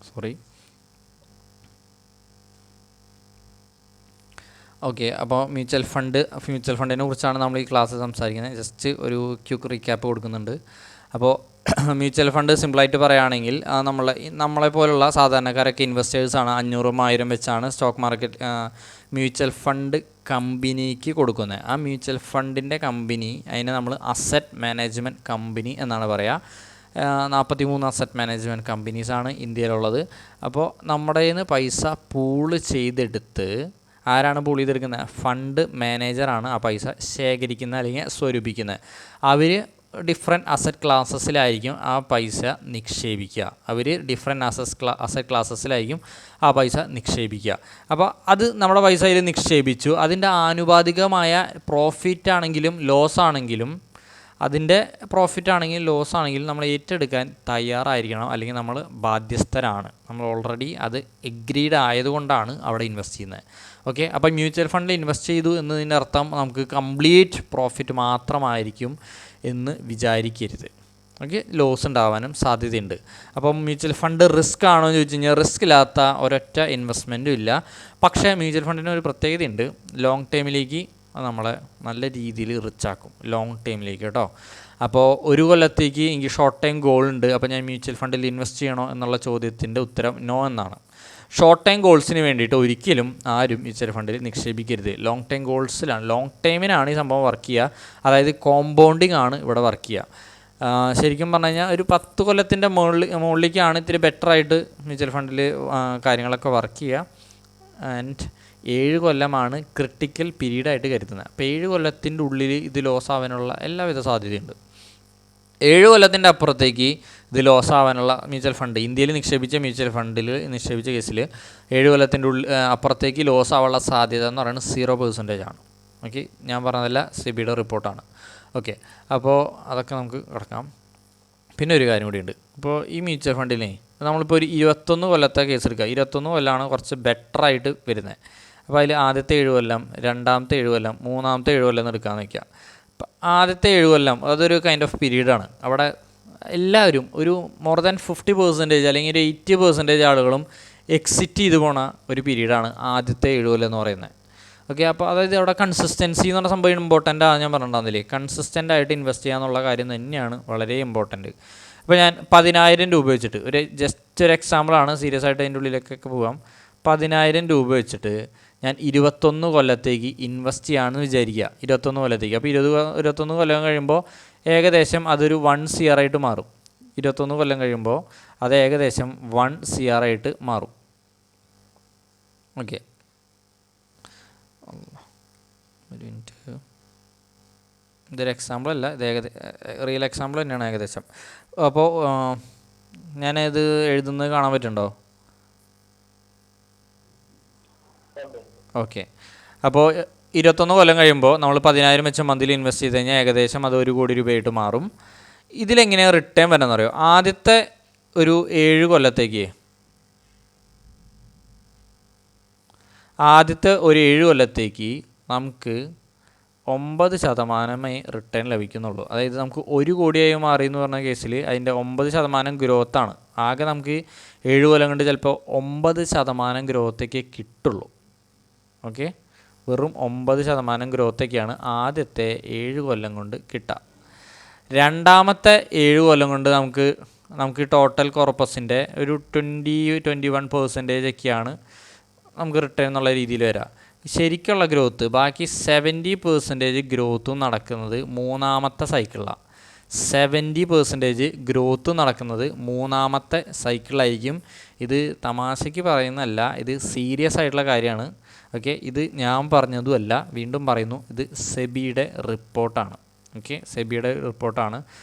Sorry. Okay, അപ്പോൾ mutual ഫണ്ടിനെ കുറിച്ചാണ് നമ്മൾ ഈ ക്ലാസ് സംസാരിക്കുന്നത്. ജസ്റ്റ് ഒരു ക്വിക്ക് റീക്യാപ്പ് കൊടുക്കുന്നുണ്ട്. അപ്പോൾ മ്യൂച്വൽ ഫണ്ട് സിമ്പിളായിട്ട് പറയുകയാണെങ്കിൽ നമ്മളെ പോലുള്ള സാധാരണക്കാരൊക്കെ ഇൻവെസ്റ്റേഴ്സാണ് 500-1000 വെച്ചാണ് സ്റ്റോക്ക് മാർക്കറ്റ് മ്യൂച്വൽ ഫണ്ട് കമ്പനിക്ക് കൊടുക്കുന്നത്. ആ മ്യൂച്വൽ ഫണ്ടിൻ്റെ കമ്പനി അതിനെ നമ്മൾ അസറ്റ് മാനേജ്മെൻറ്റ് കമ്പനി എന്നാണ് പറയുക. 43 അസറ്റ് മാനേജ്മെൻറ്റ് കമ്പനീസാണ് ഇന്ത്യയിലുള്ളത്. അപ്പോൾ നമ്മുടെ കയ്യിൽ നിന്ന് പൈസ പൂള് ചെയ്തെടുത്ത് ആരാണ് പൂൾ ചെയ്തെടുക്കുന്നത്? ഫണ്ട് മാനേജറാണ് ആ പൈസ ശേഖരിക്കുന്നത് അല്ലെങ്കിൽ സ്വരൂപിക്കുന്നത്. അവർ ഡിഫറെൻറ്റ് അസറ്റ് ക്ലാസ്സസിലായിരിക്കും ആ പൈസ നിക്ഷേപിക്കുക. അസറ്റ് ക്ലാസ്സസിലായിരിക്കും ആ പൈസ നിക്ഷേപിക്കുക. അപ്പോൾ അത് നമ്മുടെ പൈസ അതിൽ നിക്ഷേപിച്ചു. അതിൻ്റെ ആനുപാതികമായ പ്രോഫിറ്റ് ആണെങ്കിലും ലോസ് ആണെങ്കിലും ലോസ് ആണെങ്കിലും നമ്മൾ ഏറ്റെടുക്കാൻ തയ്യാറായിരിക്കണം, അല്ലെങ്കിൽ നമ്മൾ ബാധ്യസ്ഥരാണ്. നമ്മൾ ഓൾറെഡി അത് എഗ്രീഡ് ആയതുകൊണ്ടാണ് അവിടെ ഇൻവെസ്റ്റ് ചെയ്യുന്നത്. ഓക്കെ, അപ്പോൾ മ്യൂച്വൽ ഫണ്ടിൽ ഇൻവെസ്റ്റ് ചെയ്തു എന്നതിൻ്റെ അർത്ഥം നമുക്ക് കംപ്ലീറ്റ് പ്രോഫിറ്റ് മാത്രമായിരിക്കും എന്ന് വിചാരിക്കരുത്. ഓക്കെ, ലോസ് ഉണ്ടാവാനും സാധ്യതയുണ്ട്. അപ്പം മ്യൂച്വൽ ഫണ്ട് റിസ്ക് ആണോ എന്ന് ചോദിച്ചു കഴിഞ്ഞാൽ റിസ്ക് ഇല്ലാത്ത ഒരൊറ്റ ഇൻവെസ്റ്റ്മെൻറ്റും ഇല്ല. പക്ഷേ മ്യൂച്വൽ ഫണ്ടിന് ഒരു പ്രത്യേകതയുണ്ട്. ലോങ് ടൈമിലേക്ക് നമ്മളെ നല്ല രീതിയിൽ റിച്ചാക്കും, ലോങ് ടൈമിലേക്ക് കേട്ടോ. അപ്പോൾ ഒരു കൊല്ലത്തേക്ക് എനിക്ക് ഷോർട്ട് ടൈം ഗോൾ ഉണ്ട്, അപ്പോൾ ഞാൻ മ്യൂച്വൽ ഫണ്ടിൽ ഇൻവെസ്റ്റ് ചെയ്യണോ എന്നുള്ള ചോദ്യത്തിൻ്റെ ഉത്തരം നോ എന്നാണ്. ഷോർട്ട് ടൈം ഗോൾസിന് വേണ്ടിയിട്ട് ഒരിക്കലും ആരും മ്യൂച്വൽ ഫണ്ടിൽ നിക്ഷേപിക്കരുത്. ലോങ് ടൈം ഗോൾസിലാണ്, ലോങ് ടൈമിനാണ് ഈ സംഭവം വർക്ക് ചെയ്യുക. അതായത് കോമ്പൗണ്ടിങ് ആണ് ഇവിടെ വർക്ക് ചെയ്യുക. ശരിക്കും പറഞ്ഞു കഴിഞ്ഞാൽ ഒരു 10 കൊല്ലത്തിൻ്റെ മുകളിലേക്കാണ് ഇത്തിരി ബെറ്ററായിട്ട് മ്യൂച്വൽ ഫണ്ടിൽ കാര്യങ്ങളൊക്കെ വർക്ക് ചെയ്യുക. ആൻഡ് 7 കൊല്ലമാണ് ക്രിട്ടിക്കൽ പീരീഡായിട്ട് കരുതുന്നത്. അപ്പോൾ 7 കൊല്ലത്തിൻ്റെ ഉള്ളിൽ ഇത് ലോസ് ആവാനുള്ള എല്ലാവിധ സാധ്യതയുണ്ട്. 7 കൊല്ലത്തിൻ്റെ അപ്പുറത്തേക്ക് ഇത് ലോസ് ആവാനുള്ള മ്യൂച്വൽ ഫണ്ട്, ഇന്ത്യയിൽ നിക്ഷേപിച്ച മ്യൂച്വൽ ഫണ്ടിൽ നിക്ഷേപിച്ച കേസിൽ 7 കൊല്ലത്തിൻ്റെ അപ്പുറത്തേക്ക് ലോസ് ആവാനുള്ള സാധ്യത എന്ന് പറയുന്നത് 0% ആണ്. ഓക്കെ, ഞാൻ പറഞ്ഞതല്ല, സെബിയുടെ റിപ്പോർട്ടാണ്. ഓക്കെ, അപ്പോൾ അതൊക്കെ നമുക്ക് കിടക്കാം. പിന്നെ ഒരു കാര്യം കൂടിയുണ്ട്. ഇപ്പോൾ ഈ മ്യൂച്വൽ ഫണ്ടിനെ നമ്മളിപ്പോൾ ഒരു 21 കൊല്ലത്തെ കേസ് എടുക്കുക. 21 കൊല്ലമാണ് കുറച്ച് ബെറ്ററായിട്ട് വരുന്നത്. അപ്പോൾ അതിൽ ആദ്യത്തെ 7 കൊല്ലം, രണ്ടാമത്തെ 7 കൊല്ലം, മൂന്നാമത്തെ 7 കൊല്ലം എന്ന് എടുക്കാമെന്ന് വയ്ക്കുക. അപ്പം ആദ്യത്തെ 7 കൊല്ലം അതൊരു കൈൻഡ് ഓഫ് പീരീഡാണ്. അവിടെ എല്ലാവരും ഒരു മോർ ദാൻ 50% അല്ലെങ്കിൽ ഒരു 80% ആളുകളും എക്സിറ്റ് ചെയ്ത് പോണ ഒരു പീരീഡാണ് ആദ്യത്തെ 7 കൊല്ലം എന്ന് പറയുന്നത്. ഓക്കെ, അപ്പോൾ അതായത് അവിടെ കൺസിസ്റ്റൻസി എന്ന് പറഞ്ഞ സംഭവം ഇമ്പോർട്ടൻ്റ് ആണ്. ഞാൻ പറഞ്ഞിട്ടുണ്ടെന്നില്ലേ, കൺസിസ്റ്റൻ്റ് ആയിട്ട് ഇൻവെസ്റ്റ് ചെയ്യാന്നുള്ള കാര്യം തന്നെയാണ് വളരെ ഇമ്പോർട്ടൻറ്റ്. അപ്പോൾ ഞാൻ 10,000 രൂപ വെച്ചിട്ട് ജസ്റ്റ് ഒരു എക്സാമ്പിളാണ്, സീരിയസ് ആയിട്ട് അതിൻ്റെ ഉള്ളിലേക്കൊക്കെ പോകാം. 10,000 രൂപ വെച്ചിട്ട് ഞാൻ 21 കൊല്ലത്തേക്ക് ഇൻവെസ്റ്റ് ചെയ്യാമെന്ന് വിചാരിക്കുക. 21 കൊല്ലത്തേക്ക്. അപ്പോൾ 21 കൊല്ലം കഴിയുമ്പോൾ ഏകദേശം അതൊരു 1 CR ആയിട്ട് മാറും. 21 കൊല്ലം കഴിയുമ്പോൾ അത് ഏകദേശം 1 CR ആയിട്ട് മാറും. ഓക്കെ, ഒരു മിനിറ്റ്, ഇതൊരു എക്സാമ്പിൾ അല്ല, ഇത് റിയൽ എക്സാമ്പിൾ തന്നെയാണ് ഏകദേശം. അപ്പോൾ ഞാനിത് എഴുതുന്നത് കാണാൻ പറ്റുന്നുണ്ടോ? ഓക്കെ, അപ്പോൾ 21 കൊല്ലം കഴിയുമ്പോൾ നമ്മൾ 10,000 വെച്ച് മന്ത്ലി ഇൻവെസ്റ്റ് ചെയ്ത് കഴിഞ്ഞാൽ ഏകദേശം അത് 1 കോടി രൂപയായിട്ട് മാറും. ഇതിലെങ്ങനെയാണ് റിട്ടേൺ വരാമെന്ന് അറിയോ? ആദ്യത്തെ ഒരു 7 കൊല്ലത്തേക്ക് നമുക്ക് 9% റിട്ടേൺ ലഭിക്കുന്നുള്ളൂ. അതായത് നമുക്ക് 1 കോടിയായി മാറി എന്ന് പറഞ്ഞ കേസിൽ അതിൻ്റെ 9% ഗ്രോത്താണ്. ആകെ നമുക്ക് 7 കൊല്ലം കൊണ്ട് ചിലപ്പോൾ 9% ഗ്രോത്തേക്ക് കിട്ടുള്ളൂ. ഓക്കെ, വെറും 9% ഗ്രോത്തൊക്കെയാണ് ആദ്യത്തെ 7 കൊല്ലം കൊണ്ട് കിട്ടുക. രണ്ടാമത്തെ 7 കൊല്ലം കൊണ്ട് നമുക്ക് ടോട്ടൽ കോർപ്പസിൻ്റെ ഒരു 20-21% ഒക്കെയാണ് നമുക്ക് റിട്ടേൺ എന്നുള്ള രീതിയിൽ വരാം. ശരിക്കുള്ള ഗ്രോത്ത്, ബാക്കി 70% ഗ്രോത്തും നടക്കുന്നത് മൂന്നാമത്തെ സൈക്കിളിലാണ്. 70% ഗ്രോത്ത് നടക്കുന്നത് മൂന്നാമത്തെ സൈക്കിളായിരിക്കും. ഇത് തമാശയ്ക്ക് പറയുന്നതല്ല, ഇത് സീരിയസ് ആയിട്ടുള്ള കാര്യമാണ്. ഓക്കെ, ഇത് ഞാൻ പറഞ്ഞതുമല്ല, വീണ്ടും പറയുന്നു, ഇത് സെബിയുടെ റിപ്പോർട്ടാണ്. ഓക്കെ, സെബിയുടെ റിപ്പോർട്ടാണ്.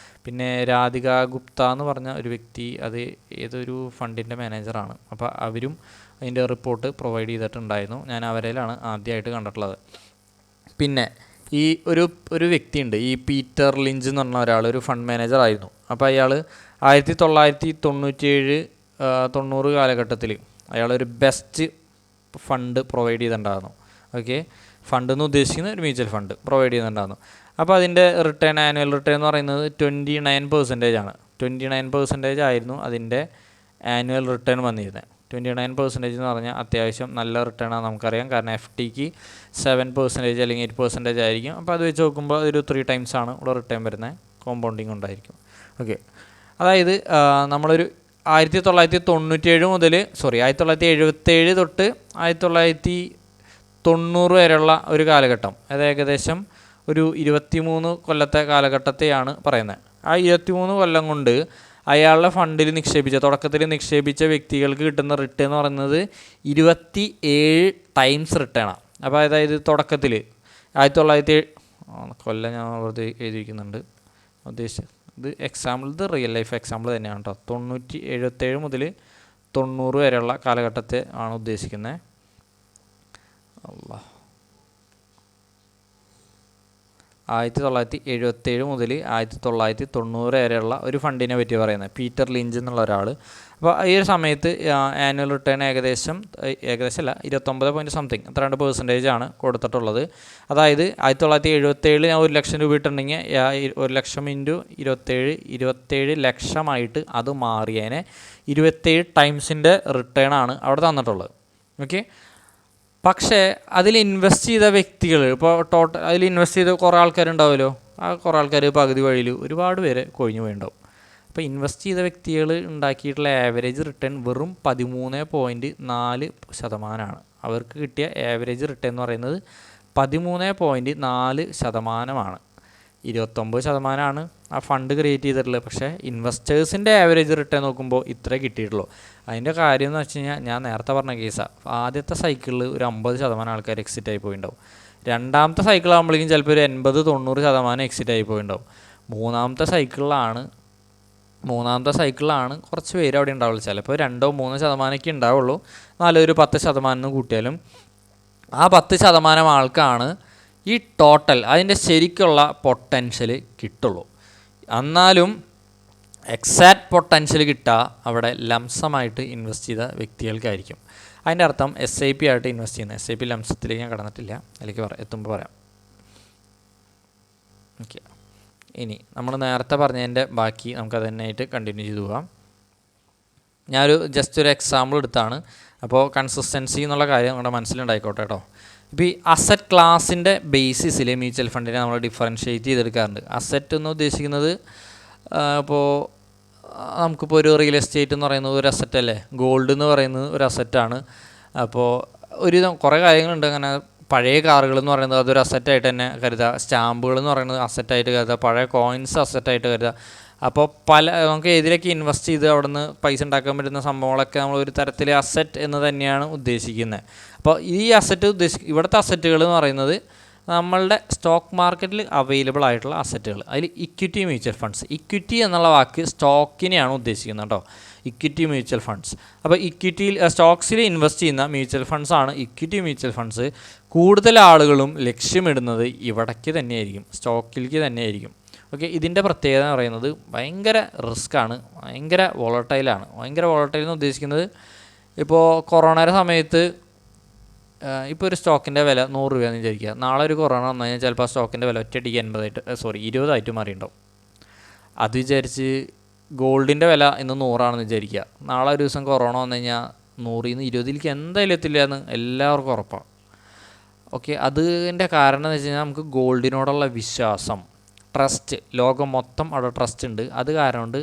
പിന്നെ രാധിക ഗുപ്ത എന്ന് പറഞ്ഞ ഒരു വ്യക്തി, അത് ഏതൊരു ഫണ്ടിൻ്റെ മാനേജറാണ്. അപ്പോൾ അവരും അതിൻ്റെ റിപ്പോർട്ട് പ്രൊവൈഡ് ചെയ്തിട്ടുണ്ടായിരുന്നു. ഞാൻ അവരിലാണ് ആദ്യമായിട്ട് കണ്ടിട്ടുള്ളത്. പിന്നെ ഈ ഒരു വ്യക്തിയുണ്ട്, ഈ പീറ്റർ ലിഞ്ച് എന്ന് പറഞ്ഞ ഒരാൾ, ഒരു ഫണ്ട് മാനേജർ ആയിരുന്നു. അപ്പോൾ അയാൾ 1997-90 കാലഘട്ടത്തിൽ അയാളൊരു ബെസ്റ്റ് ഫണ്ട് പ്രൊവൈഡ് ചെയ്തിട്ടുണ്ടായിരുന്നു. ഓക്കെ, ഫണ്ട് എന്ന് ഉദ്ദേശിക്കുന്ന ഒരു മ്യൂച്വൽ ഫണ്ട് പ്രൊവൈഡ് ചെയ്തിട്ടുണ്ടായിരുന്നു. അപ്പോൾ അതിൻ്റെ ആനുവൽ റിട്ടേൺ എന്ന് പറയുന്നത് 29% ആണ്. 29% ആയിരുന്നു അതിൻ്റെ ആനുവൽ റിട്ടേൺ വന്നിരുന്നത്. 29% എന്ന് പറഞ്ഞാൽ അത്യാവശ്യം നല്ല റിട്ടേണാണ് നമുക്കറിയാം. കാരണം FDക്ക് 7% അല്ലെങ്കിൽ 8% ആയിരിക്കും. അപ്പോൾ അത് വെച്ച് നോക്കുമ്പോൾ ഒരു 3 times ആണ് ഇവിടെ റിട്ടേൺ വരുന്നത്. കോമ്പൗണ്ടിങ് ഉണ്ടായിരിക്കും. ഓക്കെ, അതായത് നമ്മളൊരു 1997 മുതൽ 1977 തൊട്ട് 1990 വരെയുള്ള ഒരു കാലഘട്ടം, അത് ഏകദേശം ഒരു 23 കൊല്ലത്തെ കാലഘട്ടത്തെയാണ് പറയുന്നത്. ആ 23 കൊല്ലം കൊണ്ട് അയാളുടെ ഫണ്ടിൽ തുടക്കത്തിൽ നിക്ഷേപിച്ച വ്യക്തികൾക്ക് കിട്ടുന്ന റിട്ടേൺ എന്ന് പറയുന്നത് 27 times റിട്ടേണാണ്. അപ്പോൾ അതായത് തുടക്കത്തിൽ 1900 കൊല്ലം ഞാൻ വെറുതെ എഴുതിയിരിക്കുന്നുണ്ട്, ഉദ്ദേശിച്ചത് ഇത് എക്സാമ്പിൾ, ഇത് റിയൽ ലൈഫ് എക്സാമ്പിൾ തന്നെയാണ് കേട്ടോ. 77 മുതൽ 90 വരെയുള്ള കാലഘട്ടത്തെ ആണ് ഉദ്ദേശിക്കുന്നത്. 1977 മുതൽ 1990 വരെയുള്ള ഒരു ഫണ്ടിനെ പറ്റി പറയുന്നത്, പീറ്റർ ലിഞ്ച് എന്നുള്ള ഒരാൾ. അപ്പോൾ ഈ ഒരു സമയത്ത് ആനുവൽ റിട്ടേൺ ഏകദേശം അല്ല 29 എത്രണ്ട് % ആണ് കൊടുത്തിട്ടുള്ളത്. അതായത് 1977 ഞാൻ 1 ലക്ഷം രൂപ ഇട്ടിട്ടുണ്ടെങ്കിൽ 1 ലക്ഷം ഇൻറ്റു 27 ലക്ഷമായിട്ട് അത് മാറിയതിനെ 27 ടൈംസിൻ്റെ റിട്ടേണാണ് അവിടെ തന്നിട്ടുള്ളത്. ഓക്കെ, പക്ഷേ അതിൽ ഇൻവെസ്റ്റ് ചെയ്ത വ്യക്തികൾ, ഇപ്പോൾ അതിൽ ഇൻവെസ്റ്റ് ചെയ്ത കുറേ ആൾക്കാരുണ്ടാവുമല്ലോ, ആ കുറേ ആൾക്കാർ പകുതി വഴിയിൽ ഒരുപാട് പേര് കൊഴിഞ്ഞു പോയിണ്ടാവും. അപ്പോൾ ഇൻവെസ്റ്റ് ചെയ്ത വ്യക്തികൾ ഉണ്ടാക്കിയിട്ടുള്ള ആവറേജ് റിട്ടേൺ വെറും 13.4%. അവർക്ക് കിട്ടിയ ആവറേജ് റിട്ടേൺ എന്ന് പറയുന്നത് 13.4%. 29% ആ ഫണ്ട് ക്രിയേറ്റ് ചെയ്തിട്ടുള്ളത്. പക്ഷേ ഇൻവെസ്റ്റേഴ്സിൻ്റെ ആവറേജ് റിട്ടേൺ നോക്കുമ്പോൾ ഇത്രേ കിട്ടിയിട്ടുള്ളൂ. അതിൻ്റെ കാര്യം എന്ന് വെച്ച് കഴിഞ്ഞാൽ ഞാൻ നേരത്തെ പറഞ്ഞ കേസാണ്. ആദ്യത്തെ സൈക്കിളിൽ ഒരു 50% ആൾക്കാർ എക്സിറ്റ് ആയി പോയിണ്ടാവും. രണ്ടാമത്തെ സൈക്കിൾ ആകുമ്പോഴേക്കും ചിലപ്പോൾ ഒരു 80-90% എക്സിറ്റ് ആയി പോയിണ്ടാവും. മൂന്നാമത്തെ സൈക്കിളിലാണ് കുറച്ച് പേര് അവിടെ ഉണ്ടാവുള്ളൂ. ചിലപ്പോൾ 2-3% ഉണ്ടാവുള്ളൂ. നല്ലൊരു 10% കൂട്ടിയാലും ആ 10% ആൾക്കാണ് ഈ ടോട്ടൽ അതിൻ്റെ ശരിക്കുള്ള പൊട്ടൻഷ്യൽ കിട്ടുള്ളൂ. എന്നാലും എക്സാക്റ്റ് പൊട്ടൻഷ്യൽ കിട്ടുക അവിടെ ലംസമായിട്ട് ഇൻവെസ്റ്റ് ചെയ്ത വ്യക്തികൾക്കായിരിക്കും. അതിൻ്റെ അർത്ഥം SIP ആയിട്ട് ഇൻവെസ്റ്റ് ചെയ്യുന്നത്. SIP ലംസത്തിലേക്ക് ഞാൻ കടന്നിട്ടില്ല, അതിലേക്ക് എത്തുമ്പോൾ പറയാം. ഓക്കെ, ഇനി നമ്മൾ നേരത്തെ പറഞ്ഞതിൻ്റെ ബാക്കി നമുക്കത് തന്നെയായിട്ട് കണ്ടിന്യൂ ചെയ്തു പോകാം. ഞാനൊരു ജസ്റ്റ് ഒരു എക്സാമ്പിൾ എടുത്താണ്. അപ്പോൾ കൺസിസ്റ്റൻസി എന്നുള്ള കാര്യം നമ്മുടെ മനസ്സിലുണ്ടായിക്കോട്ടെ കേട്ടോ. ഇപ്പോൾ ഈ അസറ്റ് ക്ലാസിൻ്റെ ബേസിസിൽ മ്യൂച്വൽ ഫണ്ടിനെ നമ്മൾ ഡിഫറൻഷ്യേറ്റ് ചെയ്തെടുക്കാറുണ്ട്. അസറ്റ് എന്ന് ഉദ്ദേശിക്കുന്നത് ഇപ്പോൾ നമുക്കിപ്പോൾ ഒരു റിയൽ എസ്റ്റേറ്റ് എന്ന് പറയുന്നത് ഒരു അസറ്റ് അല്ലേ, ഗോൾഡ് എന്ന് പറയുന്നത് ഒരു അസറ്റാണ്. അപ്പോൾ കുറേ കാര്യങ്ങളുണ്ട്. അങ്ങനെ പഴയ കാറുകൾ എന്ന് പറയുന്നത് അതൊരു അസറ്റായിട്ട് തന്നെ കരുതുക, സ്റ്റാമ്പുകൾ എന്ന് പറയുന്നത് അസറ്റായിട്ട് കരുതുക, പഴയ കോയിൻസ് അസറ്റായിട്ട് കരുതുക. അപ്പോൾ നമുക്ക് ഏതിലേക്ക് ഇൻവെസ്റ്റ് ചെയ്ത് അവിടെ നിന്ന് പൈസ ഉണ്ടാക്കാൻ പറ്റുന്ന സംഭവങ്ങളൊക്കെ നമ്മൾ ഒരു തരത്തിൽ അസറ്റ് എന്ന് തന്നെയാണ് ഉദ്ദേശിക്കുന്നത്. അപ്പോൾ ഈ ഇവിടുത്തെ അസറ്റുകൾ എന്ന് പറയുന്നത് നമ്മളുടെ സ്റ്റോക്ക് മാർക്കറ്റിൽ അവൈലബിൾ ആയിട്ടുള്ള അസറ്റുകൾ. അതിൽ ഇക്വിറ്റി മ്യൂച്വൽ ഫണ്ട്സ്, ഇക്വിറ്റി എന്നുള്ള വാക്ക് സ്റ്റോക്കിനെയാണ് ഉദ്ദേശിക്കുന്നത് കേട്ടോ, ഇക്വിറ്റി മ്യൂച്വൽ ഫണ്ട്സ്. അപ്പോൾ സ്റ്റോക്സിൽ ഇൻവെസ്റ്റ് ചെയ്യുന്ന മ്യൂച്വൽ ഫണ്ട്സാണ് ഇക്വിറ്റി മ്യൂച്വൽ ഫണ്ട്സ്. കൂടുതൽ ആളുകളും ലക്ഷ്യമിടുന്നത് ഇവിടേക്ക് തന്നെയായിരിക്കും, സ്റ്റോക്കിലേക്ക് തന്നെയായിരിക്കും. ഓക്കെ, ഇതിൻ്റെ പ്രത്യേകത എന്ന് പറയുന്നത് ഭയങ്കര റിസ്ക്കാണ്, ഭയങ്കര വോളട്ടൈലാണ്. ഭയങ്കര വോളട്ടൈൽ എന്ന് ഉദ്ദേശിക്കുന്നത് ഇപ്പോൾ കൊറോണയുടെ സമയത്ത് ഇപ്പോൾ ഒരു സ്റ്റോക്കിൻ്റെ വില 100 രൂപയെന്ന് വിചാരിക്കുക. നാളെ ഒരു കൊറോണ വന്നു കഴിഞ്ഞാൽ ചിലപ്പോൾ ആ സ്റ്റോക്കിൻ്റെ വില ഒറ്റയടിക്ക് 20 മാറിയിട്ടുണ്ടാവും. അത് വിചാരിച്ച് ഗോൾഡിൻ്റെ വില ഇന്ന് 100 വിചാരിക്കുക. നാളെ ഒരു ദിവസം കൊറോണ വന്നു കഴിഞ്ഞാൽ 100-ൽ നിന്ന് 20 എന്തായാലും എത്തില്ല എന്ന് എല്ലാവർക്കും ഉറപ്പാണ്. ഓക്കെ, അതിൻ്റെ കാരണം എന്ന് വെച്ച് കഴിഞ്ഞാൽ നമുക്ക് ഗോൾഡിനോടുള്ള വിശ്വാസം, ട്രസ്റ്റ്, ലോകം മൊത്തം അവിടെ ട്രസ്റ്റ് ഉണ്ട്. അത് കാരണം കൊണ്ട്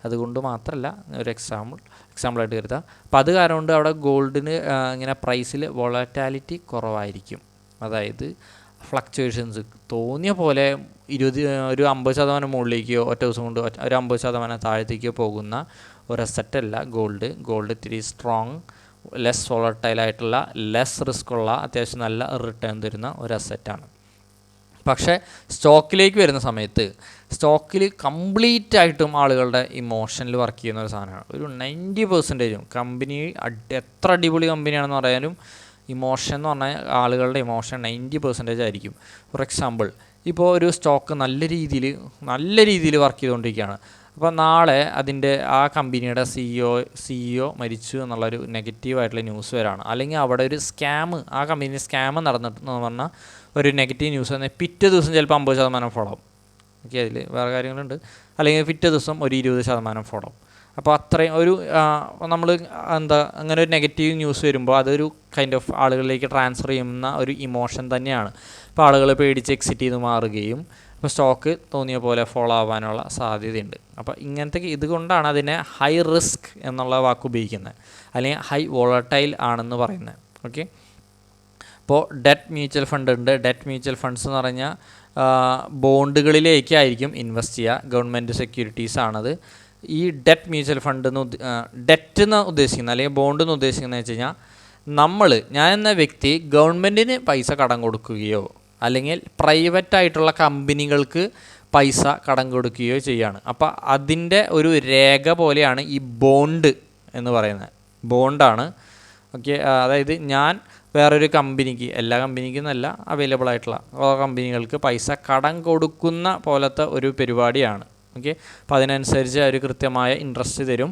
അതുകൊണ്ട് മാത്രമല്ല, ഒരു എക്സാമ്പിളായിട്ട് കരുതാം. അപ്പോൾ അത് കാരണം കൊണ്ട് അവിടെ ഗോൾഡിന് ഇങ്ങനെ പ്രൈസിൽ വോളറ്റാലിറ്റി കുറവായിരിക്കും. അതായത് ഫ്ലക്ച്വേഷൻസ് തോന്നിയ പോലെ ഒരു 50% മുകളിലേക്കോ ഒറ്റ ദിവസം കൊണ്ട് ഒരു 50% താഴത്തേക്കോ പോകുന്ന ഒരു അസറ്റല്ല ഗോൾഡ് ഇത്തിരി സ്ട്രോങ്, ലെസ് വോളട്ടൈലായിട്ടുള്ള, ലെസ് റിസ്ക് ഉള്ള, അത്യാവശ്യം നല്ല റിട്ടേൺ തരുന്ന ഒരു അസറ്റാണ്. പക്ഷേ സ്റ്റോക്കിലേക്ക് വരുന്ന സമയത്ത് സ്റ്റോക്കിൽ കംപ്ലീറ്റ് ആയിട്ടും ആളുകളുടെ ഇമോഷനിൽ വർക്ക് ചെയ്യുന്ന ഒരു സാധനമാണ്. ഒരു 90% കമ്പനി എത്ര അടിപൊളി കമ്പനിയാണെന്ന് പറയാനും ഇമോഷൻ എന്ന് പറഞ്ഞാൽ ആളുകളുടെ ഇമോഷൻ 90% ആയിരിക്കും. ഫോർ എക്സാമ്പിൾ, ഇപ്പോൾ ഒരു സ്റ്റോക്ക് നല്ല രീതിയിൽ വർക്ക് ചെയ്തുകൊണ്ടിരിക്കുകയാണ്. അപ്പോൾ നാളെ ആ കമ്പനിയുടെ CEO മരിച്ചു എന്നുള്ളൊരു നെഗറ്റീവായിട്ടുള്ള ന്യൂസ് വരാണ്, അല്ലെങ്കിൽ അവിടെ ഒരു ആ കമ്പനി സ്കാം നടന്നിട്ടെന്ന് പറഞ്ഞാൽ ഒരു നെഗറ്റീവ് ന്യൂസ് വന്നാൽ പിറ്റേ ദിവസം ചിലപ്പോൾ 50% ഫോളോ ആവും. ഓക്കെ, അതിൽ വേറെ കാര്യങ്ങളുണ്ട്. അല്ലെങ്കിൽ പിറ്റേ ദിവസം ഒരു 20% ഫോളോ ആവും. അപ്പോൾ അത്രയും ഒരു നമ്മൾ എന്താ അങ്ങനെ ഒരു നെഗറ്റീവ് ന്യൂസ് വരുമ്പോൾ അതൊരു കൈൻഡ് ഓഫ് ആളുകളിലേക്ക് ട്രാൻസ്ഫർ ചെയ്യുന്ന ഒരു ഇമോഷൻ തന്നെയാണ്. അപ്പോൾ ആളുകൾ പേടിച്ച് എക്സിറ്റ് ചെയ്ത് മാറുകയും അപ്പോൾ സ്റ്റോക്ക് തോന്നിയ പോലെ ഫോളോ ആവാനുള്ള സാധ്യതയുണ്ട്. അപ്പോൾ ഇങ്ങനത്തെ ഇതുകൊണ്ടാണ് അതിനെ ഹൈ റിസ്ക് എന്നുള്ള വാക്ക് ഉപയോഗിക്കുന്നത്, അല്ലെങ്കിൽ ഹൈ വോളട്ടൈൽ ആണെന്ന് പറയുന്നത്. ഓക്കെ, ഇപ്പോൾ ഡെറ്റ് മ്യൂച്വൽ ഫണ്ട് ഉണ്ട്. ഡെറ്റ് മ്യൂച്വൽ ഫണ്ട്സ് എന്ന് പറഞ്ഞാൽ ബോണ്ടുകളിലേക്കായിരിക്കും ഇൻവെസ്റ്റ് ചെയ്യുക, ഗവൺമെൻറ് സെക്യൂരിറ്റീസ് ആണത്. ഈ ഡെറ്റ് മ്യൂച്വൽ ഫണ്ട് ഡെറ്റ് എന്ന് ഉദ്ദേശിക്കുന്നത് അല്ലെങ്കിൽ ബോണ്ട് എന്ന് ഉദ്ദേശിക്കുന്നത് വെച്ച് കഴിഞ്ഞാൽ ഞാൻ എന്ന വ്യക്തി ഗവൺമെൻറ്റിന് പൈസ കടം കൊടുക്കുകയോ അല്ലെങ്കിൽ പ്രൈവറ്റ് ആയിട്ടുള്ള കമ്പനികൾക്ക് പൈസ കടം കൊടുക്കുകയോ ചെയ്യുകയാണ്. അപ്പോൾ അതിൻ്റെ ഒരു രേഖ പോലെയാണ് ഈ ബോണ്ട് എന്ന് പറയുന്നത്. ബോണ്ടാണ്. ഓക്കെ, അതായത് ഞാൻ വേറൊരു കമ്പനിക്ക്, എല്ലാ കമ്പനിക്കും എന്നല്ല, അവൈലബിൾ ആയിട്ടുള്ള കമ്പനികൾക്ക് പൈസ കടം കൊടുക്കുന്ന പോലത്തെ ഒരു പരിപാടിയാണ്. ഓക്കെ, അപ്പോൾ അതിനനുസരിച്ച് ഒരു കൃത്യമായ ഇൻട്രസ്റ്റ് തരും.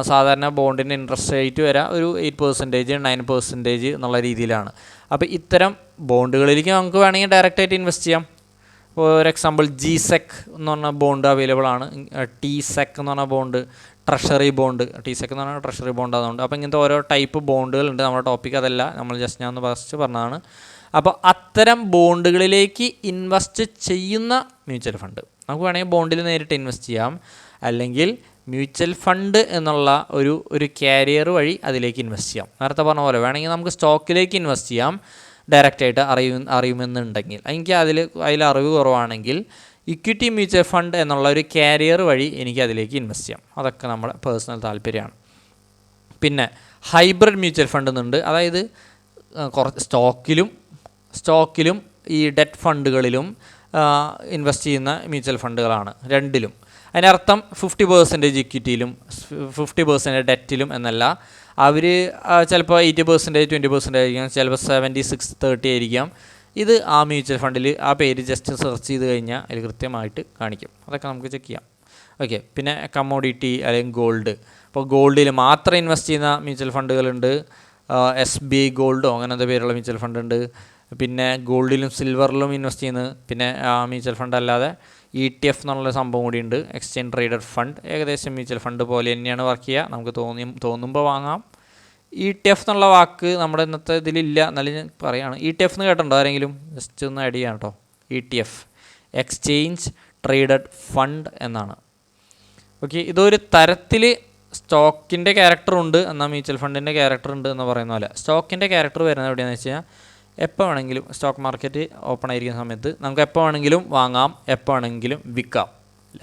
സാധാരണ ബോണ്ടിൻ്റെ ഇൻട്രസ്റ്റ് റേറ്റ് വരെ ഒരു 8%, 9% എന്നുള്ള രീതിയിലാണ്. അപ്പോൾ ഇത്തരം ബോണ്ടുകളിലേക്ക് നമുക്ക് വേണമെങ്കിൽ ഡയറക്റ്റായിട്ട് ഇൻവെസ്റ്റ് ചെയ്യാം. ഫോർ എക്സാമ്പിൾ GSEC എന്ന് പറഞ്ഞ ബോണ്ട് അവൈലബിൾ ആണ്. TSEC എന്ന് പറഞ്ഞ ബോണ്ട്, ട്രഷറി ബോണ്ട്. TSEC എന്ന് പറഞ്ഞാൽ ട്രഷറി ബോണ്ട് അതുകൊണ്ട്. അപ്പോൾ ഇങ്ങനത്തെ ഓരോ ടൈപ്പ് ബോണ്ടുകളുണ്ട്. നമ്മുടെ ടോപ്പിക് അതല്ല, നമ്മൾ ജസ്റ്റ് ഞാൻ ഒന്ന് ഫസ്റ്റ് പറഞ്ഞതാണ്. അപ്പോൾ അത്തരം ബോണ്ടുകളിലേക്ക് ഇൻവെസ്റ്റ് ചെയ്യുന്ന മ്യൂച്വൽ ഫണ്ട് നമുക്ക് വേണമെങ്കിൽ ബോണ്ടിൽ നേരിട്ട് ഇൻവെസ്റ്റ് ചെയ്യാം, അല്ലെങ്കിൽ മ്യൂച്വൽ ഫണ്ട് എന്നുള്ള ഒരു കാരിയർ വഴി അതിലേക്ക് ഇൻവെസ്റ്റ് ചെയ്യാം. നേരത്തെ പറഞ്ഞ പോലെ വേണമെങ്കിൽ നമുക്ക് സ്റ്റോക്കിലേക്ക് ഇൻവെസ്റ്റ് ചെയ്യാം ഡയറക്റ്റായിട്ട് അറിയുമെന്നുണ്ടെങ്കിൽ. എനിക്ക് അതിൽ അറിവ് കുറവാണെങ്കിൽ ഇക്വിറ്റി മ്യൂച്വൽ ഫണ്ട് എന്നുള്ള ഒരു കാരിയർ വഴി എനിക്ക് അതിലേക്ക് ഇൻവെസ്റ്റ് ചെയ്യാം. അതൊക്കെ നമ്മുടെ പേഴ്സണൽ താല്പര്യമാണ്. പിന്നെ ഹൈബ്രിഡ് മ്യൂച്വൽ ഫണ്ട് എന്നുണ്ട്. അതായത് കുറച്ച് സ്റ്റോക്കിലും ഈ ഡെറ്റ് ഫണ്ടുകളിലും ഇൻവെസ്റ്റ് ചെയ്യുന്ന മ്യൂച്വൽ ഫണ്ടുകളാണ്, രണ്ടിലും. അതിനർത്ഥം 50% ഇക്വിറ്റിയിലും 50% ഡെറ്റിലും എന്നല്ല. അവർ ചിലപ്പോൾ 80%, 20% ആയിരിക്കാം, ചിലപ്പോൾ 76-30 ആയിരിക്കാം. ഇത് ആ മ്യൂച്വൽ ഫണ്ടിൽ ആ പേര് ജസ്റ്റ് സെർച്ച് ചെയ്ത് കഴിഞ്ഞാൽ അതിൽ കൃത്യമായിട്ട് കാണിക്കും. അതൊക്കെ നമുക്ക് ചെക്ക് ചെയ്യാം. ഓക്കെ, പിന്നെ കമ്മോഡിറ്റി അല്ലെങ്കിൽ ഗോൾഡ്. അപ്പോൾ ഗോൾഡിൽ മാത്രം ഇൻവെസ്റ്റ് ചെയ്യുന്ന മ്യൂച്വൽ ഫണ്ടുകളുണ്ട്. SBI ഗോൾഡോ അങ്ങനത്തെ പേരുള്ള മ്യൂച്വൽ ഫണ്ട് ഉണ്ട്. പിന്നെ ഗോൾഡിലും സിൽവറിലും ഇൻവെസ്റ്റ് ചെയ്യുന്നത്. പിന്നെ മ്യൂച്വൽ ഫണ്ട് അല്ലാതെ ETF എന്നുള്ള സംഭവം കൂടിയുണ്ട്, എക്സ്ചേഞ്ച് ട്രേഡഡ് ഫണ്ട്. ഏകദേശം മ്യൂച്വൽ ഫണ്ട് പോലെ തന്നെയാണ് വർക്ക് ചെയ്യുക. നമുക്ക് തോന്നുമ്പോൾ വാങ്ങാം. ETF എന്നുള്ള വാക്ക് നമ്മുടെ ഇന്നത്തെ ഇതിലില്ല, എന്നാലും ഞാൻ പറയുകയാണ്. ETF എന്ന് കേട്ടിട്ടുണ്ടോ ആരെങ്കിലും? ജസ്റ്റ് ഒന്ന് ആഡ് ചെയ്യാം കേട്ടോ. ETF എക്സ്ചേഞ്ച് ട്രേഡഡ് ഫണ്ട് എന്നാണ്. ഓക്കെ, ഇതൊരു തരത്തിൽ സ്റ്റോക്കിൻ്റെ ക്യാരക്ടറുണ്ട്, എന്നാൽ മ്യൂച്വൽ ഫണ്ടിൻ്റെ ക്യാരക്ടർ ഉണ്ട് എന്ന് പറയുന്ന പോലെ. സ്റ്റോക്കിൻ്റെ ക്യാരക്ടർ വരുന്നത് എവിടെയാണെന്ന് വെച്ച് കഴിഞ്ഞാൽ എപ്പോൾ വേണമെങ്കിലും സ്റ്റോക്ക് മാർക്കറ്റ് ഓപ്പൺ ആയിരിക്കുന്ന സമയത്ത് നമുക്ക് എപ്പോൾ വേണമെങ്കിലും വാങ്ങാം, എപ്പോൾ വേണമെങ്കിലും വിൽക്കാം.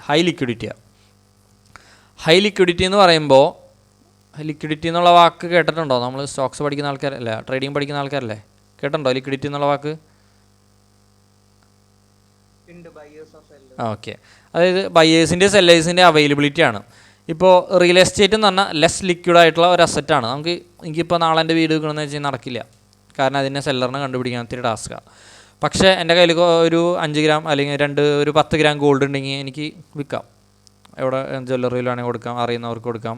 ഹൈ ലിക്വിഡിറ്റിയാണ്. ഹൈ ലിക്വിഡിറ്റി എന്ന് പറയുമ്പോൾ, ലിക്വിഡിറ്റി എന്നുള്ള വാക്ക് കേട്ടിട്ടുണ്ടോ? നമ്മൾ സ്റ്റോക്സ് പഠിക്കുന്ന ആൾക്കാരല്ലേ, ട്രേഡിംഗ് പഠിക്കുന്ന ആൾക്കാരല്ലേ, കേട്ടിട്ടുണ്ടോ ലിക്വിഡിറ്റി എന്നുള്ള വാക്ക്? ഓക്കെ, അതായത് ബയേഴ്സിൻ്റെ സെല്ലേഴ്സിൻ്റെ അവൈലബിലിറ്റി ആണ്. ഇപ്പോൾ റിയൽ എസ്റ്റേറ്റ് എന്ന് പറഞ്ഞാൽ ലെസ് ലിക്വിഡ് ആയിട്ടുള്ള ഒരു അസറ്റാണ്. എനിക്കിപ്പോൾ നാളെ എൻ്റെ വീട് വെക്കണമെന്ന് വെച്ചാൽ നടക്കില്ല, കാരണം അതിനെ സെല്ലറിനെ കണ്ടുപിടിക്കാൻ ഒത്തിരി ടാസ്ക്കാണ്. പക്ഷേ എൻ്റെ കയ്യിൽ ഒരു 5 ഗ്രാം അല്ലെങ്കിൽ ഒരു 10 ഗ്രാം ഗോൾഡ് ഉണ്ടെങ്കിൽ എനിക്ക് വിൽക്കാം. എവിടെ ജ്വല്ലറിയിലാണെങ്കിൽ കൊടുക്കാം, അറിയുന്നവർക്ക് കൊടുക്കാം.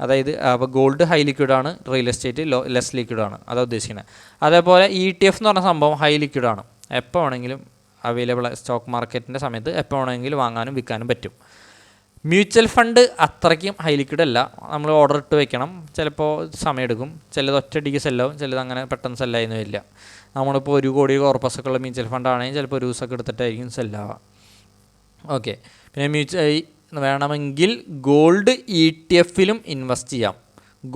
അതായത് അപ്പോൾ ഗോൾഡ് ഹൈ ലിക്വിഡാണ്, റിയൽ എസ്റ്റേറ്റ് ലെസ് ലിക്വിഡാണ്, അതാണ് ഉദ്ദേശിക്കുന്നത്. അതേപോലെ ETF എന്ന് പറഞ്ഞ സംഭവം ഹൈ ലിക്വിഡാണ്. എപ്പോൾ വേണമെങ്കിലും അവൈലബിൾ, സ്റ്റോക്ക് മാർക്കറ്റിൻ്റെ സമയത്ത് എപ്പോൾ വേണമെങ്കിലും വാങ്ങാനും വിൽക്കാനും പറ്റും. മ്യൂച്വൽ ഫണ്ട് അത്രയ്ക്കും ഹൈ ലിക്വിഡ് അല്ല. നമ്മൾ ഓർഡർ ഇട്ട് വെക്കണം, ചിലപ്പോൾ സമയമെടുക്കും. ചിലത് ഒറ്റയടിക്ക് സെല്ലാവും, ചിലത് അങ്ങനെ പെട്ടെന്ന് സെല്ലായിരുന്നു വരില്ല. നമ്മളിപ്പോൾ 1 കോടി കോർപ്പസൊക്കെ ഉള്ള മ്യൂച്വൽ ഫണ്ട് ആണെങ്കിൽ ചിലപ്പോൾ 1 ദിവസമൊക്കെ എടുത്തിട്ടായിരിക്കും സെല്ലാവുക. ഓക്കെ, പിന്നെ വേണമെങ്കിൽ ഗോൾഡ് ETF-ലും ഇൻവെസ്റ്റ് ചെയ്യാം.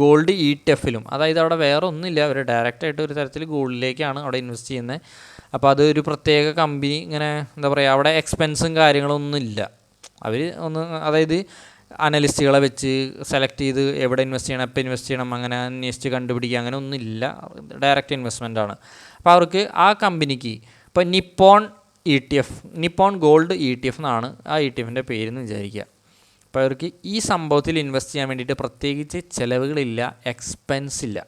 ഗോൾഡ് ETF-ലും, അതായത് അവിടെ വേറെ ഒന്നുമില്ല, അവർ ഡയറക്റ്റായിട്ട് ഒരു തരത്തിൽ ഗോൾഡിലേക്കാണ് അവിടെ ഇൻവെസ്റ്റ് ചെയ്യുന്നത്. അപ്പോൾ അത് ഒരു പ്രത്യേക കമ്പനി ഇങ്ങനെ എന്താ പറയുക, അവിടെ എക്സ്പെൻസും കാര്യങ്ങളൊന്നും ഇല്ല. അവർ അതായത് അനലിസ്റ്റുകളെ വെച്ച് സെലക്ട് ചെയ്ത് എവിടെ ഇൻവെസ്റ്റ് ചെയ്യണം, എപ്പോൾ ഇൻവെസ്റ്റ് ചെയ്യണം, അങ്ങനെ അന്വേഷിച്ച് കണ്ടുപിടിക്കുക, അങ്ങനെ ഒന്നുമില്ല. ഡയറക്റ്റ് ഇൻവെസ്റ്റ്മെൻറ്റാണ്. അപ്പോൾ അവർക്ക് ആ കമ്പനിക്ക് ഇപ്പോൾ നിപ്പോൺ ഗോൾഡ് ETF എന്നാണ് ആ ETF-ൻ്റെ പേരെന്ന് വിചാരിക്കുക. അപ്പോൾ അവർക്ക് ഈ സംഭവത്തിൽ ഇൻവെസ്റ്റ് ചെയ്യാൻ വേണ്ടിയിട്ട് പ്രത്യേകിച്ച് ചിലവുകളില്ല, എക്സ്പെൻസ് ഇല്ല.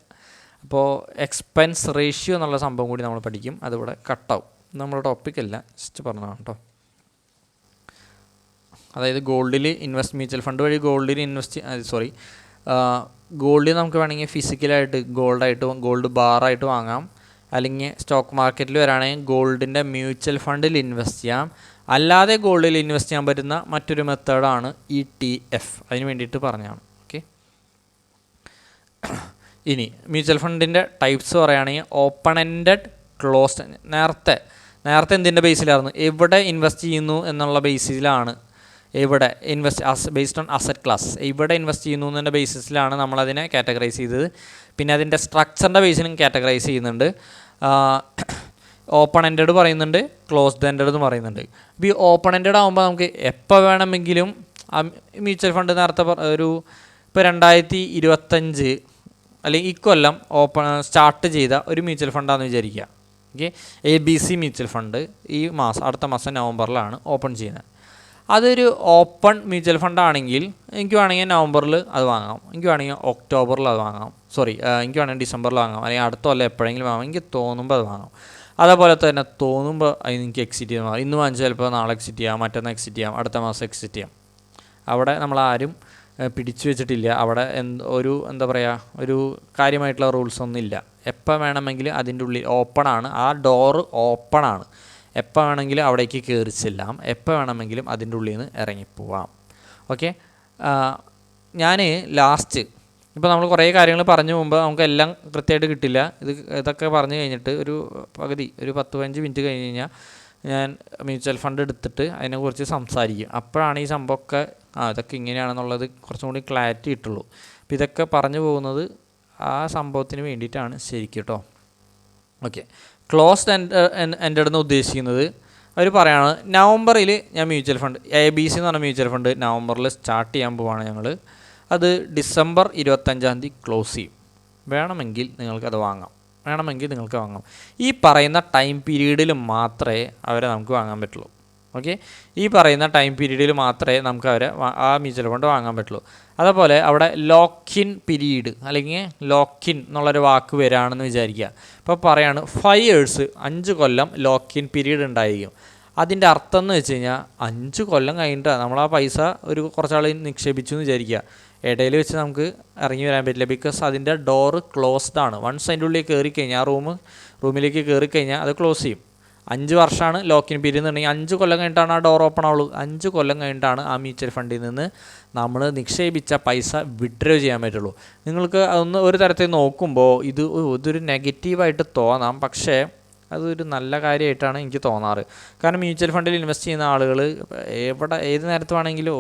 അപ്പോൾ എക്സ്പെൻസ് റേഷ്യോ എന്നുള്ള സംഭവം കൂടി നമ്മൾ പഠിക്കും, അതിവിടെ കട്ടാവും. നമ്മുടെ ടോപ്പിക്കല്ല, ജസ്റ്റ് പറഞ്ഞതാണ് കേട്ടോ. അതായത് ഗോൾഡിൽ മ്യൂച്വൽ ഫണ്ട് വഴി ഗോൾഡിൽ ഗോൾഡിൽ നമുക്ക് വേണമെങ്കിൽ ഫിസിക്കലായിട്ട് ഗോൾഡ് ബാറായിട്ട് വാങ്ങാം. അല്ലെങ്കിൽ സ്റ്റോക്ക് മാർക്കറ്റിൽ വരാണെങ്കിൽ ഗോൾഡിൻ്റെ മ്യൂച്വൽ ഫണ്ടിൽ ഇൻവെസ്റ്റ് ചെയ്യാം. അല്ലാതെ ഗോൾഡിൽ ഇൻവെസ്റ്റ് ചെയ്യാൻ പറ്റുന്ന മറ്റൊരു മെത്തേഡാണ് ETF. അതിന് വേണ്ടിയിട്ട് പറഞ്ഞതാണ്. ഓക്കെ, ഇനി മ്യൂച്വൽ ഫണ്ടിൻ്റെ ടൈപ്സ് പറയുകയാണെങ്കിൽ ഓപ്പൺ എൻഡഡ്, ക്ലോസ്ഡ്. നേരത്തെ എന്തിൻ്റെ ബേസിലായിരുന്നു? എവിടെ ഇൻവെസ്റ്റ് ചെയ്യുന്നു എന്നുള്ള ബേസിലാണ്. എവിടെ ബേസ്ഡ് ഓൺ അസറ്റ് ക്ലാസ്, എവിടെ ഇൻവെസ്റ്റ് ചെയ്യുന്നു എന്നതിൻ്റെ ബേസിസിലാണ് നമ്മളതിനെ കാറ്റഗറൈസ് ചെയ്തത്. പിന്നെ അതിൻ്റെ സ്ട്രക്ചറിൻ്റെ ബേസിലും കാറ്റഗറൈസ് ചെയ്യുന്നുണ്ട്. ഓപ്പൺ എൻഡഡ് പറയുന്നുണ്ട്, ക്ലോസ്ഡ് എൻഡഡ് എന്ന് പറയുന്നുണ്ട്. അപ്പോൾ ഈ ഓപ്പൺ എൻഡഡ് ആകുമ്പോൾ നമുക്ക് എപ്പോൾ വേണമെങ്കിലും മ്യൂച്വൽ ഫണ്ട് നേരത്തെ ഇപ്പോൾ 2025 അല്ലെങ്കിൽ ഇക്കൊല്ലം സ്റ്റാർട്ട് ചെയ്ത ഒരു മ്യൂച്വൽ ഫണ്ടാണെന്ന് വിചാരിക്കുക. ഓക്കെ, ABC മ്യൂച്വൽ ഫണ്ട് അടുത്ത മാസം നവംബറിലാണ് ഓപ്പൺ ചെയ്യുന്നത്. അതൊരു ഓപ്പൺ മ്യൂച്വൽ ഫണ്ടാണെങ്കിൽ എനിക്ക് വേണമെങ്കിൽ നവംബറിൽ അത് വാങ്ങാം, എനിക്ക് വേണമെങ്കിൽ ഒക്ടോബറിൽ അത് വാങ്ങാം, എനിക്ക് വേണമെങ്കിൽ ഡിസംബറിൽ വാങ്ങാം, അല്ലെങ്കിൽ അടുത്ത കൊല്ലം എപ്പോഴെങ്കിലും വാങ്ങാം, എനിക്ക് തോന്നുമ്പോൾ അത് വാങ്ങാം. അതേപോലെ തന്നെ തോന്നുമ്പോൾ അതിന് എനിക്ക് എക്സിറ്റ് ചെയ്യാം. ഇന്ന് വാങ്ങിച്ചാൽ ചിലപ്പോൾ നാളെ എക്സിറ്റ് ചെയ്യാം, മറ്റന്നാൾ എക്സിറ്റ് ചെയ്യാം, അടുത്ത മാസം എക്സിറ്റ് ചെയ്യാം. അവിടെ നമ്മളാരും പിടിച്ചു വെച്ചിട്ടില്ല. അവിടെ ഒരു കാര്യമായിട്ടുള്ള റൂൾസ് ഒന്നും ഇല്ല. എപ്പോൾ വേണമെങ്കിൽ അതിൻ്റെ ഉള്ളിൽ ഓപ്പണാണ്, ആ ഡോറ് ഓപ്പണാണ്. എപ്പോൾ വേണമെങ്കിലും അവിടേക്ക് കയറി ചെല്ലാം, എപ്പോൾ വേണമെങ്കിലും അതിൻ്റെ ഉള്ളിൽ നിന്ന് ഇറങ്ങിപ്പോവാം. ഓക്കെ, ഞാൻ ലാസ്റ്റ് ഇപ്പോൾ നമ്മൾ കുറേ കാര്യങ്ങൾ പറഞ്ഞു പോകുമ്പോൾ നമുക്കെല്ലാം കൃത്യമായിട്ട് കിട്ടില്ല. ഇതൊക്കെ പറഞ്ഞു കഴിഞ്ഞിട്ട് ഒരു 10-15 മിനിറ്റ് കഴിഞ്ഞ് കഴിഞ്ഞാൽ ഞാൻ മ്യൂച്വൽ ഫണ്ട് എടുത്തിട്ട് അതിനെക്കുറിച്ച് സംസാരിക്കും. അപ്പോഴാണ് ഈ സംഭവമൊക്കെ ഇതൊക്കെ ഇങ്ങനെയാണെന്നുള്ളത് കുറച്ചും കൂടി ക്ലാരിറ്റി കിട്ടുള്ളൂ. അപ്പോൾ ഇതൊക്കെ പറഞ്ഞു പോകുന്നത് ആ സംഭവത്തിന് വേണ്ടിയിട്ടാണ് ശരിക്കും കേട്ടോ. ഓക്കെ, ക്ലോസ്ഡ് എൻഡഡ് എന്ന് ഉദ്ദേശിക്കുന്നത് അവർ പറയുകയാണ് നവംബറിൽ ഞാൻ മ്യൂച്വൽ ഫണ്ട് ABC എന്ന് പറഞ്ഞ മ്യൂച്വൽ ഫണ്ട് നവംബറിൽ സ്റ്റാർട്ട് ചെയ്യാൻ പോവുകയാണ് ഞങ്ങൾ. അത് ഡിസംബർ 25 ക്ലോസ് ചെയ്യും. വേണമെങ്കിൽ നിങ്ങൾക്കത് വാങ്ങാം, ഈ പറയുന്ന ടൈം പീരീഡിൽ മാത്രമേ അവരെ നമുക്ക് വാങ്ങാൻ പറ്റുള്ളൂ. ഓക്കെ, ഈ പറയുന്ന ടൈം പീരീഡിൽ മാത്രമേ നമുക്ക് ആ മ്യൂച്വൽ ഫണ്ട് വാങ്ങാൻ പറ്റുള്ളൂ. അതേപോലെ അവിടെ ലോക്കിൻ പീരീഡ് അല്ലെങ്കിൽ ലോക്കിൻ എന്നുള്ളൊരു വാക്ക് വരികയാണെന്ന് വിചാരിക്കുക. ഇപ്പോൾ പറയാണ് 5 years 5 കൊല്ലം ലോക്കിൻ പീരീഡ് ഉണ്ടായിരിക്കും. അതിൻ്റെ അർത്ഥം എന്ന് വെച്ച് കഴിഞ്ഞാൽ 5 കൊല്ലം കഴിഞ്ഞിട്ട് നമ്മൾ ആ പൈസ കുറച്ചാൾ നിക്ഷേപിച്ചു എന്ന് വിചാരിക്കുക. ഇടയിൽ വെച്ച് നമുക്ക് ഇറങ്ങി വരാൻ പറ്റില്ല. ബിക്കോസ് അതിൻ്റെ ഡോറ് ക്ലോസ്ഡ് ആണ്. വൺസ് അതിൻ്റെ ഉള്ളിൽ കയറി കഴിഞ്ഞാൽ റൂമിലേക്ക് കയറി കഴിഞ്ഞാൽ അത് ക്ലോസ് ചെയ്യും. 5 വർഷമാണ് ലോക്കിൻ പീരീഡ് എന്നുണ്ടെങ്കിൽ 5 കൊല്ലം കഴിഞ്ഞിട്ടാണ് ആ ഡോർ ഓപ്പൺ ആവുള്ളൂ. 5 കൊല്ലം കഴിഞ്ഞിട്ടാണ് ആ മ്യൂച്വൽ ഫണ്ടിൽ നിന്ന് നമ്മൾ നിക്ഷേപിച്ച പൈസ വിഡ്രോ ചെയ്യാൻ പറ്റുള്ളൂ. നിങ്ങൾക്ക് അതൊന്ന് ഒരു തരത്തിൽ നോക്കുമ്പോൾ ഇതൊരു നെഗറ്റീവായിട്ട് തോന്നാം, പക്ഷേ അതൊരു നല്ല കാര്യമായിട്ടാണ് എനിക്ക് തോന്നാറ്. കാരണം മ്യൂച്വൽ ഫണ്ടിൽ ഇൻവെസ്റ്റ് ചെയ്യുന്ന ആളുകൾ ഏത് നേരത്ത് വേണമെങ്കിലും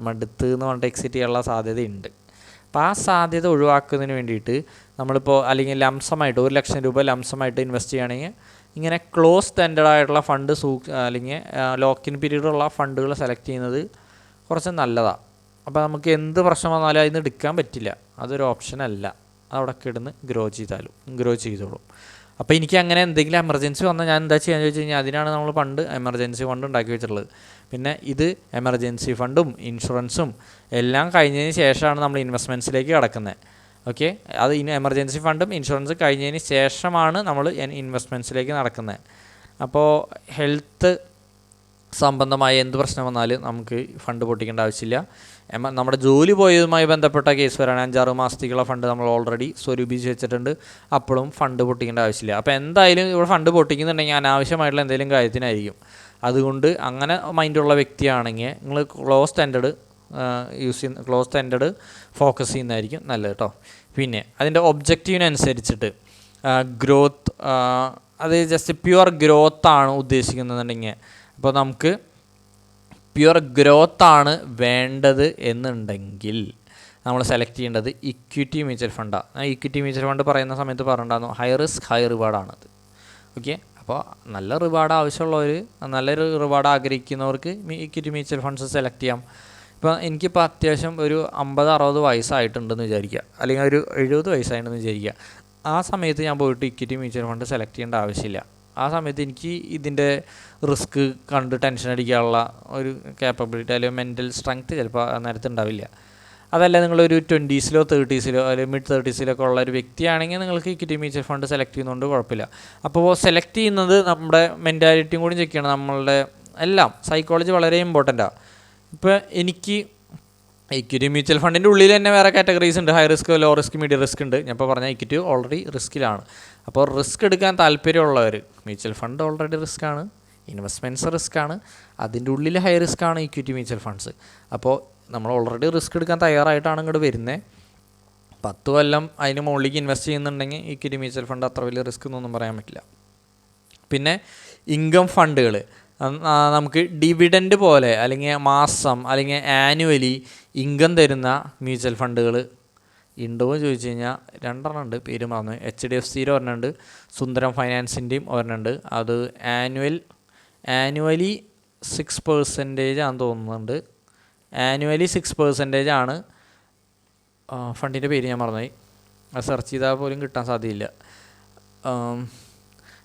മടുത്ത് എന്ന് പറഞ്ഞിട്ട് എക്സിറ്റ് ചെയ്യാനുള്ള സാധ്യതയുണ്ട്. അപ്പോൾ ആ സാധ്യത ഒഴിവാക്കുന്നതിന് വേണ്ടിയിട്ട് നമ്മളിപ്പോൾ അല്ലെങ്കിൽ ലംസമായിട്ട് 1 ലക്ഷം രൂപ ലംസമായിട്ട് ഇൻവെസ്റ്റ് ചെയ്യുകയാണെങ്കിൽ ഇങ്ങനെ ക്ലോസ്ഡ് എൻഡഡ് ആയിട്ടുള്ള ഫണ്ട് അല്ലെങ്കിൽ ലോക്കിൻ പീരീഡുള്ള ഫണ്ടുകൾ സെലക്ട് ചെയ്യുന്നത് കുറച്ച് നല്ലതാണ്. അപ്പോൾ നമുക്ക് എന്ത് പ്രശ്നം വന്നാലും അതിന് എടുക്കാൻ പറ്റില്ല, അതൊരു ഓപ്ഷനല്ല. അതവിടെ കിടന്ന് ഗ്രോ ചെയ്തോളും. അപ്പോൾ എനിക്ക് അങ്ങനെ എന്തെങ്കിലും എമർജൻസി വന്നാൽ ഞാൻ എന്താ ചെയ്യാന്ന് ചോദിച്ചു കഴിഞ്ഞാൽ അതിനാണ് നമ്മൾ പണ്ട് എമർജൻസി ഫണ്ട് ഉണ്ടാക്കി വെച്ചിട്ടുള്ളത്. പിന്നെ ഇത് എമർജൻസി ഫണ്ടും ഇൻഷുറൻസും എല്ലാം കഴിഞ്ഞതിന് ശേഷമാണ് നമ്മൾ ഇൻവെസ്റ്റ്മെൻറ്റ്സിലേക്ക് കിടക്കുന്നത്. ഓക്കെ, അത് എമർജൻസി ഫണ്ടും ഇൻഷുറൻസ് കഴിഞ്ഞതിന് ശേഷമാണ് നമ്മൾ ഇൻവെസ്റ്റ്മെൻറ്റ്സിലേക്ക് നടക്കുന്നത്. അപ്പോൾ ഹെൽത്ത് സംബന്ധമായ എന്ത് പ്രശ്നം വന്നാലും നമുക്ക് ഫണ്ട് പൊട്ടിക്കേണ്ട ആവശ്യമില്ല. നമ്മുടെ ജോലി പോയതുമായി ബന്ധപ്പെട്ട കേസ് വരാൻ 5-6 മാസത്തേക്കുള്ള ഫണ്ട് നമ്മൾ ഓൾറെഡി സ്വരൂപിച്ച് വെച്ചിട്ടുണ്ട്. അപ്പോഴും ഫണ്ട് പൊട്ടിക്കേണ്ട ആവശ്യമില്ല. അപ്പോൾ എന്തായാലും ഇവിടെ ഫണ്ട് പൊട്ടിക്കുന്നുണ്ടെങ്കിൽ അനാവശ്യമായിട്ടുള്ള എന്തെങ്കിലും കാര്യത്തിനായിരിക്കും. അതുകൊണ്ട് അങ്ങനെ മൈൻഡുള്ള വ്യക്തിയാണെങ്കിൽ നിങ്ങൾ ക്ലോസ്ഡ് എൻഡഡ് ഫോക്കസ് ചെയ്യുന്നതായിരിക്കും നല്ലത് കേട്ടോ. പിന്നെ അതിൻ്റെ ഒബ്ജക്റ്റീവിനനുസരിച്ചിട്ട് ഗ്രോത്ത്, അത് ജസ്റ്റ് പ്യുവർ ഗ്രോത്താണ് ഉദ്ദേശിക്കുന്നതെന്നുണ്ടെങ്കിൽ, അപ്പോൾ നമുക്ക് പ്യുവർ ഗ്രോത്താണ് വേണ്ടത് എന്നുണ്ടെങ്കിൽ നമ്മൾ സെലക്ട് ചെയ്യേണ്ടത് ഇക്വിറ്റി മ്യൂച്വൽ ഫണ്ടാണ്. ഇക്വിറ്റി മ്യൂച്വൽ ഫണ്ട് പറയുന്ന സമയത്ത് പറഞ്ഞിട്ടുണ്ടായിരുന്നു ഹൈ റിസ്ക് ഹൈ റിവാർഡാണത്. ഓക്കെ, അപ്പോൾ നല്ല റിവാർഡ് ആവശ്യമുള്ളവർ, നല്ലൊരു റിവാർഡ് ആഗ്രഹിക്കുന്നവർക്ക് ഇക്വിറ്റി മ്യൂച്വൽ ഫണ്ട്സ് സെലക്ട് ചെയ്യാം. ഇപ്പോൾ എനിക്കിപ്പോൾ അത്യാവശ്യം ഒരു 50-60 വയസ്സായിട്ടുണ്ടെന്ന് വിചാരിക്കുക, അല്ലെങ്കിൽ ഒരു 70 വയസ്സായിട്ടുണ്ടെന്ന് വിചാരിക്കുക. ആ സമയത്ത് ഞാൻ പോയിട്ട് ഇക്വിറ്റി മ്യൂച്വൽ ഫണ്ട് സെലക്ട് ചെയ്യേണ്ട ആവശ്യമില്ല. ആ സമയത്ത് എനിക്ക് ഇതിൻ്റെ റിസ്ക് കണ്ട് ടെൻഷൻ അടിക്കാനുള്ള ഒരു കേപ്പബിലിറ്റി അല്ലെങ്കിൽ മെൻ്റൽ സ്ട്രെങ്ത് ചിലപ്പോൾ നേരത്തെ ഉണ്ടാവില്ല. അതല്ല നിങ്ങളൊരു 20s 30s അല്ലെങ്കിൽ മിഡ് 30s ഉള്ള ഒരു വ്യക്തിയാണെങ്കിൽ നിങ്ങൾക്ക് ഇക്വിറ്റി മ്യൂച്വൽ ഫണ്ട് സെലക്ട് ചെയ്യുന്നതുകൊണ്ട് കുഴപ്പമില്ല. അപ്പോൾ സെലക്ട് ചെയ്യുന്നത് നമ്മുടെ മെൻറ്റാലിറ്റിയും കൂടി ചെക്ക് ചെയ്യണം. നമ്മളുടെ എല്ലാം സൈക്കോളജി വളരെ ഇമ്പോർട്ടൻ്റാണ്. ഇപ്പോൾ എനിക്ക് ഇക്വിറ്റി മ്യൂച്വൽ ഫണ്ടിൻ്റെ ഉള്ളിൽ തന്നെ വേറെ കാറ്റഗറീസ് ഉണ്ട്. High risk, low risk, medium risk ഉണ്ട്. ഞാൻ ഇപ്പോൾ പറഞ്ഞ ഇക്വിറ്റി ഓൾറെഡി റിസ്ക്കിലാണ്. അപ്പോൾ റിസ്ക് എടുക്കാൻ താല്പര്യമുള്ളവർ, മ്യൂച്വൽ ഫണ്ട് ഓൾറെഡി റിസ്ക്കാണ്, ഇൻവെസ്റ്റ്മെൻറ്റ്സ് റിസ്ക്കാണ്, അതിൻ്റെ ഉള്ളിൽ ഹൈ റിസ്ക്കാണ് ഇക്വിറ്റി മ്യൂച്വൽ ഫണ്ട്സ്. അപ്പോൾ നമ്മൾ ഓൾറെഡി റിസ്ക് എടുക്കാൻ തയ്യാറായിട്ടാണ് ഇങ്ങോട്ട് വരുന്നത്. 10 കൊല്ലം അതിന് മുകളിലേക്ക് ഇൻവെസ്റ്റ് ചെയ്യുന്നുണ്ടെങ്കിൽ ഇക്വിറ്റി മ്യൂച്വൽ ഫണ്ട് അത്ര വലിയ റിസ്ക് എന്നൊന്നും പറയാൻ പറ്റില്ല. പിന്നെ ഇൻകം ഫണ്ടുകൾ, നമുക്ക് ഡിവിഡൻഡ് പോലെ അല്ലെങ്കിൽ മാസം അല്ലെങ്കിൽ ആനുവലി ഇൻകം തരുന്ന മ്യൂച്വൽ ഫണ്ടുകൾ ഉണ്ടോ എന്ന് ചോദിച്ചു കഴിഞ്ഞാൽ 2 ഉണ്ട്, പേര് മറന്നു. HDFCയുടെ ഒരെണ്ണമുണ്ട്, സുന്ദരം ഫൈനാൻസിൻ്റെയും ഒരെണ്ണമുണ്ട്. അത് ആനുവലി 6% ആണെന്ന് തോന്നുന്നുണ്ട്. ആനുവലി 6% ആണ്. ഫണ്ടിൻ്റെ പേര് ഞാൻ മറന്നുപോയി, അത് സെർച്ച് ചെയ്താൽ പോലും കിട്ടാൻ സാധ്യതയില്ല.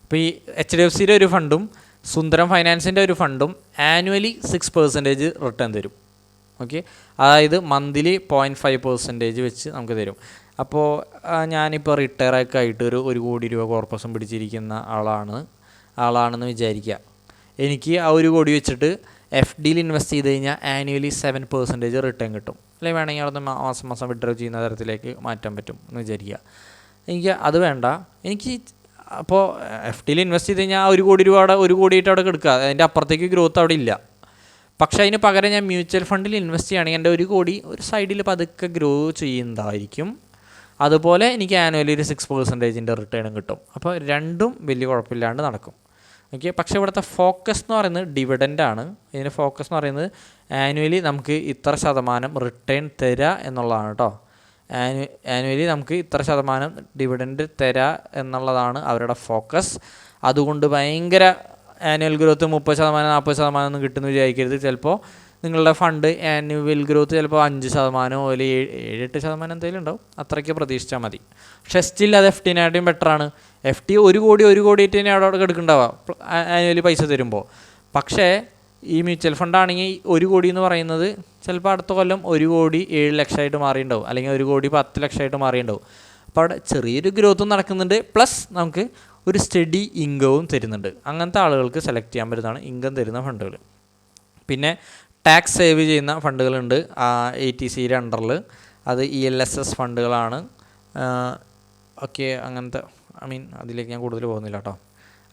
ഇപ്പോൾ ഈ HDFCയുടെ ഒരു ഫണ്ടും സുന്ദരം ഫൈനാൻസിൻ്റെ ഒരു ഫണ്ടും ആനുവലി 6% റിട്ടേൺ തരും. ഓക്കെ, അതായത് മന്ത്ലി 0.5% വെച്ച് നമുക്ക് തരും. അപ്പോൾ ഞാനിപ്പോൾ റിട്ടയറൊക്കെ ആയിട്ട് ഒരു 1 കോടി രൂപ കോർപ്പസും പിടിച്ചിരിക്കുന്ന ആളാണെന്ന് വിചാരിക്കുക. എനിക്ക് ആ 1 കോടി വെച്ചിട്ട് FDയിൽ ഇൻവെസ്റ്റ് ചെയ്ത് കഴിഞ്ഞാൽ ആനുവലി 7% റിട്ടേൺ കിട്ടും. അല്ലെങ്കിൽ വേണമെങ്കിൽ അവിടെ മാസം മാസം വിഡ്രോ ചെയ്യുന്ന തരത്തിലേക്ക് മാറ്റാൻ പറ്റും എന്ന് വിചാരിക്കുക. എനിക്ക് അത് വേണ്ട. എനിക്ക് അപ്പോൾ FDയിൽ ഇൻവെസ്റ്റ് ചെയ്ത് കഴിഞ്ഞാൽ ആ 1 കോടി രൂപ അവിടെ 1 കോടിയായിട്ട് അവിടെ കിടക്കുക, അതിൻ്റെ അപ്പുറത്തേക്ക് ഗ്രോത്ത് അവിടെ ഇല്ല. പക്ഷേ അതിന് പകരം ഞാൻ മ്യൂച്വൽ ഫണ്ടിൽ ഇൻവെസ്റ്റ് ചെയ്യുകയാണെങ്കിൽ എൻ്റെ 1 കോടി ഒരു സൈഡിൽ പതുക്കെ ഗ്രോ ചെയ്യുന്നതായിരിക്കും. അതുപോലെ എനിക്ക് ആനുവലി ഒരു 6% റിട്ടേണും കിട്ടും. അപ്പോൾ രണ്ടും വലിയ കുഴപ്പമില്ലാണ്ട് നടക്കും. ഓക്കെ, പക്ഷേ ഇവിടുത്തെ ഫോക്കസ് എന്ന് പറയുന്നത് ഡിവിഡൻ്റാണ്. ഇതിൻ്റെ ഫോക്കസ് എന്ന് പറയുന്നത് ആനുവലി നമുക്ക് ഇത്ര ശതമാനം റിട്ടേൺ തരിക എന്നുള്ളതാണ് കേട്ടോ. ആനുവലി നമുക്ക് ഇത്ര ശതമാനം ഡിവിഡൻഡ് തരിക എന്നുള്ളതാണ് അവരുടെ ഫോക്കസ്. അതുകൊണ്ട് ഭയങ്കര ആനുവൽ ഗ്രോത്ത് 30%, 40% ഒന്നും കിട്ടുമെന്ന് വിചാരിക്കരുത്. ചിലപ്പോൾ നിങ്ങളുടെ ഫണ്ട് ആനുവൽ ഗ്രോത്ത് ചിലപ്പോൾ 5% അല്ലെങ്കിൽ 7-8% എന്തെങ്കിലും ഉണ്ടാവും. അത്രയ്ക്ക് പ്രതീക്ഷിച്ചാൽ മതി. പക്ഷേ സ്റ്റിൽ അത് FDനായിട്ടും ബെറ്ററാണ്. FD 1 കോടിയായിട്ട് തന്നെ അവിടെ എടുക്കുന്നുണ്ടാവാം ആനുവലി പൈസ തരുമ്പോൾ. പക്ഷേ ഈ മ്യൂച്വൽ ഫണ്ടാണെങ്കിൽ 1 കോടി എന്ന് പറയുന്നത് ചിലപ്പോൾ അടുത്ത കൊല്ലം 1 കോടി 7 ലക്ഷമായിട്ട് മാറിയിട്ടുണ്ടാവും, അല്ലെങ്കിൽ 1 കോടി 10 ലക്ഷമായിട്ട് മാറിയിട്ടുണ്ടാവും. അപ്പോൾ അവിടെ ചെറിയൊരു ഗ്രോത്തും നടക്കുന്നുണ്ട്, പ്ലസ് നമുക്ക് ഒരു സ്റ്റഡി ഇൻകവും തരുന്നുണ്ട്. അങ്ങനത്തെ ആളുകൾക്ക് സെലക്ട് ചെയ്യാൻ പറ്റുന്നതാണ് ഇൻകം തരുന്ന ഫണ്ടുകൾ. പിന്നെ ടാക്സ് സേവ് ചെയ്യുന്ന ഫണ്ടുകളുണ്ട് ATCയുടെ അണ്ടറിൽ. അത് ELSS ഫണ്ടുകളാണ്. ഓക്കെ, അങ്ങനത്തെ അതിലേക്ക് ഞാൻ കൂടുതൽ പോകുന്നില്ല കേട്ടോ.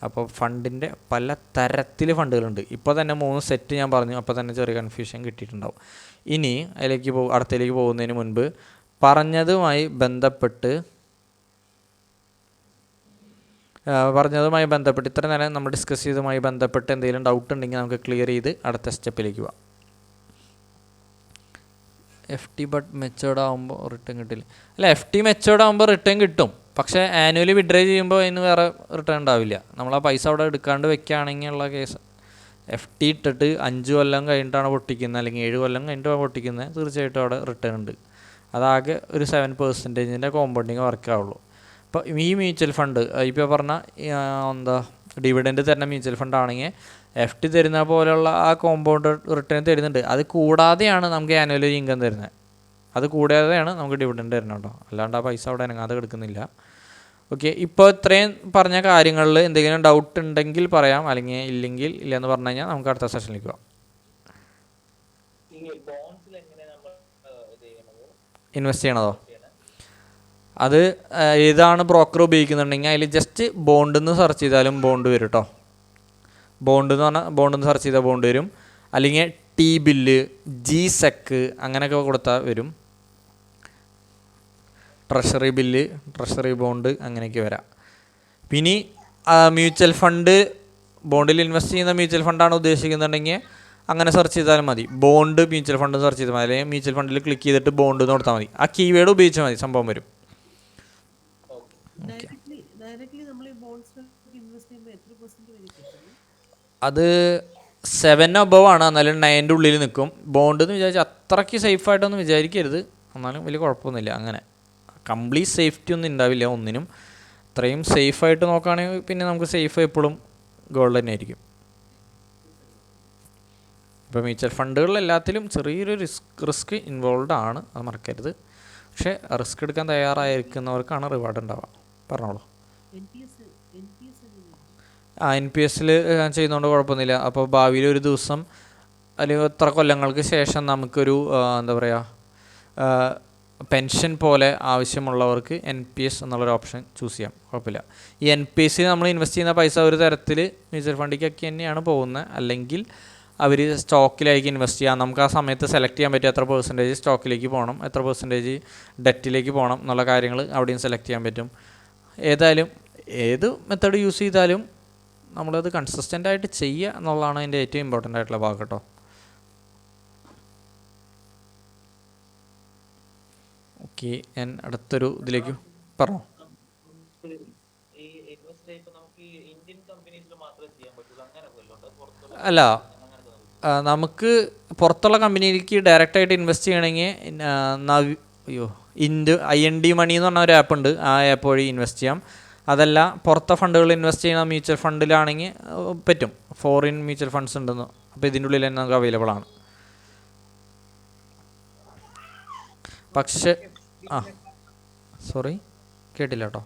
അപ്പോൾ ഫണ്ടിൻ്റെ പല തരത്തിൽ ഫണ്ടുകളുണ്ട്. ഇപ്പോൾ തന്നെ 3 സെറ്റ് ഞാൻ പറഞ്ഞു, അപ്പോൾ തന്നെ ചെറിയ കൺഫ്യൂഷൻ കിട്ടിയിട്ടുണ്ടാവും. ഇനി അടുത്തതിലേക്ക് പോകുന്നതിന് മുൻപ് പറഞ്ഞതുമായി ബന്ധപ്പെട്ട് ഇത്ര നേരം നമ്മൾ ഡിസ്കസ് ചെയ്തതുമായി ബന്ധപ്പെട്ട് എന്തെങ്കിലും ഡൗട്ട് ഉണ്ടെങ്കിൽ നമുക്ക് ക്ലിയർ ചെയ്ത് അടുത്ത സ്റ്റെപ്പിലേക്ക് പോവാം. FD ബട്ട് മെച്ചേർഡ് ആകുമ്പോൾ റിട്ടേൺ കിട്ടില്ല. അല്ല, FD മെച്ചേർഡ് ആകുമ്പോൾ റിട്ടേൺ കിട്ടും, പക്ഷേ ആനുവലി വിഡ്രോ ചെയ്യുമ്പോൾ അതിന് വേറെ റിട്ടേൺ ഉണ്ടാവില്ല. നമ്മൾ ആ പൈസ അവിടെ എടുക്കാണ്ട് വെക്കുകയാണെങ്കിൽ ഉള്ള കേസ്, FD ഇട്ടിട്ട് 5 കൊല്ലം കഴിഞ്ഞിട്ടാണ് പൊട്ടിക്കുന്നത് അല്ലെങ്കിൽ 7 കൊല്ലം കഴിഞ്ഞിട്ടാണ് പൊട്ടിക്കുന്നത്, തീർച്ചയായിട്ടും അവിടെ റിട്ടേൺ ഉണ്ട്. അതാകെ ഒരു 7% കോമ്പൗണ്ടിങ് വർക്ക് ആവുള്ളൂ. അപ്പോൾ ഈ മ്യൂച്വൽ ഫണ്ട് ഇപ്പോൾ പറഞ്ഞാൽ ഡിവിഡൻഡ് തരുന്ന മ്യൂച്വൽ ഫണ്ട് ആണെങ്കിൽ FD തരുന്ന പോലെയുള്ള ആ കോമ്പൗണ്ട് റിട്ടേൺ തരുന്നുണ്ട്. അത് കൂടാതെയാണ് നമുക്ക് ആനുവൽ ഇൻകം തരുന്നത്. അത് കൂടാതെയാണ് നമുക്ക് ഡിവിഡൻഡ് തരുന്നത് കേട്ടോ, അല്ലാണ്ട് ആ പൈസ അവിടെ അനങ്ങാതെ കിടക്കുന്നില്ല. ഓക്കെ, ഇപ്പോൾ ഇത്രയും പറഞ്ഞ കാര്യങ്ങളിൽ എന്തെങ്കിലും ഡൗട്ട് ഉണ്ടെങ്കിൽ പറയാം, അല്ലെങ്കിൽ ഇല്ലെങ്കിൽ ഇല്ലയെന്ന് പറഞ്ഞു കഴിഞ്ഞാൽ നമുക്ക് അടുത്ത സെഷനിലേക്ക് പോകാം. ഇൻവെസ്റ്റ് ചെയ്യണതോ? അത് ഏതാണ് ബ്രോക്കർ ഉപയോഗിക്കുന്നുണ്ടെങ്കിൽ അതിൽ ജസ്റ്റ് ബോണ്ടെന്ന് സെർച്ച് ചെയ്താലും ബോണ്ട് വരും കേട്ടോ. ബോണ്ടെന്ന് സെർച്ച് ചെയ്താൽ ബോണ്ട് വരും, അല്ലെങ്കിൽ T-ബില്ല്, GSEC അങ്ങനെയൊക്കെ കൊടുത്താൽ വരും. ട്രഷറി ബില്ല്, ട്രഷറി ബോണ്ട് അങ്ങനെയൊക്കെ വരാം. പിന്നെ മ്യൂച്വൽ ഫണ്ട്, ബോണ്ടിൽ ഇൻവെസ്റ്റ് ചെയ്യുന്ന മ്യൂച്വൽ ഫണ്ടാണ് ഉദ്ദേശിക്കുന്നുണ്ടെങ്കിൽ അങ്ങനെ സെർച്ച് ചെയ്താലും മതി. ബോണ്ട് മ്യൂച്വൽ ഫണ്ട് സെർച്ച് ചെയ്താൽ മതി, അല്ലെങ്കിൽ മ്യൂച്വൽ ഫണ്ടിൽ ക്ലിക്ക് ചെയ്തിട്ട് ബോണ്ട് എന്ന് കൊടുത്താൽ മതി. ആ കീവേഡ് ഉപയോഗിച്ചാൽ മതി, സംഭവം വരും. അത് 7 above ആണ്, എന്നാലും 9 ഉള്ളിൽ നിൽക്കും. ബോണ്ട് എന്ന് വിചാരിച്ചാൽ അത്രയ്ക്ക് സേഫായിട്ടൊന്നും വിചാരിക്കരുത്, എന്നാലും വലിയ കുഴപ്പമൊന്നുമില്ല. അങ്ങനെ കംപ്ലീറ്റ് സേഫ്റ്റി ഒന്നും ഉണ്ടാവില്ല ഒന്നിനും. അത്രയും സേഫായിട്ട് നോക്കുകയാണെങ്കിൽ പിന്നെ നമുക്ക് സേഫ് എപ്പോഴും ഗോൾഡ് തന്നെ ആയിരിക്കും. ഇപ്പോൾ മ്യൂച്വൽ ഫണ്ടുകളിൽ എല്ലാത്തിലും ചെറിയൊരു റിസ്ക് ഇൻവോൾവ് ആണ്, അത് മറക്കരുത്. പക്ഷേ റിസ്ക് എടുക്കാൻ തയ്യാറായിരിക്കുന്നവർക്കാണ് റിവാർഡ് ഉണ്ടാവുക. പറഞ്ഞോളൂ. NPS ചെയ്യുന്നതുകൊണ്ട് കുഴപ്പമൊന്നുമില്ല. അപ്പോൾ ഭാവിയിൽ ഒരു ദിവസം അല്ലെങ്കിൽ എത്ര കൊല്ലങ്ങൾക്ക് ശേഷം നമുക്കൊരു എന്താ പറയുക പെൻഷൻ പോലെ ആവശ്യമുള്ളവർക്ക് NPS എന്നുള്ളൊരു ഓപ്ഷൻ ചൂസ് ചെയ്യാം, കുഴപ്പമില്ല. ഈ NPS നമ്മൾ ഇൻവെസ്റ്റ് ചെയ്യുന്ന പൈസ ഒരു തരത്തിൽ മ്യൂച്വൽ ഫണ്ടിലേക്കൊക്കെ തന്നെയാണ് പോകുന്നത്. അല്ലെങ്കിൽ അവർ സ്റ്റോക്കിലേക്ക് ഇൻവെസ്റ്റ് ചെയ്യാം. നമുക്ക് ആ സമയത്ത് സെലക്ട് ചെയ്യാൻ പറ്റും എത്ര പെർസെൻറ്റേജ് സ്റ്റോക്കിലേക്ക് പോകണം, എത്ര പെർസെൻറ്റേജ് ഡെറ്റിലേക്ക് പോകണം എന്നുള്ള കാര്യങ്ങൾ അവിടെയും സെലക്ട് ചെയ്യാൻ പറ്റും. ഏതായാലും ഏത് മെത്തേഡ് യൂസ് ചെയ്താലും നമ്മളത് കൺസിസ്റ്റൻ്റ് ആയിട്ട് ചെയ്യുക എന്നുള്ളതാണ് അതിൻ്റെ ഏറ്റവും ഇമ്പോർട്ടൻ്റ് ആയിട്ടുള്ള ഭാഗം കേട്ടോ. ഓക്കെ, ഞാൻ അടുത്തൊരു ഇതിലേക്ക് പറഞ്ഞോ. അല്ല, നമുക്ക് പുറത്തുള്ള കമ്പനിയിലേക്ക് ഡയറക്റ്റായിട്ട് ഇൻവെസ്റ്റ് ചെയ്യണമെങ്കിൽ IND മണി എന്ന് പറഞ്ഞ ഒരു ആപ്പ് ഉണ്ട്, ആ ആപ്പ് വഴി ഇൻവെസ്റ്റ് ചെയ്യാം. അതല്ല പുറത്തെ ഫണ്ടുകൾ ഇൻവെസ്റ്റ് ചെയ്യുന്ന മ്യൂച്വൽ ഫണ്ടിലാണെങ്കിൽ പറ്റും. ഫോറിൻ മ്യൂച്വൽ ഫണ്ട്സ് ഉണ്ടെന്ന്, അപ്പോൾ ഇതിൻ്റെ ഉള്ളിൽ തന്നെ നമുക്ക് അവൈലബിൾ ആണ്. പക്ഷേ സോറി കേട്ടില്ല കേട്ടോ.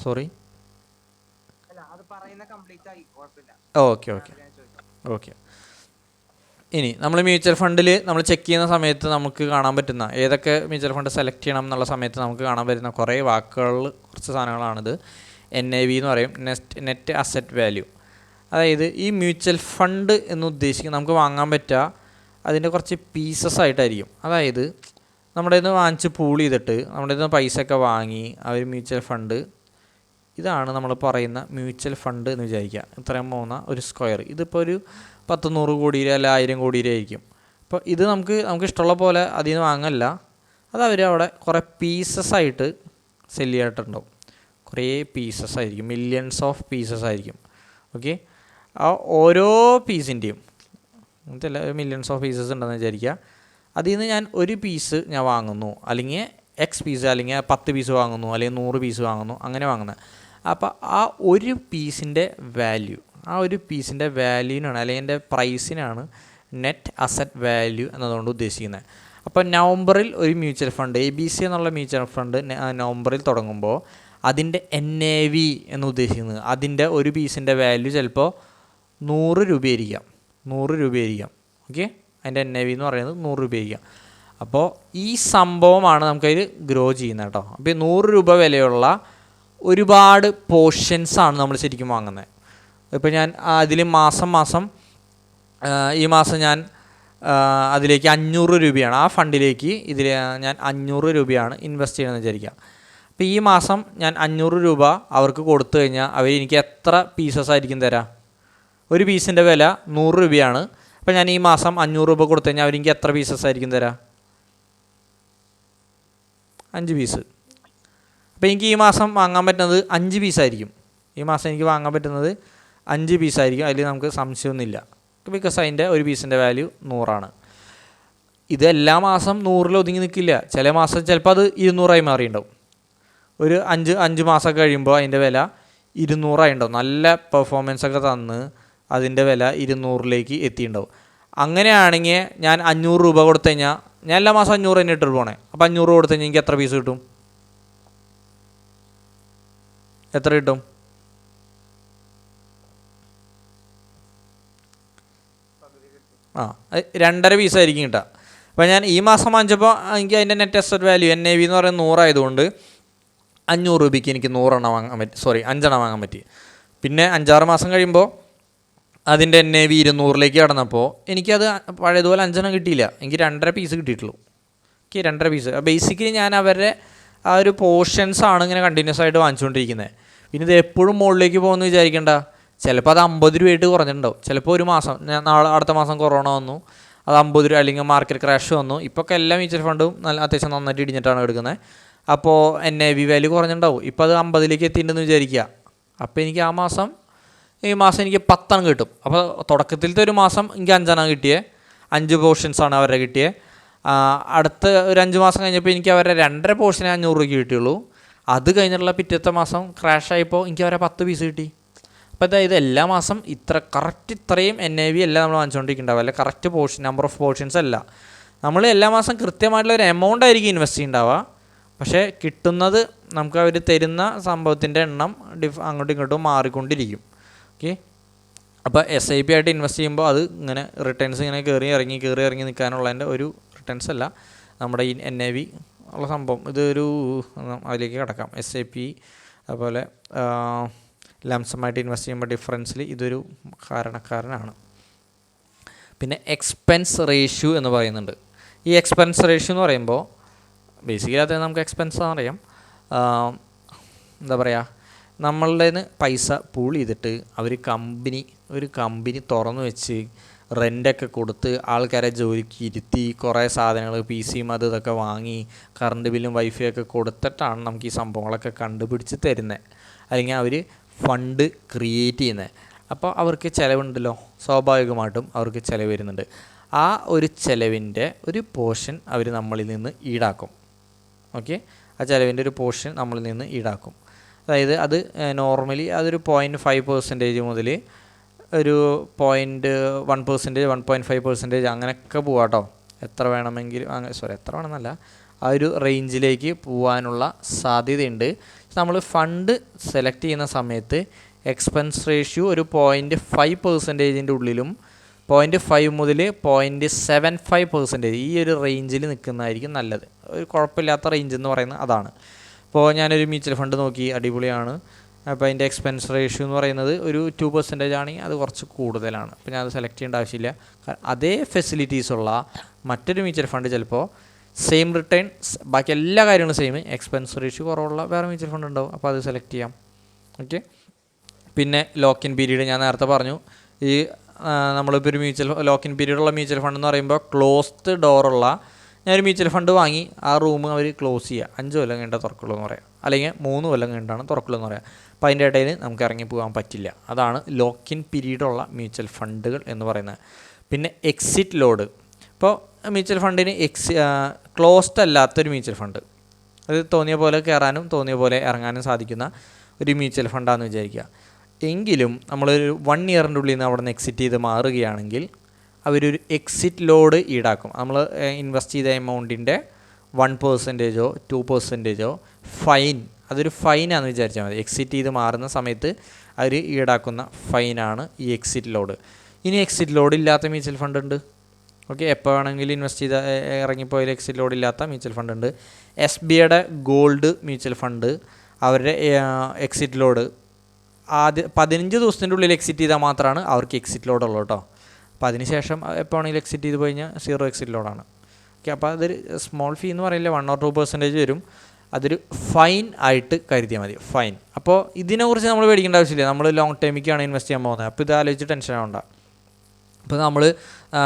സോറി. ഓക്കെ. ഇനി നമ്മൾ മ്യൂച്വൽ ഫണ്ടിൽ നമ്മൾ ചെക്ക് ചെയ്യുന്ന സമയത്ത് നമുക്ക് കാണാൻ പറ്റുന്ന ഏതൊക്കെ മ്യൂച്വൽ ഫണ്ട് സെലക്ട് ചെയ്യണം എന്നുള്ള സമയത്ത് നമുക്ക് കാണാൻ പറ്റുന്ന കുറേ കുറച്ച് സാധനങ്ങളാണിത്. NAV എന്ന് പറയും, നെറ്റ് അസറ്റ് വാല്യൂ. അതായത് ഈ മ്യൂച്വൽ ഫണ്ട് എന്ന് ഉദ്ദേശിക്കുന്നത് നമുക്ക് വാങ്ങാൻ പറ്റുക അതിൻ്റെ കുറച്ച് പീസസ് ആയിട്ടായിരിക്കും. അതായത് നമ്മുടെ നിന്ന് വാങ്ങിച്ച് പൂൾ ചെയ്തിട്ട് നമ്മുടെ നിന്ന് പൈസ ഒക്കെ വാങ്ങി അവർ മ്യൂച്വൽ ഫണ്ട്, ഇതാണ് നമ്മൾ പറയുന്ന മ്യൂച്വൽ ഫണ്ട് എന്ന് വിചാരിക്കുക. ഇത്രയും പോകുന്ന ഒരു സ്ക്വയർ, ഇതിപ്പോൾ ഒരു 100 കോടി അല്ല 1000 കോടി ആയിരിക്കും. അപ്പോൾ ഇത് നമുക്ക് ഇഷ്ടമുള്ള പോലെ അതിൽ നിന്ന് വാങ്ങല്ല, അത് അവർ അവിടെ കുറേ പീസസ് ആയിട്ട് സെല്ല് ചെയ്തിട്ടുണ്ടാവും. കുറേ പീസസ് ആയിരിക്കും, മില്യൺസ് ഓഫ് പീസസ് ആയിരിക്കും. ഓക്കെ, ആ ഓരോ പീസിൻ്റെയും അങ്ങനത്തെ മില്യൺസ് ഓഫ് പീസസ് ഉണ്ടെന്ന് വിചാരിക്കുക. അതിൽ നിന്ന് ഞാൻ ഒരു പീസ് ഞാൻ വാങ്ങുന്നു, അല്ലെങ്കിൽ X പീസ്, അല്ലെങ്കിൽ 10 പീസ് വാങ്ങുന്നു, അല്ലെങ്കിൽ 100 പീസ് വാങ്ങുന്നു, അങ്ങനെ വാങ്ങുന്നത്. അപ്പോൾ ആ ഒരു പീസിൻ്റെ വാല്യൂ, ആ ഒരു പീസിൻ്റെ വാല്യൂവിനാണ് അല്ലെങ്കിൽ എൻ്റെ പ്രൈസിനാണ് നെറ്റ് അസറ്റ് വാല്യൂ എന്നതുകൊണ്ട് ഉദ്ദേശിക്കുന്നത്. അപ്പോൾ നവംബറിൽ ഒരു മ്യൂച്വൽ ഫണ്ട് ABC എന്നുള്ള മ്യൂച്വൽ ഫണ്ട് നവംബറിൽ തുടങ്ങുമ്പോൾ അതിൻ്റെ NAV എന്ന് ഉദ്ദേശിക്കുന്നത്, അതിൻ്റെ ഒരു പീസിൻ്റെ വാല്യൂ ചിലപ്പോൾ 100 രൂപയായിരിക്കാം. ഓക്കെ, അതിൻ്റെ NAV എന്ന് പറയുന്നത് 100 രൂപയായിരിക്കാം. അപ്പോൾ ഈ സംഭവമാണ് നമുക്കതിൽ ഗ്രോ ചെയ്യുന്നത് കേട്ടോ. അപ്പോൾ 100 രൂപ വിലയുള്ള ഒരുപാട് പോർഷൻസാണ് നമ്മൾ ശരിക്കും വാങ്ങുന്നത്. ഇപ്പോൾ ഞാൻ അതിൽ മാസം ഈ മാസം ഞാൻ അതിലേക്ക് 500 രൂപയാണ്, ആ ഫണ്ടിലേക്ക് ഞാൻ 500 രൂപയാണ് ഇൻവെസ്റ്റ് ചെയ്യണമെന്ന് വിചാരിക്കുക. അപ്പോൾ ഈ മാസം ഞാൻ 500 രൂപ അവർക്ക് കൊടുത്തു കഴിഞ്ഞാൽ അവർ എനിക്ക് എത്ര പീസസ് ആയിരിക്കും തരാം? ഒരു പീസിൻ്റെ വില 100 രൂപയാണ്. അപ്പോൾ ഞാൻ ഈ മാസം 500 രൂപ കൊടുത്തു കഴിഞ്ഞാൽ അവരെനിക്ക് എത്ര പീസസ് ആയിരിക്കും തരാം? 5 പീസ്. അപ്പോൾ എനിക്ക് ഈ മാസം വാങ്ങാൻ പറ്റുന്നത് 5 പീസായിരിക്കും. ഈ മാസം എനിക്ക് വാങ്ങാൻ പറ്റുന്നത് 5 പീസായിരിക്കും, അതിൽ നമുക്ക് സംശയമൊന്നുമില്ല. ബിക്കോസ് അതിൻ്റെ ഒരു പീസിൻ്റെ വാല്യൂ 100 ഇത് എല്ലാ മാസം 100 ഒതുങ്ങി നിൽക്കില്ല. ചില മാസം ചിലപ്പോൾ അത് 200 മാറിയിട്ടുണ്ടാവും. ഒരു 5 മാസം കഴിയുമ്പോൾ അതിൻ്റെ വില 200 ഉണ്ടാവും. നല്ല പെർഫോമൻസൊക്കെ തന്ന് അതിൻ്റെ വില 200 എത്തിയിട്ടുണ്ടാവും. അങ്ങനെയാണെങ്കിൽ ഞാൻ 500 രൂപ കൊടുത്തു കഴിഞ്ഞാൽ, ഞാൻ എല്ലാ മാസം 500 തന്നെ ഇട്ടിട്ട് പോണേ. അപ്പോൾ 500 രൂപ കൊടുത്തു കഴിഞ്ഞാൽ എനിക്ക് എത്ര പീസ് കിട്ടും? എത്ര കിട്ടും? 2.5 പീസായിരിക്കും കിട്ടുക. അപ്പോൾ ഞാൻ ഈ മാസം വാങ്ങിച്ചപ്പോൾ എനിക്ക് അതിൻ്റെ നെറ്റ് അസറ്റ് വാല്യൂ NAV എന്ന് പറയുന്നത് 100 ആയതുകൊണ്ട് 500 രൂപയ്ക്ക് എനിക്ക് 100 എണ്ണം വാങ്ങാൻ പറ്റി, 5 എണ്ണം വാങ്ങാൻ പറ്റി. പിന്നെ 5-6 മാസം കഴിയുമ്പോൾ അതിൻ്റെ NAV 200 കടന്നപ്പോൾ എനിക്കത് പഴയതുപോലെ 5 എണ്ണം കിട്ടിയില്ല, എനിക്ക് 2.5 പീസ് കിട്ടിയിട്ടുള്ളൂ. 2.5 പീസ്. ബേസിക്കലി ഞാൻ അവരുടെ ആ ഒരു പോർഷൻസാണ് ഇങ്ങനെ കണ്ടിന്യൂസ് ആയിട്ട് വാങ്ങിച്ചുകൊണ്ടിരിക്കുന്നത്. പിന്നെ ഇത് എപ്പോഴും മുകളിലേക്ക് പോകുമെന്ന് വിചാരിക്കേണ്ട. ചിലപ്പോൾ അത് 50 രൂപയായിട്ട് കുറഞ്ഞിട്ടുണ്ടാവും. ചിലപ്പോൾ ഒരു മാസം, അടുത്ത മാസം കൊറോണ വന്നു, അത് 50 രൂപ, അല്ലെങ്കിൽ മാർക്കറ്റ് ക്രാഷ് വന്നു. ഇപ്പോൾ ഒക്കെ എല്ലാ മ്യൂച്വൽ ഫണ്ടും അത്യാവശ്യം നന്നായിട്ട് ഇടിഞ്ഞിട്ടാണ് എടുക്കുന്നത്. അപ്പോൾ NAV വാല്യൂ കുറഞ്ഞിട്ടുണ്ടാവും. ഇപ്പോൾ അത് 50 എത്തിയിട്ടുണ്ടെന്ന് വിചാരിക്കുക. അപ്പോൾ എനിക്ക് ഈ മാസം എനിക്ക് 10 എണ്ണം കിട്ടും. അപ്പോൾ തുടക്കത്തിലത്തെ ഒരു മാസം എനിക്ക് 5 എണ്ണം കിട്ടിയേ, 5 പോർഷൻസാണ് അവരുടെ കിട്ടിയത്. അടുത്ത ഒരു 5 മാസം കഴിഞ്ഞപ്പോൾ എനിക്ക് അവരുടെ 2.5 പോർഷനെ 500 രൂപയ്ക്ക് കിട്ടിയുള്ളൂ. അത് കഴിഞ്ഞിട്ടുള്ള പിറ്റത്തെ മാസം ക്രാഷ് ആയപ്പോൾ എനിക്ക് അവരെ 10 പീസ് കിട്ടി. അപ്പോൾ അതായത് എല്ലാ മാസം ഇത്രയും NAV അല്ല നമ്മൾ വാങ്ങിച്ചുകൊണ്ടിരിക്കുന്നുണ്ടാവുക, അല്ല കറക്റ്റ് നമ്പർ ഓഫ് പോർഷൻസ് അല്ല. നമ്മൾ എല്ലാ മാസം കൃത്യമായിട്ടുള്ള ഒരു എമൗണ്ട് ആയിരിക്കും ഇൻവെസ്റ്റ് ചെയ്യുന്നുണ്ടാവുക. പക്ഷേ കിട്ടുന്നത് നമുക്ക് അവർ തരുന്ന സംഭവത്തിൻ്റെ എണ്ണം അങ്ങോട്ടും ഇങ്ങോട്ടും മാറിക്കൊണ്ടിരിക്കും. ഓക്കെ, അപ്പോൾ SIP ആയിട്ട് ഇൻവെസ്റ്റ് ചെയ്യുമ്പോൾ അത് ഇങ്ങനെ റിട്ടേൺസ് ഇങ്ങനെ കയറി ഇറങ്ങി നിൽക്കാനുള്ളതിൻ്റെ ഒരു റിട്ടേൺസ് അല്ല, നമ്മുടെ ഈ NAV ഉള്ള സംഭവം. ഇതൊരു അതിലേക്ക് കിടക്കാം. SIP അതുപോലെ ലംസമായിട്ട് ഇൻവെസ്റ്റ് ചെയ്യുമ്പോൾ ഡിഫറൻസിൽ ഇതൊരു കാരണക്കാരനാണ്. പിന്നെ എക്സ്പെൻസ് റേഷ്യോ എന്ന് പറയുന്നുണ്ട്. ഈ എക്സ്പെൻസ് റേഷ്യോ എന്ന് പറയുമ്പോൾ ബേസിക്കലി അത് നമുക്ക് എക്സ്പെൻസ് അറിയാം. എന്താ പറയുക, നമ്മളുടെ പൈസ പൂൾ ചെയ്തിട്ട് ഒരു കമ്പനി തുറന്നു വെച്ച് റെൻ്റൊക്കെ കൊടുത്ത് ആൾക്കാരെ ജോലിക്ക് ഇരുത്തി കുറേ സാധനങ്ങൾ PC ഇതൊക്കെ വാങ്ങി കറണ്ട് ബില്ലും വൈഫൈ ഒക്കെ കൊടുത്തിട്ടാണ് നമുക്ക് ഈ സംഭവങ്ങളൊക്കെ കണ്ടുപിടിച്ച് തരുന്നത്, അല്ലെങ്കിൽ അവർ ഫണ്ട് ക്രിയേറ്റ് ചെയ്യുന്നത്. അപ്പോൾ അവർക്ക് ചിലവുണ്ടല്ലോ, സ്വാഭാവികമായിട്ടും അവർക്ക് ചിലവ് വരുന്നുണ്ട്. ആ ഒരു ചിലവിൻ്റെ ഒരു പോർഷൻ അവർ നമ്മളിൽ നിന്ന് ഈടാക്കും. ഓക്കെ, ആ ചിലവിൻ്റെ ഒരു പോർഷൻ നമ്മളിൽ നിന്ന് ഈടാക്കും. അതായത് അത് നോർമലി അതൊരു 0.5% മുതൽ ഒരു 0.1%, 1.5% അങ്ങനെയൊക്കെ പോവാം കേട്ടോ. എത്ര വേണമെങ്കിലും എത്ര വേണമെന്നല്ല, ആ ഒരു റേഞ്ചിലേക്ക് പോകാനുള്ള സാധ്യതയുണ്ട്. നമ്മൾ ഫണ്ട് സെലക്ട് ചെയ്യുന്ന സമയത്ത് എക്സ്പെൻസ് റേഷ്യോ ഒരു 0.5%-ൻ്റെ ഉള്ളിലും 0.5 മുതൽ 0.75% ഈ ഒരു റേഞ്ചിൽ നിൽക്കുന്നതായിരിക്കും നല്ലത്. ഒരു കുഴപ്പമില്ലാത്ത റേഞ്ച് എന്ന് പറയുന്നത് അതാണ്. ഇപ്പോൾ ഞാനൊരു മ്യൂച്വൽ ഫണ്ട് നോക്കി, അടിപൊളിയാണ്. അപ്പോൾ അതിൻ്റെ എക്സ്പെൻസ് റേഷ്യോ എന്ന് പറയുന്നത് ഒരു 2% ആണെങ്കിൽ അത് കുറച്ച് കൂടുതലാണ്. അപ്പോൾ ഞാൻ അത് സെലക്ട് ചെയ്യേണ്ട ആവശ്യമില്ല. അതേ ഫെസിലിറ്റീസുള്ള മറ്റൊരു മ്യൂച്വൽ ഫണ്ട് ചിലപ്പോൾ സെയിം റിട്ടേൺസ്, ബാക്കി എല്ലാ കാര്യങ്ങളും സെയിം, എക്സ്പെൻസ് റേഷ്യോ കുറവുള്ള വേറെ മ്യൂച്വൽ ഫണ്ട് ഉണ്ടാവും. അപ്പോൾ അത് സെലക്ട് ചെയ്യാം. ഓക്കെ, പിന്നെ ലോക്കിൻ പീരീഡ് ഞാൻ നേരത്തെ പറഞ്ഞു. ഈ നമ്മളിപ്പോൾ ഒരു ലോക്കിൻ പീരീഡുള്ള മ്യൂച്വൽ ഫണ്ട് എന്ന് പറയുമ്പോൾ ക്ലോസ്ഡ് ഡോറുള്ള, ഞാനൊരു മ്യൂച്വൽ ഫണ്ട് വാങ്ങി, ആ റൂം അവർ ക്ലോസ് ചെയ്യുക, 5 കൊല്ലം കഴിഞ്ഞാൽ തുറക്കുള്ളൂ എന്ന് പറയാം, അല്ലെങ്കിൽ 3 കൊല്ലം കഴിഞ്ഞിട്ടാണ് തുറക്കുള്ളൂ എന്ന് പറയാം. അപ്പോൾ അതിൻ്റെ ഇടയിൽ നമുക്ക് ഇറങ്ങി പോകാൻ പറ്റില്ല. അതാണ് ലോക്കിൻ പീരീഡുള്ള മ്യൂച്വൽ ഫണ്ടുകൾ എന്ന് പറയുന്നത്. പിന്നെ എക്സിറ്റ് ലോഡ്. ഇപ്പോൾ മ്യൂച്വൽ ഫണ്ടിന് ക്ലോസ്ഡ് അല്ലാത്തൊരു മ്യൂച്വൽ ഫണ്ട്, അത് തോന്നിയ പോലെ കയറാനും തോന്നിയ പോലെ ഇറങ്ങാനും സാധിക്കുന്ന ഒരു മ്യൂച്വൽ ഫണ്ടാണെന്ന് വിചാരിക്കുക. എങ്കിലും നമ്മളൊരു 1 ഇയറിൻ്റെ ഉള്ളിൽ നിന്ന് അവിടെ നിന്ന് എക്സിറ്റ് ചെയ്ത് മാറുകയാണെങ്കിൽ അവരൊരു എക്സിറ്റ് ലോഡ് ഈടാക്കും. നമ്മൾ ഇൻവെസ്റ്റ് ചെയ്ത എമൗണ്ടിൻ്റെ 1%-ഓ 2%-ഓ ഫൈൻ, അതൊരു ഫൈനാണെന്ന് വിചാരിച്ചാൽ മതി. എക്സിറ്റ് ചെയ്ത് മാറുന്ന സമയത്ത് അവർ ഈടാക്കുന്ന ഫൈനാണ് ഈ എക്സിറ്റ് ലോഡ്. ഇനി എക്സിറ്റ് ലോഡ് ഇല്ലാത്ത മ്യൂച്വൽ ഫണ്ട് ഉണ്ട്. ഓക്കെ, എപ്പോൾ വേണമെങ്കിലും ഇൻവെസ്റ്റ് ചെയ്ത ഇറങ്ങിപ്പോയാൽ എക്സിറ്റ് ലോഡ് ഇല്ലാത്ത മ്യൂച്വൽ ഫണ്ട് ഉണ്ട്. SBIയുടെ ഗോൾഡ് മ്യൂച്വൽ ഫണ്ട്, അവരുടെ എക്സിറ്റ് ലോഡ് 15 ദിവസത്തിൻ്റെ ഉള്ളിൽ എക്സിറ്റ് ചെയ്താൽ മാത്രമാണ് അവർക്ക് എക്സിറ്റ് ലോഡ് ഉള്ളൂ കേട്ടോ. അപ്പോൾ അതിനുശേഷം എപ്പോൾ വേണമെങ്കിലും എക്സിറ്റ് ചെയ്ത് പോയി കഴിഞ്ഞാൽ 0 എക്സിറ്റ് ലോഡാണ്. ഓക്കെ, അപ്പോൾ അതൊരു സ്മോൾ ഫീ എന്ന് പറയില്ല, 1 or 2% വരും. അതൊരു ഫൈൻ ആയിട്ട് കരുതിയാൽ മതി, ഫൈൻ. അപ്പോൾ ഇതിനെക്കുറിച്ച് നമ്മൾ പേടിക്കേണ്ട ആവശ്യമില്ല. നമ്മൾ ലോങ് ടൈമിലേക്കാണ് ഇൻവെസ്റ്റ് ചെയ്യാൻ പോകുന്നത്. അപ്പോൾ ഇത് ആലോചിച്ച് ടെൻഷൻ ആവണ്ട. ഇപ്പോൾ നമ്മൾ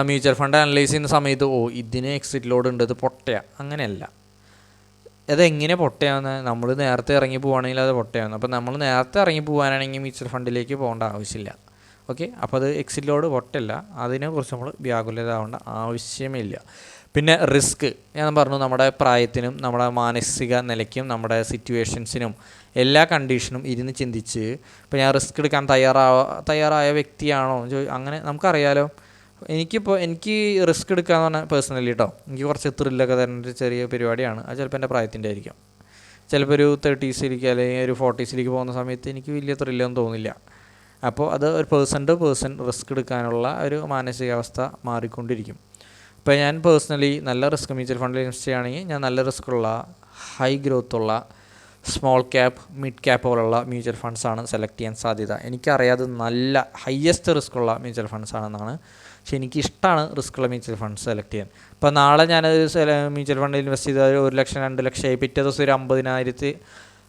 മ്യൂച്വൽ ഫണ്ട് അനലൈസ് ചെയ്യുന്ന സമയത്ത് ഇതിന് എക്സിറ്റ് ലോഡ് ഉണ്ട്, ഇത് പൊട്ടയാ, അങ്ങനെയല്ല. അതെങ്ങനെ പൊട്ടയാവുന്ന, നമ്മൾ നേരത്തെ ഇറങ്ങി പോവുകയാണെങ്കിൽ അത് പൊട്ടയാവുന്നു. അപ്പോൾ നമ്മൾ നേരത്തെ ഇറങ്ങി പോകാനാണെങ്കിൽ മ്യൂച്വൽ ഫണ്ടിലേക്ക് പോകേണ്ട ആവശ്യമില്ല. ഓക്കെ, അപ്പോൾ അത് എക്സിറ്റ് ലോഡ് പൊട്ടല്ല, അതിനെക്കുറിച്ച് നമ്മൾ വ്യാകുലത ആവേണ്ട ആവശ്യമില്ല. പിന്നെ റിസ്ക് ഞാൻ പറഞ്ഞു, നമ്മുടെ പ്രായത്തിനും നമ്മുടെ മാനസിക നിലയ്ക്കും നമ്മുടെ സിറ്റുവേഷൻസിനും എല്ലാ കണ്ടീഷനും ഇരുന്ന് ചിന്തിച്ച്, ഇപ്പോൾ ഞാൻ റിസ്ക് എടുക്കാൻ തയ്യാറായ വ്യക്തിയാണോ അങ്ങനെ നമുക്കറിയാലോ. എനിക്ക് റിസ്ക് എടുക്കാമെന്ന് പറഞ്ഞാൽ പേഴ്സണലി കേട്ടോ, എനിക്ക് കുറച്ച് ത്രില്ലൊക്കെ തരുന്ന ഒരു ചെറിയ പരിപാടിയാണ്. അത് ചിലപ്പോൾ എൻ്റെ പ്രായത്തിൻ്റെ ആയിരിക്കും. ചിലപ്പോൾ ഒരു 30s അല്ലെങ്കിൽ ഒരു 40s പോകുന്ന സമയത്ത് എനിക്ക് വലിയ ത്രില്ലൊന്നും തോന്നില്ല. അപ്പോൾ അത് ഒരു പേഴ്സൺ റിസ്ക് എടുക്കാനുള്ള ഒരു മാനസികാവസ്ഥ മാറിക്കൊണ്ടിരിക്കും. ഇപ്പോൾ ഞാൻ പേഴ്സണലി നല്ല റിസ്ക് മ്യൂച്വൽ ഫണ്ടിൽ ഇൻവെസ്റ്റ് ചെയ്യുകയാണെങ്കിൽ ഞാൻ നല്ല റിസ്ക്കുള്ള ഹൈ ഗ്രോത്തുള്ള സ്മോൾ ക്യാപ്പ് മിഡ് ക്യാപ്പ് പോലുള്ള മ്യൂച്വൽ ഫണ്ട്സാണ് സെലക്ട് ചെയ്യാൻ സാധ്യത. എനിക്കറിയാതെ നല്ല ഹയ്യസ്റ്റ് റിസ്ക്കുള്ള മ്യൂച്വൽ ഫണ്ട്സാണെന്നാണ്. പക്ഷേ എനിക്കിഷ്ടമാണ് റിസ്ക്കുള്ള മ്യൂച്വൽ ഫണ്ട്സ് സെലക്ട് ചെയ്യാൻ. ഇപ്പോൾ നാളെ ഞാനത് മ്യൂച്വൽ ഫണ്ടിൽ ഇൻവെസ്റ്റ് ചെയ്താൽ 1 ലക്ഷം 2 ലക്ഷമായി, പിറ്റേ ദിവസം ഒരു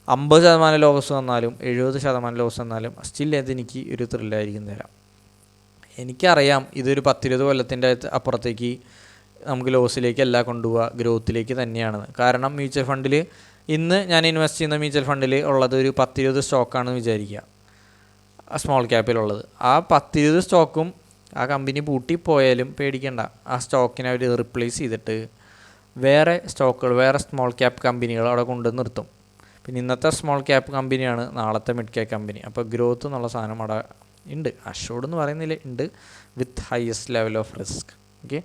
50% ലോസ് വന്നാലും 70% ലോസ് വന്നാലും സ്റ്റിൽ അതെനിക്ക് ഒരു ത്രില്ലായിരിക്കും തരാം. എനിക്കറിയാം ഇതൊരു 10-20 കൊല്ലത്തിൻ്റെ അപ്പുറത്തേക്ക് നമുക്ക് ലോസിലേക്കല്ല കൊണ്ടുപോവുക, ഗ്രോത്തിലേക്ക് തന്നെയാണെന്ന്. കാരണം മ്യൂച്വൽ ഫണ്ടിൽ ഇന്ന് ഞാൻ ഇൻവെസ്റ്റ് ചെയ്യുന്ന മ്യൂച്വൽ ഫണ്ടിൽ ഉള്ളത് ഒരു 10-20 സ്റ്റോക്കാണെന്ന് വിചാരിക്കുക, സ്മോൾ ക്യാപ്പിലുള്ളത്. ആ 10-20 സ്റ്റോക്കും ആ കമ്പനി പൂട്ടിപ്പോയാലും പേടിക്കേണ്ട, ആ സ്റ്റോക്കിനെ അവർ റിപ്ലേസ് ചെയ്തിട്ട് വേറെ സ്റ്റോക്കുകൾ, വേറെ സ്മോൾ ക്യാപ്പ് കമ്പനികൾ അവിടെ കൊണ്ടു നിർത്തും. പിന്നെ ഇന്നത്തെ സ്മോൾ ക്യാപ്പ് കമ്പനിയാണ് നാളത്തെ മിഡ് ക്യാപ്പ് കമ്പനി. അപ്പോൾ ഗ്രോത്ത് എന്നുള്ള സാധനം അവിടെ ഉണ്ട്, അഷോർഡ് എന്ന് പറയുന്നില്ല, ഉണ്ട്, with highest level of risk. Okay,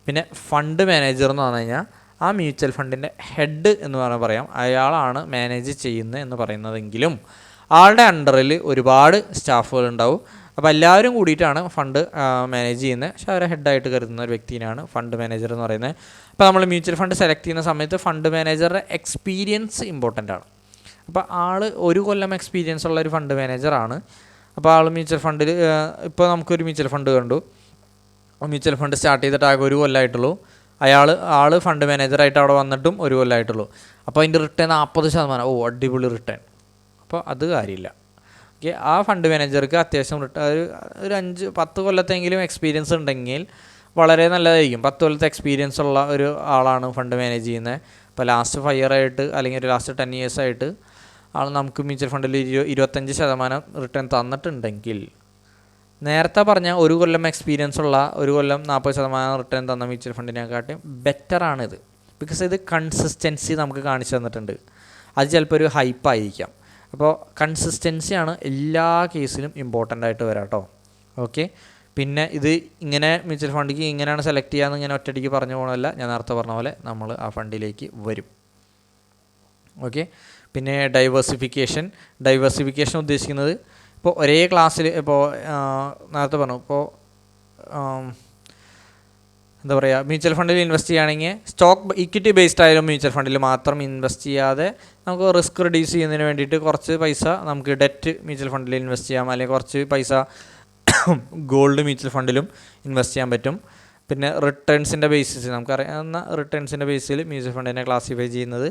പിന്നെ ഫണ്ട് മാനേജർ എന്ന് പറഞ്ഞു കഴിഞ്ഞാൽ ആ മ്യൂച്വൽ ഫണ്ടിൻ്റെ ഹെഡ് എന്ന് പറഞ്ഞാൽ പറയാം, അയാളാണ് മാനേജ് ചെയ്യുന്നത് എന്ന് പറയുന്നതെങ്കിലും ആളുടെ അണ്ടറിൽ ഒരുപാട് സ്റ്റാഫുകളുണ്ടാവും. അപ്പോൾ എല്ലാവരും കൂടിയിട്ടാണ് ഫണ്ട് മാനേജ് ചെയ്യുന്നത്. പക്ഷേ അവരെ ഹെഡായിട്ട് കരുതുന്ന ഒരു വ്യക്തിയാണ് ഫണ്ട് മാനേജർ എന്ന് പറയുന്നത്. അപ്പോൾ നമ്മൾ മ്യൂച്വൽ ഫണ്ട് സെലക്ട് ചെയ്യുന്ന സമയത്ത് ഫണ്ട് മാനേജറുടെ എക്സ്പീരിയൻസ് ഇമ്പോർട്ടൻ്റ് ആണ്. അപ്പോൾ ആൾ 1 കൊല്ലം എക്സ്പീരിയൻസ് ഉള്ള ഒരു ഫണ്ട് മാനേജറാണ്. അപ്പോൾ ആൾ മ്യൂച്വൽ ഫണ്ടിൽ ഇപ്പോൾ നമുക്കൊരു മ്യൂച്വൽ ഫണ്ട് കണ്ടു, മ്യൂച്വൽ ഫണ്ട് സ്റ്റാർട്ട് ചെയ്തിട്ട് ആകെ 1 കൊല്ലമായിട്ടുള്ളൂ. ആൾ ഫണ്ട് മാനേജറായിട്ട് അവിടെ വന്നിട്ടും 1 കൊല്ലമായിട്ടുള്ളൂ. അപ്പോൾ അതിൻ്റെ റിട്ടേൺ 40%. ഓ, അടിപൊളി റിട്ടേൺ. അപ്പോൾ അത് കാര്യമില്ല. ഓക്കെ, ആ ഫണ്ട് മാനേജർക്ക് അത്യാവശ്യം ഒരു 5-10 കൊല്ലത്തെങ്കിലും എക്സ്പീരിയൻസ് ഉണ്ടെങ്കിൽ വളരെ നല്ലതായിരിക്കും. 10 കൊല്ലത്തെ എക്സ്പീരിയൻസ് ഉള്ള ഒരു ആളാണ് ഫണ്ട് മാനേജ് ചെയ്യുന്നത്. ഇപ്പോൾ ലാസ്റ്റ് 5 ഇയർ ആയിട്ട് അല്ലെങ്കിൽ ഒരു ലാസ്റ്റ് 10 years ആയിട്ട് ആൾ നമുക്ക് മ്യൂച്വൽ ഫണ്ടിൽ 25% റിട്ടേൺ തന്നിട്ടുണ്ടെങ്കിൽ, നേരത്തെ പറഞ്ഞ 1 കൊല്ലം എക്സ്പീരിയൻസ് ഉള്ള 1 കൊല്ലം 40% റിട്ടേൺ തന്ന മ്യൂച്വൽ ഫണ്ടിനെക്കാട്ടും ബെറ്ററാണിത്. ബിക്കോസ് ഇത് കൺസിസ്റ്റൻസി നമുക്ക് കാണിച്ചു തന്നിട്ടുണ്ട്. അത് ചിലപ്പോൾ ഒരു ഹൈപ്പായിരിക്കാം. അപ്പോൾ കൺസിസ്റ്റൻസിയാണ് എല്ലാ കേസിലും ഇമ്പോർട്ടൻ്റ് ആയിട്ട് വരാം കേട്ടോ. ഓക്കെ, പിന്നെ ഇത് ഇങ്ങനെ മ്യൂച്വൽ ഫണ്ടിക്ക് ഇങ്ങനെയാണ് സെലക്ട് ചെയ്യാമെന്ന് ഇങ്ങനെ ഒറ്റയടിക്ക് പറഞ്ഞു പോകണമല്ല. ഞാൻ നേരത്തെ പറഞ്ഞ പോലെ നമ്മൾ ആ ഫണ്ടിലേക്ക് വരും. ഓക്കെ, പിന്നെ ഡൈവേഴ്സിഫിക്കേഷൻ ഉദ്ദേശിക്കുന്നത് ഇപ്പോൾ ഒരേ ക്ലാസ്സിൽ, ഇപ്പോൾ നേരത്തെ പറഞ്ഞു, ഇപ്പോൾ എന്താ പറയുക, മ്യൂച്വൽ ഫണ്ടിൽ ഇൻവെസ്റ്റ് ചെയ്യുകയാണെങ്കിൽ ഇക്വിറ്റി ബേസ്ഡ് ആയാലും മ്യൂച്വൽ ഫണ്ടിൽ മാത്രം ഇൻവെസ്റ്റ് ചെയ്യാതെ നമുക്ക് റിസ്ക് റിഡ്യൂസ് ചെയ്യുന്നതിന് വേണ്ടിയിട്ട് കുറച്ച് പൈസ നമുക്ക് ഡെറ്റ് മ്യൂച്വൽ ഫണ്ടിൽ ഇൻവെസ്റ്റ് ചെയ്യാം, അല്ലെങ്കിൽ കുറച്ച് പൈസ ഗോൾഡ് മ്യൂച്വൽ ഫണ്ടിലും ഇൻവെസ്റ്റ് ചെയ്യാൻ പറ്റും. പിന്നെ റിട്ടേൺസിൻ്റെ ബേസിസ്, നമുക്കറിയാവുന്ന റിട്ടേൺസിൻ്റെ ബേസിൽ മ്യൂച്വൽ ഫണ്ടിനെ ക്ലാസിഫൈ ചെയ്യുന്നത്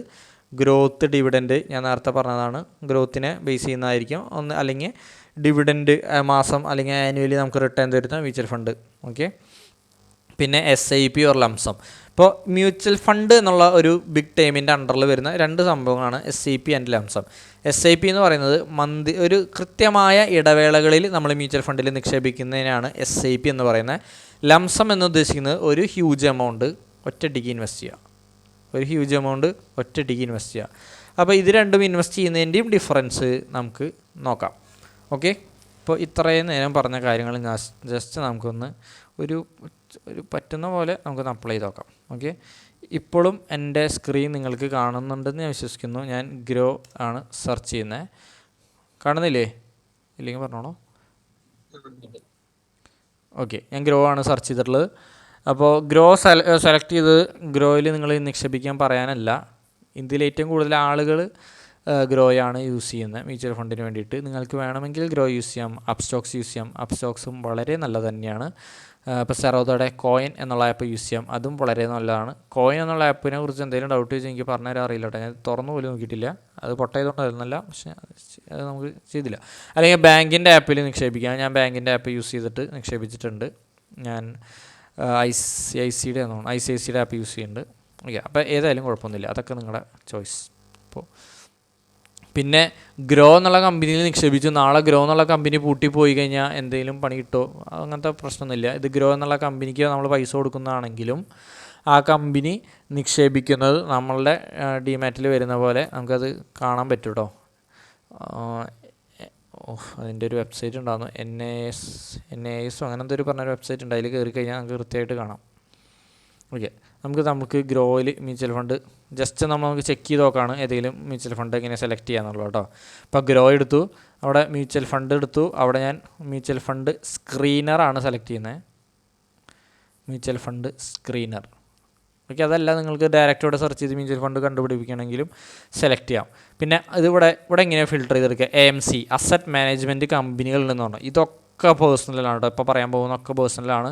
ഗ്രോത്ത്, ഡിവിഡൻഡ്, ഞാൻ നേരത്തെ പറഞ്ഞതാണ്, ഗ്രോത്തിനെ ബേസ് ചെയ്യുന്നതായിരിക്കും ഒന്ന്, അല്ലെങ്കിൽ ഡിവിഡൻഡ് മാസം അല്ലെങ്കിൽ ആനുവലി നമുക്ക് റിട്ടേൺ തരുന്ന മ്യൂച്വൽ ഫണ്ട്. ഓക്കെ, പിന്നെ SIP ഓർ ലംസം. ഇപ്പോൾ മ്യൂച്വൽ ഫണ്ട് എന്നുള്ള ഒരു ബിഗ് ടേമിൻ്റെ അണ്ടറിൽ വരുന്ന 2 സംഭവങ്ങളാണ് SIP ആൻഡ് ലംസം. SIP എന്ന് പറയുന്നത് ഒരു കൃത്യമായ ഇടവേളകളിൽ നമ്മൾ മ്യൂച്വൽ ഫണ്ടിൽ നിക്ഷേപിക്കുന്നതിനാണ് SIP എന്ന് പറയുന്നത്. ലംസം എന്ന് ഉദ്ദേശിക്കുന്നത് ഒരു ഹ്യൂജ് എമൗണ്ട് ഒറ്റയടിക്ക് ഇൻവെസ്റ്റ് ചെയ്യുക. അപ്പോൾ ഇത് രണ്ടും ഇൻവെസ്റ്റ് ചെയ്യുന്നതിൻ്റെയും ഡിഫറൻസ് നമുക്ക് നോക്കാം. ഓക്കെ, ഇപ്പോൾ ഇത്രയും നേരം പറഞ്ഞ കാര്യങ്ങൾ ജസ്റ്റ് നമുക്കൊന്ന് ഒരു പറ്റുന്ന പോലെ നമുക്കൊന്ന് അപ്ലൈ ചെയ്ത് നോക്കാം. ഓക്കെ, ഇപ്പോഴും എൻ്റെ സ്ക്രീൻ നിങ്ങൾക്ക് കാണുന്നുണ്ടെന്ന് ഞാൻ വിശ്വസിക്കുന്നു. ഞാൻ ഗ്രോ ആണ് സെർച്ച് ചെയ്യുന്നത്. കാണുന്നില്ലേ? ഇല്ലെങ്കിൽ പറഞ്ഞോളൂ. ഓക്കെ, ഞാൻ ഗ്രോ ആണ് സെർച്ച് ചെയ്തിട്ടുള്ളത്. അപ്പോൾ ഗ്രോ സെലക്ട് ചെയ്ത് ഗ്രോയിൽ നിങ്ങൾ നിക്ഷേപിക്കാൻ പറയാനല്ല. ഇന്ത്യയിൽ ഏറ്റവും കൂടുതൽ ആളുകൾ ഗ്രോയാണ് യൂസ് ചെയ്യുന്നത് മ്യൂച്വൽ ഫണ്ടിന് വേണ്ടിയിട്ട്. നിങ്ങൾക്ക് വേണമെങ്കിൽ ഗ്രോ യൂസ് ചെയ്യാം, അപ്സ്റ്റോക്സ് യൂസ് ചെയ്യാം. അപ്സ്റ്റോക്സും വളരെ നല്ലത് തന്നെയാണ്. ഇപ്പോൾ സെറോദയുടെ കോയിൻ എന്നുള്ള ആപ്പ് യൂസ് ചെയ്യാം, അതും വളരെ നല്ലതാണ്. കോയിൻ എന്നുള്ള ആപ്പിനെ കുറിച്ച് എന്തെങ്കിലും ഡൗട്ട് ചോദിച്ചാൽ എനിക്ക് പറഞ്ഞുതരാൻ അറിയില്ല കേട്ടോ. ഞാൻ തുറന്നു പോലും നോക്കിയിട്ടില്ല. അത് പൊട്ടയതുകൊണ്ടായിരുന്നല്ല, പക്ഷേ അത് നമുക്ക് ചെയ്തില്ല. അല്ലെങ്കിൽ ബാങ്കിൻ്റെ ആപ്പിൽ നിക്ഷേപിക്കാം. ഞാൻ ബാങ്കിൻ്റെ ആപ്പ് യൂസ് ചെയ്തിട്ട് നിക്ഷേപിച്ചിട്ടുണ്ട്. ഞാൻ ICICIയുടെ ആപ്പ് യൂസ് ചെയ്യുന്നുണ്ട്. ഓക്കെ, അപ്പോൾ ഏതായാലും കുഴപ്പമൊന്നുമില്ല, അതൊക്കെ നിങ്ങളുടെ ചോയ്സ്. അപ്പോൾ പിന്നെ ഗ്രോ എന്നുള്ള കമ്പനിയിൽ നിക്ഷേപിച്ചു, നാളെ ഗ്രോ എന്നുള്ള കമ്പനി പൂട്ടിപ്പോയി കഴിഞ്ഞാൽ എന്തെങ്കിലും പണി കിട്ടുമോ? അങ്ങനത്തെ പ്രശ്നമൊന്നുമില്ല. ഇത് ഗ്രോ എന്നുള്ള കമ്പനിക്ക് നമ്മൾ പൈസ കൊടുക്കുന്നതാണെങ്കിലും ആ കമ്പനി നിക്ഷേപിക്കുന്നത് നമ്മളുടെ ഡിമാറ്റിൽ വരുന്ന പോലെ നമുക്കത് കാണാൻ പറ്റും കേട്ടോ. അതിൻ്റെ ഒരു വെബ്സൈറ്റ് ഉണ്ടായിരുന്നു, NAS അങ്ങനത്തെ ഒരു പറഞ്ഞൊരു വെബ്സൈറ്റ് ഉണ്ട്. അതിൽ കയറി കഴിഞ്ഞാൽ നമുക്ക് കൃത്യമായിട്ട് കാണാം. ഓക്കെ, നമുക്ക് ഗ്രോയിൽ മ്യൂച്വൽ ഫണ്ട് ജസ്റ്റ് നമുക്ക് ചെക്ക് ചെയ്ത് നോക്കാണ് ഏതെങ്കിലും മ്യൂച്വൽ ഫണ്ട് എങ്ങനെ സെലക്ട് ചെയ്യാന്നുള്ളത് കേട്ടോ. അപ്പോൾ ഗ്രോ എടുത്തു, അവിടെ മ്യൂച്വൽ ഫണ്ട് എടുത്തു. അവിടെ ഞാൻ മ്യൂച്വൽ ഫണ്ട് സ്ക്രീനറാണ് സെലക്ട് ചെയ്യുന്നത്. Mutual fund screener. ഓക്കെ, അതല്ല നിങ്ങൾക്ക് ഡയറക്റ്റ് ഇവിടെ സെർച്ച് ചെയ്ത് മ്യൂച്വൽ ഫണ്ട് കണ്ടുപിടിപ്പിക്കണമെങ്കിലും സെലക്ട് ചെയ്യാം. പിന്നെ ഇവിടെ എങ്ങനെയാണ് ഫിൽട്ടർ ചെയ്തെടുക്കുക? AMC, അസറ്റ് മാനേജ്മെൻറ്റ് കമ്പനികളിൽ നിന്നാണ്. ഇതൊക്കെ പേഴ്സണലാണ് കേട്ടോ. ഇപ്പോൾ പറയാൻ പോകുന്നതൊക്കെ പേഴ്സണലാണ്.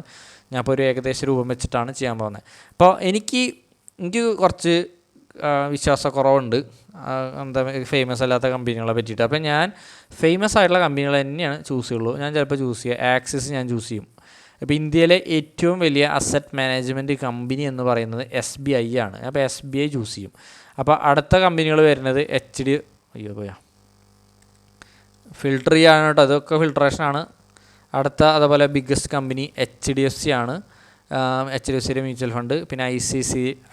ഞാൻ ഇപ്പോൾ ഒരു ഏകദേശ രൂപം വെച്ചിട്ടാണ് ചെയ്യാൻ പോകുന്നത്. അപ്പോൾ എനിക്ക് കുറച്ച് വിശ്വാസക്കുറവുണ്ട് എന്താ ഫേമസ് അല്ലാത്ത കമ്പനികളെ പറ്റിയിട്ട്. അപ്പോൾ ഞാൻ ഫേമസ് ആയിട്ടുള്ള കമ്പനികൾ തന്നെയാണ് ചൂസ് ചെയ്യുള്ളൂ. ഞാൻ ചിലപ്പോൾ ചൂസ് ചെയ്യുക ആക്സിസ് ഞാൻ ചൂസ് ചെയ്യും. അപ്പോൾ ഇന്ത്യയിലെ ഏറ്റവും വലിയ അസറ്റ് മാനേജ്മെൻറ്റ് കമ്പനി എന്ന് പറയുന്നത് SBI ആണ്. അപ്പോൾ SBI ചൂസ് ചെയ്യും. അപ്പോൾ അടുത്ത കമ്പനികൾ വരുന്നത് ഫിൽട്ടർ ചെയ്യാണ് കേട്ടോ. അതൊക്കെ ഫിൽട്രേഷനാണ്. അടുത്ത അതുപോലെ ബിഗ്ഗസ്റ്റ് കമ്പനി HDFC ആണ്. HDFCയുടെ മ്യൂച്വൽ ഫണ്ട്. പിന്നെ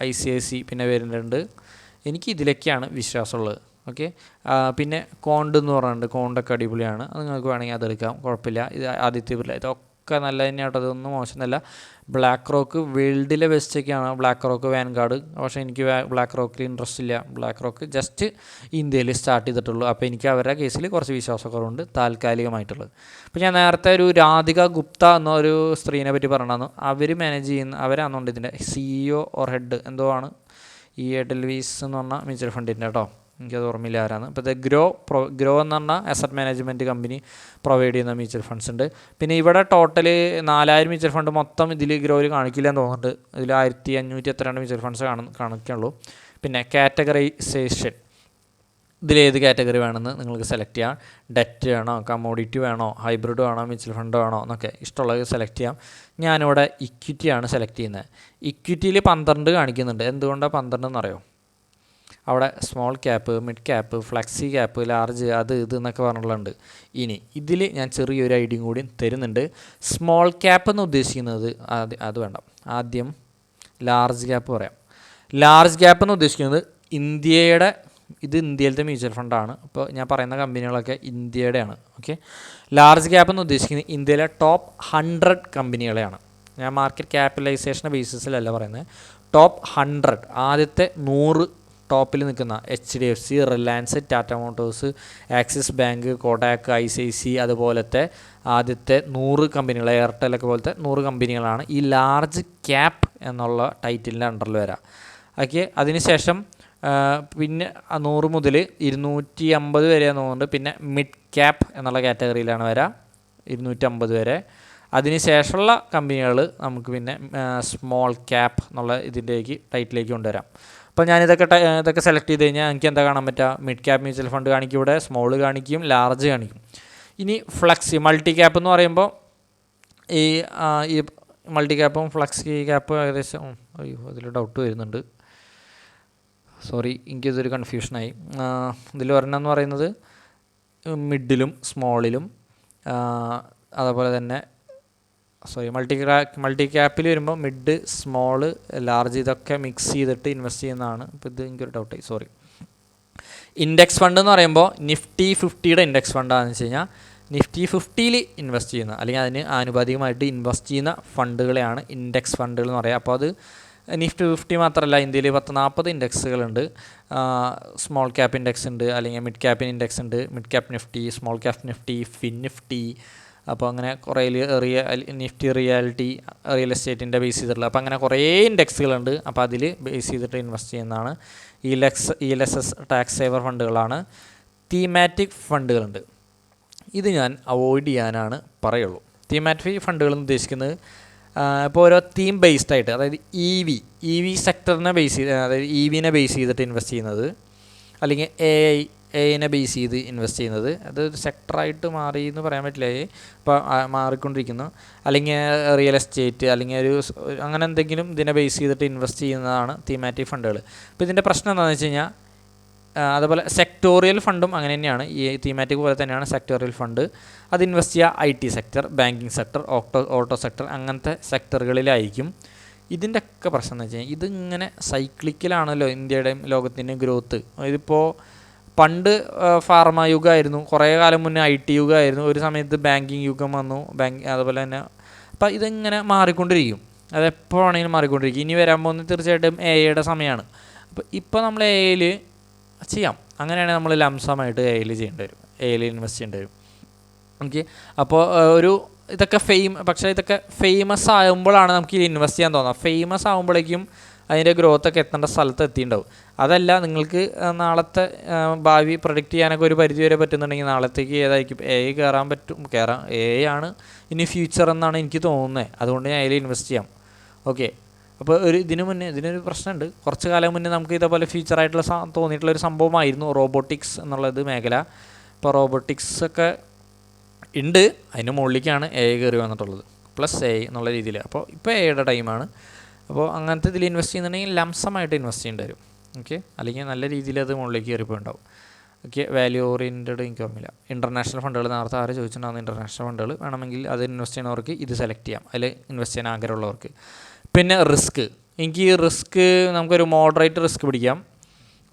ICICI പിന്നെ വരുന്നുണ്ട്. എനിക്ക് ഇതിലൊക്കെയാണ് വിശ്വാസമുള്ളത്. ഓക്കെ, പിന്നെ കോണ്ട് എന്ന് പറഞ്ഞിട്ടുണ്ട്. കോണ്ടൊക്കെ അടിപൊളിയാണ്. അത് നിങ്ങൾക്ക് വേണമെങ്കിൽ അതെടുക്കാം, കുഴപ്പമില്ല. ഇത് ആദ്യത്തെ ഇതൊക്കെ ഒക്കെ നല്ല തന്നെയാട്ടോ, അതൊന്നും മോശമൊന്നുമല്ല. ബ്ലാക്ക് റോക്ക് വേൾഡിലെ ബെസ്റ്റൊക്കെയാണ് ബ്ലാക്ക് റോക്ക്, വാൻഗാർഡ്. പക്ഷേ എനിക്ക് ബ്ലാക്ക് റോക്കിൽ ഇൻട്രസ്റ്റ് ഇല്ല. ബ്ലാക്ക് റോക്ക് ജസ്റ്റ് ഇന്ത്യയിൽ സ്റ്റാർട്ട് ചെയ്തിട്ടുള്ളൂ. അപ്പോൾ എനിക്ക് അവരുടെ കേസിൽ കുറച്ച് വിശ്വാസക്കുറവുണ്ട് താൽക്കാലികമായിട്ടുള്ളത്. അപ്പോൾ ഞാൻ നേരത്തെ ഒരു രാധിക ഗുപ്ത എന്നൊരു സ്ത്രീനെ പറ്റി പറഞ്ഞിരുന്നു. അവർ മാനേജ് ചെയ്യുന്ന അവരാണെന്നുണ്ട് ഇതിൻ്റെ CEO ഓർ ഹെഡ് എന്തോ ആണ് ഈ എഡൽവീസ് എന്ന് പറഞ്ഞ മ്യൂച്വൽ ഫണ്ടിൻ്റെ കേട്ടോ, എനിക്കത് ഓർമ്മയില്ല ആരാണ്. ഇപ്പോൾ ഇത് ഗ്രോ എന്ന് പറഞ്ഞാൽ അസറ്റ് മാനേജ്മെൻറ്റ് കമ്പനി പ്രൊവൈഡ് ചെയ്യുന്ന മ്യൂച്വൽ ഫണ്ട്സ് ഉണ്ട്. പിന്നെ ഇവിടെ ടോട്ടൽ 4000 മ്യൂച്വൽ ഫണ്ട് മൊത്തം ഇതിൽ ഗ്രോയിൽ കാണിക്കില്ല എന്ന് തോന്നുന്നുണ്ട്. ഇതിൽ 1500 എത്രയാണ് മ്യൂച്വൽ ഫണ്ട്സ് കാണിക്കുള്ളൂ. പിന്നെ കാറ്റഗറൈസേഷൻ, ഇതിലേത് കാറ്റഗറി വേണമെന്ന് നിങ്ങൾക്ക് സെലക്ട് ചെയ്യാം. ഡെറ്റ് വേണോ, കമ്മോഡിറ്റി വേണോ, ഹൈബ്രിഡ് വേണോ, മ്യൂച്വൽ ഫണ്ട് വേണോ എന്നൊക്കെ ഇഷ്ടമുള്ളത് സെലക്ട് ചെയ്യാം. ഞാനിവിടെ ഇക്വിറ്റിയാണ് സെലക്ട് ചെയ്യുന്നത്. ഇക്വിറ്റിയിൽ 12 കാണിക്കുന്നുണ്ട്. എന്തുകൊണ്ടാണ് 12 എന്നറിയോ? അവിടെ small cap, mid cap, flexi cap, large, അത് ഇത് എന്നൊക്കെ പറഞ്ഞിട്ടുണ്ട്. ഇനി ഇതിൽ ഞാൻ ചെറിയൊരു ഐഡിയയും കൂടി തരുന്നുണ്ട്. സ്മോൾ ക്യാപ്പ് എന്ന് ഉദ്ദേശിക്കുന്നത് അത് വേണ്ട, ആദ്യം ലാർജ് ക്യാപ്പ് പറയാം. ലാർജ് ക്യാപ്പ് എന്ന് ഉദ്ദേശിക്കുന്നത് ഇന്ത്യയിലത്തെ മ്യൂച്വൽ ഫണ്ടാണ്. അപ്പോൾ ഞാൻ പറയുന്ന കമ്പനികളൊക്കെ ഇന്ത്യയുടെയാണ്. ഓക്കെ, ലാർജ് ക്യാപ്പ് എന്ന് ഉദ്ദേശിക്കുന്നത് ഇന്ത്യയിലെ ടോപ്പ് 100 കമ്പനികളെയാണ്. ഞാൻ മാർക്കറ്റ് ക്യാപിറ്റലൈസേഷൻ ബേസിസിലല്ല പറയുന്നത്, ടോപ്പ് 100, ആദ്യത്തെ 100 ടോപ്പിൽ നിൽക്കുന്ന HDFC, Reliance, Tata Motors, Axis Bank, Kotak, ICICI അതുപോലത്തെ ആദ്യത്തെ 100 കമ്പനികൾ, എയർടെലൊക്കെ പോലത്തെ 100 കമ്പനികളാണ് ഈ ലാർജ് ക്യാപ്പ് എന്നുള്ള ടൈറ്റിലിൻ്റെ അണ്ടറിൽ വരാം. ഓക്കെ, അതിനുശേഷം പിന്നെ 100 മുതൽ 250 വരെ തോന്നുന്നുണ്ട്. പിന്നെ മിഡ് ക്യാപ്പ് എന്നുള്ള കാറ്റഗറിയിലാണ് വരാം 250 വരെ. അതിനുശേഷമുള്ള കമ്പനികൾ നമുക്ക് പിന്നെ സ്മോൾ ക്യാപ്പ് എന്നുള്ള ഇതിൻ്റെക്ക് ടൈറ്റിലേക്ക് കൊണ്ടുവരാം. അപ്പോൾ ഇതൊക്കെ സെലക്ട് ചെയ്ത് കഴിഞ്ഞാൽ എനിക്ക് എന്താ കാണാൻ പറ്റുക? മിഡ് ക്യാപ്പ് മ്യൂച്വൽ ഫണ്ട് കാണിക്കും, ഇവിടെ സ്മോൾ കാണിക്കും, ലാർജ് കാണിക്കും. ഇനി ഫ്ലക്സി മൾട്ടി ക്യാപ്പ് എന്ന് പറയുമ്പോൾ ഈ മൾട്ടി ക്യാപ്പും ഫ്ലക്സി ക്യാപ്പും ഏകദേശം അതിൽ ഡൗട്ട് വരുന്നുണ്ട്, സോറി, എനിക്കിതൊരു കൺഫ്യൂഷനായി. ഇതിൽ ഒരെണ്ണം പറയുന്നത് മിഡിലും സ്മോളിലും, അതുപോലെ തന്നെ മൾട്ടി ക്യാപ്പിൽ വരുമ്പോൾ മിഡ്, സ്മോള്, ലാർജ് ഇതൊക്കെ മിക്സ് ചെയ്തിട്ട് ഇൻവെസ്റ്റ് ചെയ്യുന്നതാണ്. ഇപ്പോൾ ഇത് എനിക്കൊരു ഡൗട്ടായി, സോറി. ഇൻഡെക്സ് ഫണ്ട് എന്ന് പറയുമ്പോൾ നിഫ്റ്റി 50യുടെ ഇൻഡെക്സ് ഫണ്ടാണെന്ന് വെച്ച് കഴിഞ്ഞാൽ നിഫ്റ്റി 50യിൽ ഇൻവെസ്റ്റ് ചെയ്യുന്ന അല്ലെങ്കിൽ അതിന് ആനുപാതികമായിട്ട് ഇൻവെസ്റ്റ് ചെയ്യുന്ന ഫണ്ടുകളെയാണ് ഇൻഡെക്സ് ഫണ്ടുകൾ എന്ന് പറയുക. അപ്പോൾ അത് നിഫ്റ്റി 50 മാത്രമല്ല, ഇന്ത്യയിൽ 10-40 ഇൻഡെക്സുകളുണ്ട്. സ്മോൾ ക്യാപ്പ് ഇൻഡെക്സ് ഉണ്ട്, അല്ലെങ്കിൽ മിഡ് ക്യാപ്പിന് ഇൻഡെക്സ് ഉണ്ട്, mid cap Nifty, small cap Nifty, fin Nifty. അപ്പോൾ അങ്ങനെ കുറേ നിഫ്റ്റി റിയൽ എസ്റ്റേറ്റിൻ്റെ ബേസ് ചെയ്തിട്ടുള്ള, അപ്പോൾ അങ്ങനെ കുറേ ഇൻഡെക്സുകളുണ്ട്. അപ്പോൾ അതിൽ ബേസ് ചെയ്തിട്ട് ഇൻവെസ്റ്റ് ചെയ്യുന്നതാണ്. ELSS ടാക്സ് സേവർ ഫണ്ടുകളാണ്. തീമാറ്റിക് ഫണ്ടുകളുണ്ട്, ഇത് ഞാൻ അവോയ്ഡ് ചെയ്യാനാണ് പറയുള്ളൂ. തീമാറ്റിക് ഫണ്ടുകൾ എന്ന് ഉദ്ദേശിക്കുന്നത് ഇപ്പോൾ ഓരോ തീം ബേസ്ഡ് ആയിട്ട്, അതായത് ഇ വി സെക്ടറിനെ ബേസ് ചെയ്ത്, അതായത് EVനെ ബേസ് ചെയ്തിട്ട് ഇൻവെസ്റ്റ് ചെയ്യുന്നത്, അല്ലെങ്കിൽ AI ബേസ് ചെയ്ത് ഇൻവെസ്റ്റ് ചെയ്യുന്നത്. അത് ഒരു സെക്ടറായിട്ട് മാറി എന്ന് പറയാൻ പറ്റില്ല, ഇപ്പോൾ മാറിക്കൊണ്ടിരിക്കുന്നു. അല്ലെങ്കിൽ റിയൽ എസ്റ്റേറ്റ്, അല്ലെങ്കിൽ അങ്ങനെ എന്തെങ്കിലും ഇതിനെ ബേസ് ചെയ്തിട്ട് ഇൻവെസ്റ്റ് ചെയ്യുന്നതാണ് തീമാറ്റിക് ഫണ്ടുകൾ. അപ്പോൾ ഇതിൻ്റെ പ്രശ്നം എന്താണെന്ന് വെച്ച് കഴിഞ്ഞാൽ, അതുപോലെ സെക്ടോറിയൽ ഫണ്ടും അങ്ങനെ തന്നെയാണ്. ഈ തീമാറ്റിക് പോലെ തന്നെയാണ് സെക്ടോറിയൽ ഫണ്ട്. അത് ഇൻവെസ്റ്റ് ചെയ്യുക IT sector, banking sector, auto sector, അങ്ങനത്തെ സെക്ടറുകളിലായിരിക്കും. ഇതിൻ്റെ ഒക്കെ പ്രശ്നം എന്ന് വെച്ച് കഴിഞ്ഞാൽ ഇതിങ്ങനെ സൈക്ലിക്കലാണല്ലോ ഇന്ത്യയുടെയും ലോകത്തിൻ്റെയും ഗ്രോത്ത്. ഇതിപ്പോൾ പണ്ട് ഫാർമ യുഗമായിരുന്നു, കുറേ കാലം മുന്നേ IT യുഗമായിരുന്നു, ഒരു സമയത്ത് ബാങ്കിങ് യുഗം വന്നു, അതുപോലെ തന്നെ. അപ്പോൾ ഇതിങ്ങനെ മാറിക്കൊണ്ടിരിക്കും, അതെപ്പോഴാണെങ്കിലും മാറിക്കൊണ്ടിരിക്കും. ഇനി വരാൻ പോകുന്നത് തീർച്ചയായിട്ടും AI സമയമാണ്. അപ്പോൾ ഇപ്പോൾ നമ്മൾ AI ചെയ്യാം, അങ്ങനെയാണെങ്കിൽ നമ്മൾ ലംസമായിട്ട് AI ചെയ്യേണ്ടി വരും, AI ഇൻവെസ്റ്റ് ചെയ്യേണ്ടി വരും. ഓക്കെ, അപ്പോൾ പക്ഷേ ഇതൊക്കെ ഫേമസ് ആകുമ്പോഴാണ് നമുക്ക് ഇത് ഇൻവെസ്റ്റ് ചെയ്യാൻ തോന്നുക. ഫേമസ് ആകുമ്പോഴേക്കും അതിൻ്റെ ഗ്രോത്തൊക്കെ എത്തേണ്ട സ്ഥലത്ത് എത്തിയിട്ടുണ്ടാവും. അതല്ല, നിങ്ങൾക്ക് നാളത്തെ ഭാവി പ്രൊഡിക്റ്റ് ചെയ്യാനൊക്കെ ഒരു പരിധി വരെ പറ്റുന്നുണ്ടെങ്കിൽ നാളത്തേക്ക് ഏതായിരിക്കും AI AI ആണ് ഇനി ഫ്യൂച്ചർ എന്നാണ് എനിക്ക് തോന്നുന്നത്. അതുകൊണ്ട് ഞാൻ AI ഇൻവെസ്റ്റ് ചെയ്യാം. ഓക്കെ, അപ്പോൾ ഇതിനൊരു പ്രശ്നമുണ്ട്. കുറച്ച് കാലം മുന്നേ നമുക്ക് ഇതേപോലെ ഫ്യൂച്ചറായിട്ടുള്ള തോന്നിയിട്ടുള്ളൊരു സംഭവമായിരുന്നു റോബോട്ടിക്സ് എന്നുള്ളത് മേഖല. ഇപ്പോൾ റോബോട്ടിക്സ് ഒക്കെ ഉണ്ട്, അതിന് മുകളിലേക്കാണ് AI കയറി വന്നിട്ടുള്ളത്, പ്ലസ് AI എന്നുള്ള രീതിയിൽ. അപ്പോൾ ഇപ്പോൾ AIയുടെ ടൈമാണ്. അപ്പോൾ അങ്ങനത്തെ ഇതിൽ ഇൻവെസ്റ്റ് ചെയ്യുന്നുണ്ടെങ്കിൽ ലംസമായിട്ട് ഇൻവെസ്റ്റ് ചെയ്യേണ്ടി വരും. ഓക്കെ, അല്ലെങ്കിൽ നല്ല രീതിയിൽ അത് മുകളിലേക്ക് കയറിപ്പോയിണ്ടാവും. ഓക്കെ, വാല്യൂ ഓറിയൻറ്റഡ് എനിക്ക് ഓർമ്മയില്ല. ഇൻ്റർനാഷണൽ ഫണ്ടുകൾ നേരത്തെ ആരും ചോദിച്ചിട്ടുണ്ടാകുന്ന ഇൻ്റർനാഷണൽ ഫണ്ടുകൾ വേണമെങ്കിൽ അത് ഇൻവെസ്റ്റ് ചെയ്യുന്നവർക്ക് ഇത് സെലക്ട് ചെയ്യാം, അതിൽ ഇൻവെസ്റ്റ് ചെയ്യാൻ ആഗ്രഹമുള്ളവർക്ക്. പിന്നെ എനിക്ക് നമുക്കൊരു മോഡറേറ്റ് റിസ്ക് പിടിക്കാം.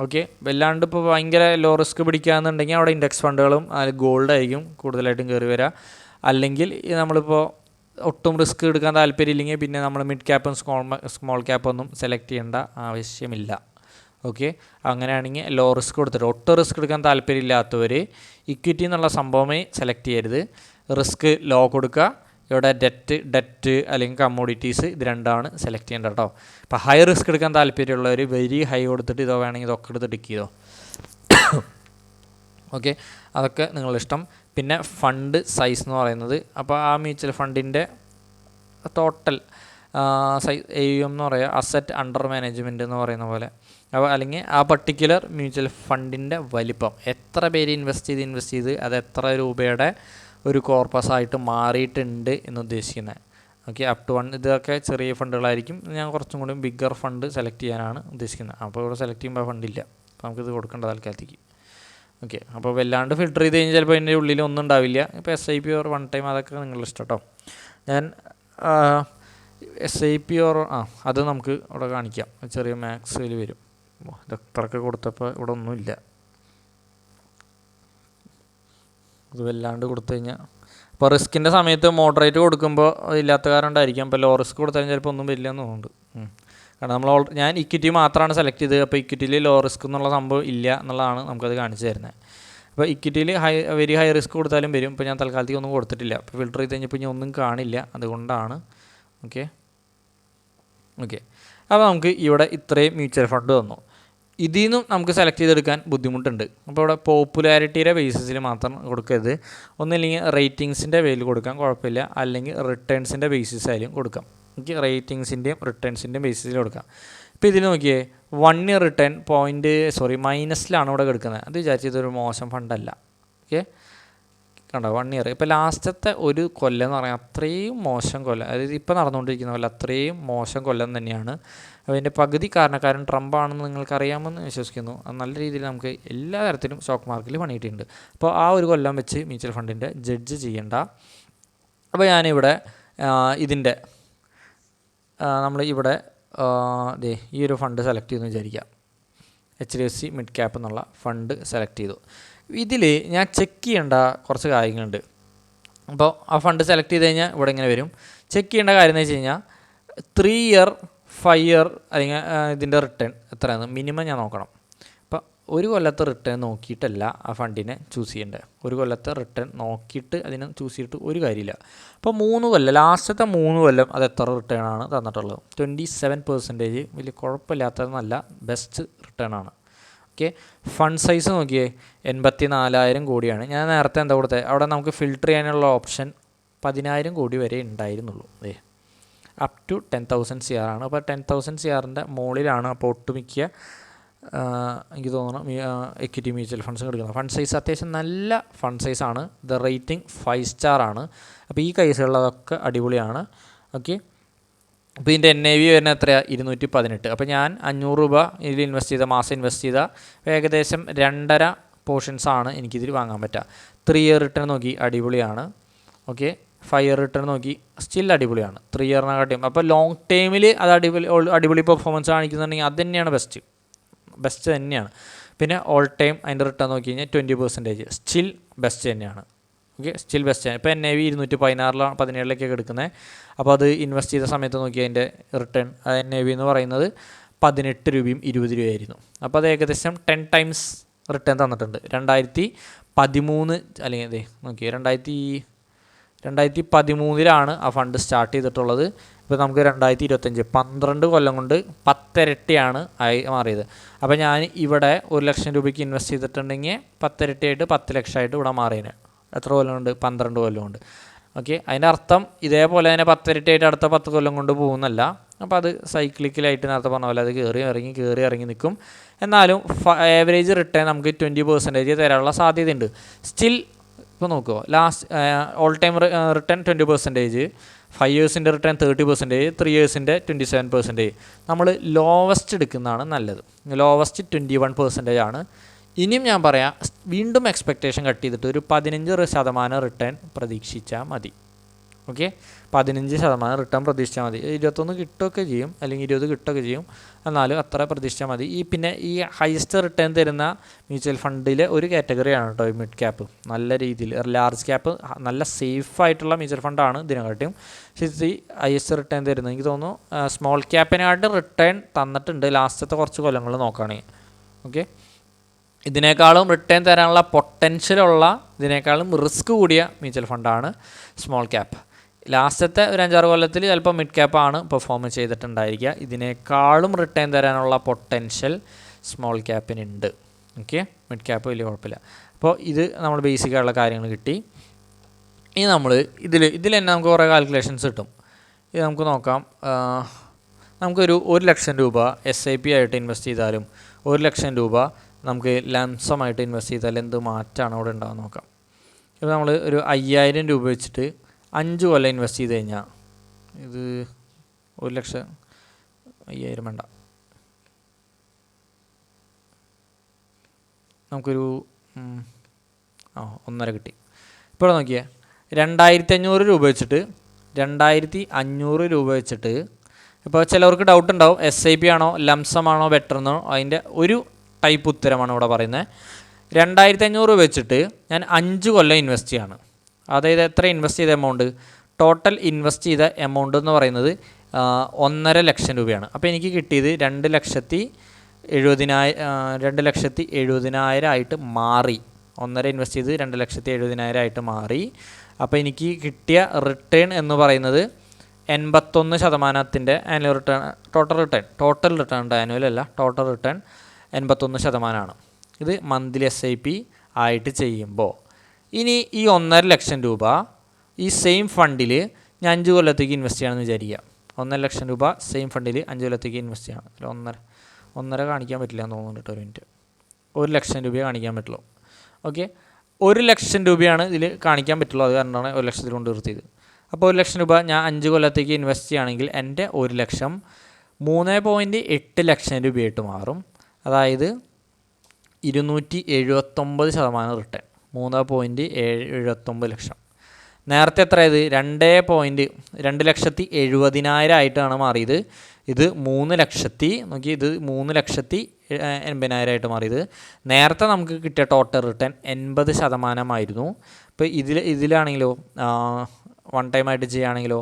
ഓക്കെ, വല്ലാണ്ട് ഇപ്പോൾ ഭയങ്കര ലോ റിസ്ക് പിടിക്കുകയെന്നുണ്ടെങ്കിൽ അവിടെ ഇൻഡെക്സ് ഫണ്ടുകളും ഗോൾഡ് ആയിരിക്കും കൂടുതലായിട്ടും കയറി വരിക. അല്ലെങ്കിൽ നമ്മളിപ്പോൾ ഒട്ടും റിസ്ക് എടുക്കാൻ താല്പര്യമില്ലെങ്കിൽ പിന്നെ നമ്മൾ മിഡ് ക്യാപ്പും സ്മോൾ ക്യാപ്പൊന്നും സെലക്ട് ചെയ്യേണ്ട ആവശ്യമില്ല. ഓക്കെ, അങ്ങനെയാണെങ്കിൽ ലോ റിസ്ക് കൊടുത്തിട്ട് ഒട്ടും റിസ്ക് എടുക്കാൻ താല്പര്യമില്ലാത്തവർ ഇക്വിറ്റി എന്നുള്ള സംഭവമേ സെലക്ട് ചെയ്യരുത്. റിസ്ക് ലോ കൊടുക്കുക. ഇവിടെ ഡെറ്റ് അല്ലെങ്കിൽ കമ്മോഡിറ്റീസ് ഇത് രണ്ടാണ് സെലക്ട് ചെയ്യേണ്ടത് കേട്ടോ. അപ്പോൾ ഹൈ റിസ്ക് എടുക്കാൻ താല്പര്യമുള്ളവർ വെരി ഹൈ കൊടുത്തിട്ട് ഇതോ വേണമെങ്കിൽ ഇതൊക്കെ എടുത്ത് ടിക്ക് ചെയ്തോ. ഓക്കെ, അതൊക്കെ നിങ്ങളുടെ ഇഷ്ടം. പിന്നെ ഫണ്ട് സൈസ് എന്ന് പറയുന്നത്, അപ്പോൾ ആ മ്യൂച്വൽ ഫണ്ടിൻ്റെ ടോട്ടൽ AUM എന്ന് പറയുക അസറ്റ് അണ്ടർ മാനേജ്മെൻറ്റ് എന്ന് പറയുന്ന പോലെ. അപ്പോൾ അല്ലെങ്കിൽ ആ പർട്ടിക്കുലർ മ്യൂച്വൽ ഫണ്ടിൻ്റെ വലിപ്പം, എത്ര പേര് ഇൻവെസ്റ്റ് ചെയ്ത് അത് എത്ര രൂപയുടെ ഒരു കോർപ്പസായിട്ട് മാറിയിട്ടുണ്ട് എന്ന് ഉദ്ദേശിക്കുന്നത്. ഓക്കെ, അപ് ടു 1 ഇതൊക്കെ ചെറിയ ഫണ്ടുകളായിരിക്കും. ഞാൻ കുറച്ചും കൂടി ബിഗ്ഗർ ഫണ്ട് സെലക്ട് ചെയ്യാനാണ് ഉദ്ദേശിക്കുന്നത്. അപ്പോൾ ഇവിടെ സെലക്ട് ചെയ്യുമ്പോൾ ഫണ്ടില്ല, അപ്പോൾ നമുക്കിത് കൊടുക്കേണ്ട തൽക്കാലത്തേക്ക്. ഓക്കെ, അപ്പോൾ വല്ലാണ്ട് ഫിൽട്ടർ ചെയ്ത് കഴിഞ്ഞാൽ ചിലപ്പോൾ അതിൻ്റെ ഉള്ളിൽ ഒന്നും ഉണ്ടാവില്ല. ഇപ്പോൾ SIP ഓർ വൺ ടൈം അതൊക്കെ നിങ്ങളുടെ ഇഷ്ടം കേട്ടോ. ഞാൻ SIP ഓർ അത് നമുക്ക് ഇവിടെ കാണിക്കാം. ചെറിയ മാക്സിൽ വരും. ഇതൊക്കെ കൊടുത്തപ്പോൾ ഇവിടെ ഒന്നുമില്ല. ഇത് വല്ലാണ്ട് കൊടുത്തു കഴിഞ്ഞാൽ അപ്പോൾ റിസ്കിൻ്റെ സമയത്ത് മോഡറേറ്റ് കൊടുക്കുമ്പോൾ ഇല്ലാത്ത കാരണം ഉണ്ടായിരിക്കാം. അപ്പോൾ ലോ റിസ്ക് കൊടുത്താൽ ചിലപ്പോൾ ഒന്നും വരില്ല എന്ന് തോന്നുന്നുണ്ട്. കാരണം ഞാൻ ഇക്വിറ്റി മാത്രമാണ് സെലക്ട് ചെയ്തത്. അപ്പോൾ ഇക്വിറ്റിയിൽ ലോ റിസ്ക് എന്നുള്ള സംഭവം ഇല്ല എന്നുള്ളതാണ് നമുക്കത് കാണിച്ചു തരുന്നത്. അപ്പോൾ ഇക്വിറ്റിയിൽ വെരി ഹൈ റിസ്ക് കൊടുത്താലും വരും. ഇപ്പോൾ ഞാൻ തൽക്കാലത്തേക്ക് ഒന്നും കൊടുത്തിട്ടില്ല. അപ്പോൾ ഫിൽട്ടർ ചെയ്ത് കഴിഞ്ഞപ്പോൾ ഞാൻ ഒന്നും കാണില്ല, അതുകൊണ്ടാണ്. ഓക്കെ, അപ്പോൾ നമുക്ക് ഇവിടെ ഇത്രയും മ്യൂച്വൽ ഫണ്ട് വന്നു. ഇതിൽ നിന്നും നമുക്ക് സെലക്ട് ചെയ്തെടുക്കാൻ ബുദ്ധിമുട്ടുണ്ട്. അപ്പോൾ ഇവിടെ പോപ്പുലാരിറ്റിയുടെ ബേസിസിൽ മാത്രം കൊടുക്കരുത്. ഒന്നില്ലെങ്കിൽ റേറ്റിങ്സിൻ്റെ പേരിൽ കൊടുക്കാം, കുഴപ്പമില്ല. അല്ലെങ്കിൽ റിട്ടേൺസിൻ്റെ ബേസിസായാലും കൊടുക്കാം. എനിക്ക് റേറ്റിങ്സിൻ്റെയും റിട്ടേൺസിൻ്റെയും ബേസിസിൽ കൊടുക്കാം. ഇപ്പോൾ ഇതിൽ നോക്കിയേ, 1 ഇയർ റിട്ടേൺ മൈനസിലാണ് ഇവിടെ കിടക്കുന്നത്. അത് വിചാരിച്ച് ഇതൊരു മോശം ഫണ്ടല്ല. ഓക്കെ, കണ്ടോ 1 ഇയർ. ഇപ്പോൾ ലാസ്റ്റത്തെ ഒരു കൊല്ലം എന്ന് പറഞ്ഞാൽ അത്രയും മോശം കൊല്ലം, അതായത് ഇപ്പോൾ നടന്നുകൊണ്ടിരിക്കുന്ന കൊല്ലം അത്രയും മോശം കൊല്ലം തന്നെയാണ്. അതിൻ്റെ പകുതി കാരണക്കാരൻ ട്രംപാണെന്ന് നിങ്ങൾക്കറിയാമെന്ന് വിശ്വസിക്കുന്നു. അത് നല്ല രീതിയിൽ നമുക്ക് എല്ലാ തരത്തിലും സ്റ്റോക്ക് മാർക്കറ്റിൽ പണിയിട്ടുണ്ട്. അപ്പോൾ ആ ഒരു കൊല്ലം വെച്ച് മ്യൂച്വൽ ഫണ്ടിൻ്റെ ജഡ്ജ് ചെയ്യേണ്ട. അപ്പോൾ ഞാനിവിടെ ഇതിൻ്റെ നമ്മൾ ഇവിടെ ഈ ഒരു ഫണ്ട് സെലക്ട് ചെയ്തെന്ന് വിചാരിക്കാം. HDFC മിഡ് ക്യാപ്പ് എന്നുള്ള ഫണ്ട് സെലക്ട് ചെയ്തു. ഇതിൽ ഞാൻ ചെക്ക് ചെയ്യേണ്ട കുറച്ച് കാര്യങ്ങളുണ്ട്. അപ്പോൾ ആ ഫണ്ട് സെലക്ട് ചെയ്ത് കഴിഞ്ഞാൽ ഇവിടെ ഇങ്ങനെ വരും. ചെക്ക് ചെയ്യേണ്ട കാര്യം എന്ന് വെച്ച് കഴിഞ്ഞാൽ 3 ഇയർ 5 ഇയർ അല്ലെങ്കിൽ ഇതിൻ്റെ റിട്ടേൺ എത്രയാണ് മിനിമം ഞാൻ നോക്കണം. അപ്പോൾ ഒരു കൊല്ലത്തെ റിട്ടേൺ നോക്കിയിട്ടല്ല ആ ഫണ്ടിനെ ചൂസ് ചെയ്യേണ്ടത്. ഒരു കൊല്ലത്തെ റിട്ടേൺ നോക്കിയിട്ട് അതിനെ ചൂസ് ചെയ്തിട്ട് ഒരു കാര്യമില്ല. അപ്പോൾ 3 കൊല്ലം, ലാസ്റ്റത്തെ 3 കൊല്ലം അത് എത്ര റിട്ടേൺ ആണ് തന്നിട്ടുള്ളത്? 27%. വലിയ കുഴപ്പമില്ലാത്തതെന്നല്ല, ബെസ്റ്റ് റിട്ടേൺ ആണ്. ഓക്കെ, ഫണ്ട് സൈസ് നോക്കിയേ 84,000 കോടിയാണ്. ഞാൻ നേരത്തെ എന്താ കൊടുത്തത്, അവിടെ നമുക്ക് ഫിൽട്ടർ ചെയ്യാനുള്ള ഓപ്ഷൻ 10,000 കോടി വരെ ഉണ്ടായിരുന്നുള്ളൂ. അപ് ടു 10,000 CR ആണ്. അപ്പോൾ 10,000 CRൻ്റെ മുകളിലാണ് അപ്പോൾ ഒട്ടുമിക്ക എനിക്ക് തോന്നുന്നു എക്വിറ്റി മ്യൂച്വൽ ഫണ്ട്സ് എടുക്കുന്നത്. ഫണ്ട് സൈസ് അത്യാവശ്യം നല്ല ഫണ്ട് സൈസാണ്. ദ റേറ്റിംഗ് 5 സ്റ്റാർ ആണ്. അപ്പോൾ ഈ കേസുകളിലതൊക്കെ അടിപൊളിയാണ്. ഓക്കെ, അപ്പോൾ ഇതിൻ്റെ NAV വരുന്നത് എത്രയാണ്? 218. അപ്പോൾ ഞാൻ 500 രൂപ ഇതിൽ മാസം ഇൻവെസ്റ്റ് ചെയ്താൽ ഏകദേശം 2.5 പോർഷൻസാണ് എനിക്കിതിൽ വാങ്ങാൻ പറ്റുക. 3 ഇയർ റിട്ടേൺ നോക്കി അടിപൊളിയാണ്. ഓക്കെ, 5 ഇയർ റിട്ടേൺ നോക്കി സ്റ്റിൽ അടിപൊളിയാണ്. 3 ഇയറിനെക്കാട്ടിയും അപ്പോൾ ലോങ് ടൈമിൽ അത് അടിപൊളി പെർഫോമൻസ് കാണിക്കുന്നുണ്ടെങ്കിൽ അത് തന്നെയാണ് ബെസ്റ്റ് തന്നെയാണ്. പിന്നെ ഓൾ ടൈം അതിൻ്റെ റിട്ടേൺ നോക്കി കഴിഞ്ഞാൽ 20% സ്റ്റിൽ ബെസ്റ്റ് തന്നെയാണ്. Okay, still best. ഇപ്പോൾ NAV 217 എടുക്കുന്നത്. അപ്പോൾ അത് ഇൻവെസ്റ്റ് ചെയ്ത സമയത്ത് നോക്കി അതിൻ്റെ റിട്ടേൺ NAV എന്ന് പറയുന്നത് 18 രൂപയും 20 രൂപയായിരുന്നു. അപ്പോൾ അത് ഏകദേശം 10 ടൈംസ് റിട്ടേൺ തന്നിട്ടുണ്ട്. 2013 അല്ലെങ്കിൽ നോക്കി 2013 ആ ഫണ്ട് സ്റ്റാർട്ട് ചെയ്തിട്ടുള്ളത്. ഇപ്പോൾ നമുക്ക് 2025 12 കൊല്ലം കൊണ്ട് 10 ഇരട്ടിയാണ് ആയി മാറിയത്. അപ്പോൾ ഞാൻ ഇവിടെ 1 ലക്ഷം രൂപയ്ക്ക് ഇൻവെസ്റ്റ് ചെയ്തിട്ടുണ്ടെങ്കിൽ 10 ഇരട്ടിയായിട്ട് 10 ലക്ഷമായിട്ട് ഇവിടെ മാറിയത്. എത്ര കൊല്ലം കൊണ്ട്? 12 കൊല്ലം കൊണ്ട്. ഓക്കെ, അതിൻ്റെ അർത്ഥം ഇതേപോലെ തന്നെ 10 ഇരട്ടിയായിട്ട് അടുത്ത 10 കൊല്ലം കൊണ്ട് പോകുന്നല്ല. അപ്പോൾ അത് സൈക്ലിക്കലായിട്ട് നേരത്തെ പറഞ്ഞ പോലെ അത് കയറി ഇറങ്ങി നിൽക്കും. എന്നാലും ആവറേജ് റിട്ടേൺ നമുക്ക് 20% തരാനുള്ള സാധ്യതയുണ്ട്. സ്റ്റിൽ ഇപ്പോൾ നോക്കുമോ, ലാസ്റ്റ് ഓൾ ടൈം റിട്ടേൺ 20%, 5 ഇയേഴ്സിൻ്റെ റിട്ടേൺ 30%, 3 ഇയേഴ്സിൻ്റെ 27%. നമ്മൾ ലോവസ്റ്റ് എടുക്കുന്നതാണ് നല്ലത്. ലോവസ്റ്റ് 21% ആണ്. ഇനിയും ഞാൻ പറയാം, വീണ്ടും എക്സ്പെക്റ്റേഷൻ കട്ട് ചെയ്തിട്ട് ഒരു 15% റിട്ടേൺ പ്രതീക്ഷിച്ചാൽ മതി. ഓക്കെ, 15% റിട്ടേൺ പ്രതീക്ഷിച്ചാൽ മതി. 21 കിട്ടുകയൊക്കെ ചെയ്യും, അല്ലെങ്കിൽ 20 കിട്ടുകയൊക്കെ ചെയ്യും, എന്നാലും അത്ര പ്രതീക്ഷിച്ചാൽ മതി. പിന്നെ ഈ ഹയസ്റ്റ് റിട്ടേൺ തരുന്ന മ്യൂച്വൽ ഫണ്ടിലെ ഒരു കാറ്റഗറിയാണ് കേട്ടോ ഈ മിഡ് ക്യാപ്പ്. നല്ല രീതിയിൽ ലാർജ് ക്യാപ്പ് നല്ല സേഫായിട്ടുള്ള മ്യൂച്വൽ ഫണ്ടാണ് ഇതിനെക്കാട്ടിയും. പക്ഷേ ഈ ഹയസ്റ്റ് റിട്ടേൺ തരുന്നത് എനിക്ക് തോന്നുന്നു സ്മോൾ ക്യാപ്പിനായിട്ട് റിട്ടേൺ തന്നിട്ടുണ്ട് ലാസ്റ്റത്തെ കുറച്ച് കൊല്ലങ്ങൾ നോക്കുകയാണെങ്കിൽ. ഓക്കെ, ഇതിനേക്കാളും റിട്ടേൺ തരാനുള്ള പൊട്ടൻഷ്യലുള്ള ഇതിനേക്കാളും റിസ്ക് കൂടിയ മ്യൂച്വൽ ഫണ്ടാണ് സ്മോൾ ക്യാപ്പ്. ലാസ്റ്റത്തെ ഒരു 5-6 കൊല്ലത്തിൽ ചിലപ്പോൾ മിഡ് ക്യാപ്പാണ് പെർഫോം ചെയ്തിട്ടുണ്ടായിരിക്കുക. ഇതിനേക്കാളും റിട്ടേൺ തരാനുള്ള പൊട്ടൻഷ്യൽ സ്മോൾ ക്യാപ്പിനുണ്ട്. ഓക്കെ, മിഡ് ക്യാപ്പ് വലിയ കുഴപ്പമില്ല. അപ്പോൾ ഇത് നമ്മൾ ബേസിക്കായുള്ള കാര്യങ്ങൾ കിട്ടി. ഇനി നമ്മൾ ഇതിൽ തന്നെ നമുക്ക് കുറേ കാൽക്കുലേഷൻസ് കിട്ടും. ഇത് നമുക്ക് നോക്കാം. നമുക്കൊരു 1 ലക്ഷം രൂപ SIP ആയിട്ട് ഇൻവെസ്റ്റ് ചെയ്താലും 1 ലക്ഷം രൂപ നമുക്ക് ലംസമായിട്ട് ഇൻവെസ്റ്റ് ചെയ്താൽ എന്ത് മാറ്റമാണ് അവിടെ ഉണ്ടാകുന്ന നോക്കാം. ഇപ്പോൾ നമ്മൾ ഒരു 5000 രൂപ വെച്ചിട്ട് 5 കൊല്ലം ഇൻവെസ്റ്റ് ചെയ്ത് കഴിഞ്ഞാൽ ഇത് 1 ലക്ഷം 5000 വേണ്ട, നമുക്കൊരു 1.5 കിട്ടി. ഇപ്പോൾ നോക്കിയേ, 2500 രൂപ വെച്ചിട്ട് 2500 രൂപ വെച്ചിട്ട് ഇപ്പോൾ ചിലവർക്ക് ഡൗട്ട് ഉണ്ടാവും SIP ആണോ ലംസമാണോ ബെറ്റർ എന്നോ. അതിൻ്റെ ഒരു ടൈപ്പ് ഉത്തരമാണ് ഇവിടെ പറയുന്നത്. 2500 വെച്ചിട്ട് ഞാൻ 5 കൊല്ലം ഇൻവെസ്റ്റ് ചെയ്യാണ്. അതായത് എത്ര ഇൻവെസ്റ്റ് ചെയ്ത എമൗണ്ട്, ടോട്ടൽ ഇൻവെസ്റ്റ് ചെയ്ത എമൗണ്ട് എന്ന് പറയുന്നത് 1.5 ലക്ഷം രൂപയാണ്. അപ്പോൾ എനിക്ക് കിട്ടിയത് 2,70,000 ആയിട്ട് മാറി. 1.5 ഇൻവെസ്റ്റ് ചെയ്ത് 2,70,000 ആയിട്ട് മാറി. അപ്പോൾ എനിക്ക് കിട്ടിയ റിട്ടേൺ എന്ന് പറയുന്നത് 81% annual return, total return annual അല്ല, ടോട്ടൽ റിട്ടേൺ 81%. ഇത് മന്ത്ലി SIP ആയിട്ട് ചെയ്യുമ്പോൾ. ഇനി ഈ 1.5 ലക്ഷം രൂപ ഈ സെയിം ഫണ്ടിൽ ഞാൻ 5 കൊല്ലത്തേക്ക് ഇൻവെസ്റ്റ് ചെയ്യണമെന്ന് വിചാരിക്കുക. 1.5 ലക്ഷം രൂപ സെയിം ഫണ്ടിൽ 5 കൊല്ലത്തേക്ക് ഇൻവെസ്റ്റ് ചെയ്യണം. 1.5 കാണിക്കാൻ പറ്റില്ല എന്ന് തോന്നുന്നുണ്ട് കേട്ടോ. ഒരു മിനിറ്റ്, 1 ലക്ഷം രൂപയെ കാണിക്കാൻ പറ്റുള്ളൂ. ഓക്കെ, 1 ലക്ഷം രൂപയാണ് ഇതിൽ കാണിക്കാൻ പറ്റുള്ളൂ. അത് കാരണമാണ് 1 ലക്ഷത്തിൽ കൊണ്ട് നിർത്തിയത്. അപ്പോൾ 1 ലക്ഷം രൂപ ഞാൻ 5 കൊല്ലത്തേക്ക് ഇൻവെസ്റ്റ് ചെയ്യുകയാണെങ്കിൽ എൻ്റെ 1 ലക്ഷം 3.8 ലക്ഷം രൂപയായിട്ട് മാറും. അതായത് 279% റിട്ടേൺ, 3.79 ലക്ഷം. നേരത്തെ എത്രയത് 2,70,000 ആയിട്ടാണ് മാറിയത്. ഇത് 3,80,000 ആയിട്ട് മാറിയത്. നേരത്തെ നമുക്ക് കിട്ടിയ ടോട്ടൽ റിട്ടേൺ 80% ഇപ്പോൾ ഇതിലാണെങ്കിലോ വൺ ടൈം ആയിട്ട് ചെയ്യുകയാണെങ്കിലോ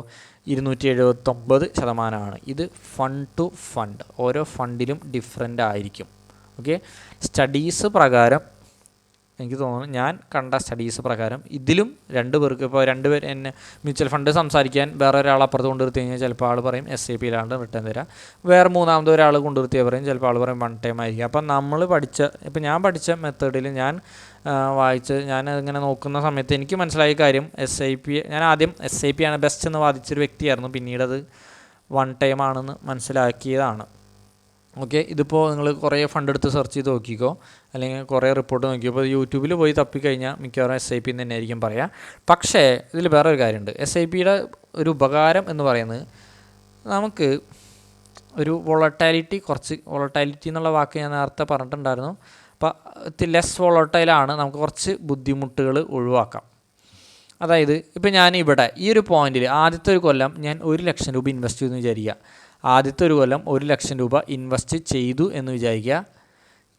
279%. ഇത് ഫണ്ട് ടു ഫണ്ട്, ഓരോ ഫണ്ടിലും ഡിഫറെൻ്റ് ആയിരിക്കും. ഓക്കെ, സ്റ്റഡീസ് പ്രകാരം എനിക്ക് തോന്നുന്നു, ഞാൻ കണ്ട സ്റ്റഡീസ് പ്രകാരം ഇതിലും 2 പേർക്ക്, ഇപ്പോൾ 2 പേർ എന്നെ മ്യൂച്വൽ ഫണ്ട് സംസാരിക്കാൻ വേറെ ഒരാൾ അപ്പുറത്ത് കൊണ്ടുവരുത്തി കഴിഞ്ഞാൽ ചിലപ്പോൾ ആൾ പറയും SIPയിലാണ് റിട്ടേൺ തരാം. വേറെ മൂന്നാമത്തെ ഒരാൾ കൊണ്ടുവരുത്തിയാൽ പറയും, ചിലപ്പോൾ ആൾ പറയും വൺ ടൈം ആയിരിക്കും. അപ്പം നമ്മൾ ഇപ്പോൾ ഞാൻ പഠിച്ച മെത്തേഡിൽ ഞാൻ ഞാൻ ഇങ്ങനെ നോക്കുന്ന സമയത്ത് എനിക്ക് മനസ്സിലായ കാര്യം SIP, ഞാൻ ആദ്യം SIP ആണ് ബെസ്റ്റ് എന്ന് വാദിച്ചൊരു വ്യക്തിയായിരുന്നു. പിന്നീട് അത് വൺ ടൈം ആണെന്ന് മനസ്സിലാക്കിയതാണ്. ഓക്കെ, ഇതിപ്പോൾ നിങ്ങൾ കുറേ ഫണ്ട് എടുത്ത് സെർച്ച് ചെയ്ത് നോക്കിക്കോ, അല്ലെങ്കിൽ കുറേ റിപ്പോർട്ട് നോക്കിയോ. ഇപ്പോൾ യൂട്യൂബിൽ പോയി തപ്പിക്കഴിഞ്ഞാൽ മിക്കവാറും SIP എന്ന് തന്നെ ആയിരിക്കും പറയുക. പക്ഷേ ഇതിൽ വേറെ ഒരു കാര്യമുണ്ട്. SIPയുടെ ഒരു ഉപകാരം എന്ന് പറയുന്നത്, നമുക്ക് ഒരു വോളട്ടാലിറ്റി എന്നുള്ള വാക്ക് ഞാൻ നേരത്തെ പറഞ്ഞിട്ടുണ്ടായിരുന്നു. അപ്പോൾ ലെസ് വോളട്ടൈലാണ്, നമുക്ക് കുറച്ച് ബുദ്ധിമുട്ടുകൾ ഒഴിവാക്കാം. അതായത് ഇപ്പോൾ ഞാനിവിടെ ഈ ഒരു പോയിന്റിൽ ആദ്യത്തെ ഒരു കൊല്ലം ഞാൻ 1 ലക്ഷം രൂപ ഇൻവെസ്റ്റ് ചെയ്തെന്ന് വിചാരിക്കുക. ആദ്യത്തെ ഒരു കൊല്ലം 1 ലക്ഷം രൂപ ഇൻവെസ്റ്റ് ചെയ്തു എന്ന് വിചാരിക്കുക.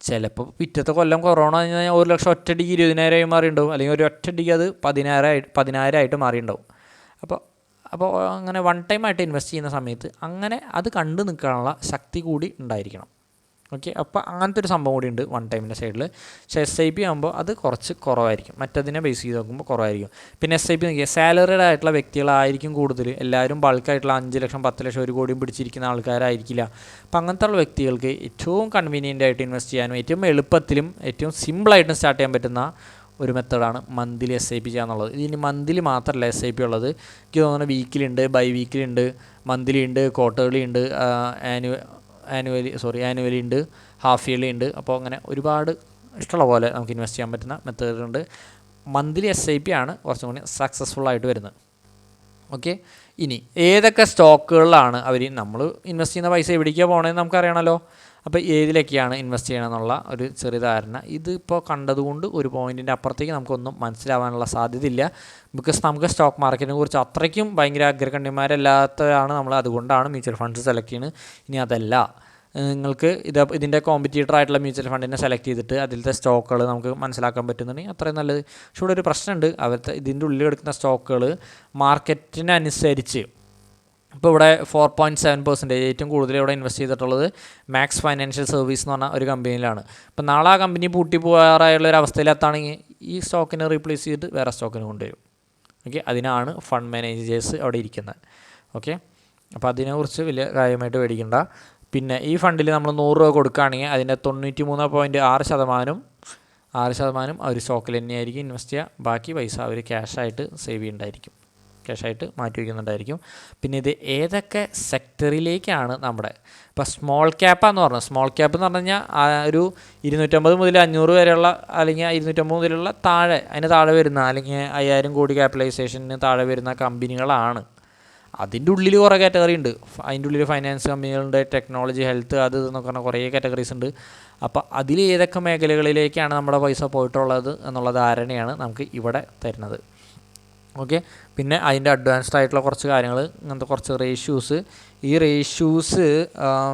ചിലപ്പോൾ പിറ്റത്തെ കൊല്ലം കൊറോണ കഴിഞ്ഞാൽ 1 ലക്ഷം ഒറ്റയടിക്ക് 20,000 മാറിയിട്ടുണ്ടാവും, അല്ലെങ്കിൽ ഒരു ഒറ്റയടിക്ക് അത് 10,000 മാറിയിട്ടുണ്ടാവും. അപ്പോൾ അങ്ങനെ വൺ ടൈം ആയിട്ട് ഇൻവെസ്റ്റ് ചെയ്യുന്ന സമയത്ത് അങ്ങനെ അത് കണ്ടു നിൽക്കാനുള്ള ശക്തി കൂടി ഉണ്ടായിരിക്കണം. ഓക്കെ, അപ്പോൾ അങ്ങനത്തെ ഒരു സംഭവം കൂടി ഉണ്ട് വൺ ടൈമിൻ്റെ സൈഡിൽ. പക്ഷേ SIP ആകുമ്പോൾ അത് കുറച്ച് കുറവായിരിക്കും, മറ്റതിനെ ബേസ് ചെയ്ത് നോക്കുമ്പോൾ കുറവായിരിക്കും. പിന്നെ SIP നോക്കിയാൽ സാലറീഡ് ആയിട്ടുള്ള വ്യക്തികളായിരിക്കും കൂടുതൽ. എല്ലാവരും ബൾക്കായിട്ടുള്ള 5 ലക്ഷം 10 ലക്ഷം 1 കോടിയും പിടിച്ചിരിക്കുന്ന ആൾക്കാരായിരിക്കില്ല. അപ്പം അങ്ങനത്തെ ഉള്ള വ്യക്തികൾക്ക് ഏറ്റവും കൺവീനിയൻ്റ് ആയിട്ട് ഇൻവെസ്റ്റ് ചെയ്യാനും ഏറ്റവും എളുപ്പത്തിലും ഏറ്റവും സിമ്പിളായിട്ടും സ്റ്റാർട്ട് ചെയ്യാൻ പറ്റുന്ന ഒരു മെത്തേഡാണ് മന്ത്ലി SIP ചെയ്യുക എന്നുള്ളത്. ഇതിന് മന്ത്ലി മാത്രമല്ല SIP ഉള്ളത്, എനിക്ക് തോന്നുന്നു വീക്കിലുണ്ട്, ബൈ വീക്കിലുണ്ട്, മന്ത്ലി ഉണ്ട്, ക്വാർട്ടർലി ഉണ്ട്, ആനുവലി ഉണ്ട്, ഹാഫ് ഇയർലി ഉണ്ട്. അപ്പോൾ അങ്ങനെ ഒരുപാട് ഇഷ്ടമുള്ള പോലെ നമുക്ക് ഇൻവെസ്റ്റ് ചെയ്യാൻ പറ്റുന്ന മെത്തേഡുണ്ട്. മന്ത്ലി SIP ആണ് കുറച്ചും കൂടി സക്സസ്ഫുള്ളായിട്ട് വരുന്നത്. ഓക്കെ, ഇനി ഏതൊക്കെ സ്റ്റോക്കുകളിലാണ് നമ്മൾ ഇൻവെസ്റ്റ് ചെയ്യുന്ന പൈസ എവിടേക്കാണ് പോകണമെന്ന് നമുക്കറിയണമല്ലോ. അപ്പോൾ ഏതിലൊക്കെയാണ് ഇൻവെസ്റ്റ് ചെയ്യണമെന്നുള്ള ഒരു ചെറിയ ധാരണ ഇതിപ്പോൾ കണ്ടതുകൊണ്ട് ഒരു പോയിൻറ്റിൻ്റെ അപ്പുറത്തേക്ക് നമുക്കൊന്നും മനസ്സിലാവാനുള്ള സാധ്യതയില്ല. ബിക്കോസ് നമുക്ക് സ്റ്റോക്ക് മാർക്കറ്റിനെ കുറിച്ച് അത്രയ്ക്കും ഭയങ്കര അഗ്രഗണ്യന്മാരല്ലാത്തതാണ് നമ്മൾ, അതുകൊണ്ടാണ് മ്യൂച്വൽ ഫണ്ട്സ് സെലക്ട് ചെയ്യുന്നത്. ഇനി അതല്ല, നിങ്ങൾക്ക് ഇതിൻ്റെ കോമ്പറ്റീറ്റർ ആയിട്ടുള്ള മ്യൂച്വൽ ഫണ്ടിനെ സെലക്ട് ചെയ്തിട്ട് അതിലത്തെ സ്റ്റോക്കുകൾ നമുക്ക് മനസ്സിലാക്കാൻ പറ്റുന്നുണ്ടെങ്കിൽ അത്രയും നല്ലത്. പക്ഷേ ഇവിടെ ഒരു പ്രശ്നമുണ്ട്, അവരുടെ ഇതിൻ്റെ ഉള്ളിൽ എടുക്കുന്ന സ്റ്റോക്കുകൾ മാർക്കറ്റിനനുസരിച്ച് ഇപ്പോൾ ഇവിടെ 4.7% ഏറ്റവും കൂടുതൽ ഇവിടെ ഇൻവെസ്റ്റ് ചെയ്തിട്ടുള്ളത് മാക്സ് ഫൈനാൻഷ്യൽ സർവീസ് എന്ന് പറഞ്ഞ ഒരു കമ്പനിയിലാണ്. അപ്പോൾ നാളെ ആ കമ്പനി പൂട്ടി പോകാറായുള്ള ഒരു അവസ്ഥയിലെത്താണെങ്കിൽ ഈ സ്റ്റോക്കിനെ റീപ്ലേസ് ചെയ്തിട്ട് വേറെ സ്റ്റോക്കിന് കൊണ്ടുവരും. ഓക്കെ, അതിനാണ് ഫണ്ട് മാനേജേഴ്സ് അവിടെ ഇരിക്കുന്നത്. ഓക്കെ, അപ്പോൾ അതിനെക്കുറിച്ച് വലിയ കാര്യമായിട്ട് പേടിക്കണ്ട. പിന്നെ ഈ ഫണ്ടിൽ നമ്മൾ 100 രൂപ കൊടുക്കുകയാണെങ്കിൽ അതിൻ്റെ 93.6% അവർ സ്റ്റോക്കിൽ തന്നെയായിരിക്കും ഇൻവെസ്റ്റ് ചെയ്യുക. ബാക്കി പൈസ അവർ ക്യാഷായിട്ട് സേവ് ചെയ്യുന്നുണ്ടായിരിക്കും, ക്യാഷായിട്ട് മാറ്റി വയ്ക്കുന്നുണ്ടായിരിക്കും. പിന്നെ ഇത് ഏതൊക്കെ സെക്ടറിലേക്കാണ് നമ്മുടെ ഇപ്പോൾ സ്മോൾ ക്യാപ്പാന്ന് പറഞ്ഞത്. സ്മോൾ ക്യാപ്പ് എന്ന് പറഞ്ഞു കഴിഞ്ഞാൽ ഒരു 250 മുതൽ 500 വരെയുള്ള, അല്ലെങ്കിൽ 250 മുതലുള്ള അതിന് താഴെ വരുന്ന, അല്ലെങ്കിൽ 5000 കോടി ക്യാപിറ്റലൈസേഷന് താഴെ വരുന്ന കമ്പനികളാണ്. അതിൻ്റെ ഉള്ളിൽ കുറേ കാറ്റഗറി ഉണ്ട്. അതിൻ്റെ ഉള്ളിൽ ഫൈനാൻസ് കമ്പനികളുണ്ട്, ടെക്നോളജി, ഹെൽത്ത്, അത് എന്നൊക്കെ പറഞ്ഞാൽ കുറേ കാറ്റഗറീസ് ഉണ്ട്. അപ്പോൾ അതിൽ ഏതൊക്കെ മേഖലകളിലേക്കാണ് നമ്മുടെ പൈസ പോയിട്ടുള്ളത് എന്നുള്ള ധാരണയാണ് നമുക്ക് ഇവിടെ തരുന്നത്. ഓക്കെ, പിന്നെ അതിൻ്റെ അഡ്വാൻസ്ഡ് ആയിട്ടുള്ള കുറച്ച് കാര്യങ്ങൾ, ഇങ്ങനത്തെ കുറച്ച് റേഷ്യൂസ്. ഈ റേഷ്യൂസ്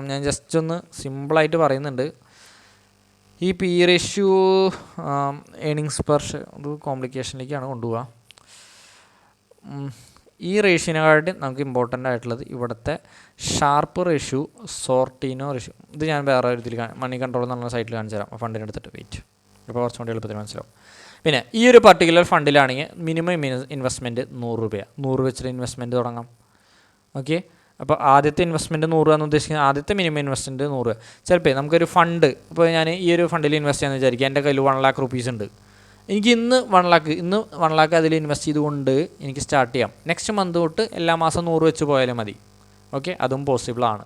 ഞാൻ ജസ്റ്റ് ഒന്ന് സിമ്പിളായിട്ട് പറയുന്നുണ്ട്. ഈ പി റേഷ്യൂ ഏണിങ്സ് പെർ ഒരു കോംപ്ലിക്കേഷനിലേക്കാണ് കൊണ്ടുപോവുക. ഈ റേഷ്യോനെക്കാട്ടി നമുക്ക് ഇമ്പോർട്ടൻ്റ് ആയിട്ടുള്ളത് ഇവിടുത്തെ ഷാർപ്പ് റേഷ്യൂ, സോർട്ടീനോ റേഷ്യൂ. ഇത് ഞാൻ വേറെ ഒരു ഇതിൽ മണി കൺട്രോൾ എന്ന് പറഞ്ഞ സൈറ്റിൽ കാണിച്ചു തരാം. ഫണ്ടിന് എടുത്തിട്ട് വെയിറ്റ്, ഇപ്പോൾ കുറച്ചും കൂടി എളുപ്പത്തിൽ മനസ്സിലാവും. പിന്നെ ഈ ഒരു പർട്ടിക്കുലർ ഫണ്ടിലാണെങ്കിൽ മിനിമം ഇൻവെസ്റ്റ്മെൻറ്റ് 100 രൂപയാണ്. 100 വെച്ചിട്ട് ഇൻവെസ്റ്റ്മെൻറ്റ് തുടങ്ങാം. ഓക്കെ, അപ്പോൾ ആദ്യത്തെ ഇൻവെസ്റ്റ്മെൻറ്റ് 100 എന്ന് ഉദ്ദേശിക്കുന്നത് ആദ്യത്തെ മിനിമം ഇൻവെസ്റ്റ്മെൻറ്റ് 100 രൂപ. ചിലപ്പോൾ നമുക്കൊരു ഫണ്ട്, ഇപ്പോൾ ഞാൻ ഈ ഒരു ഫണ്ടിൽ ഇൻവെസ്റ്റ് ചെയ്യാമെന്ന് വിചാരിക്കുക. എൻ്റെ കയ്യിൽ 1 lakh rupees ഉണ്ട്. എനിക്ക് ഇന്ന് 1 lakh അതിൽ ഇൻവെസ്റ്റ് ചെയ്തുകൊണ്ട് എനിക്ക് സ്റ്റാർട്ട് ചെയ്യാം. നെക്സ്റ്റ് മന്ത് തൊട്ട് എല്ലാ മാസം 100 വെച്ച് പോയാലും മതി. ഓക്കെ, അതും പോസിബിളാണ്.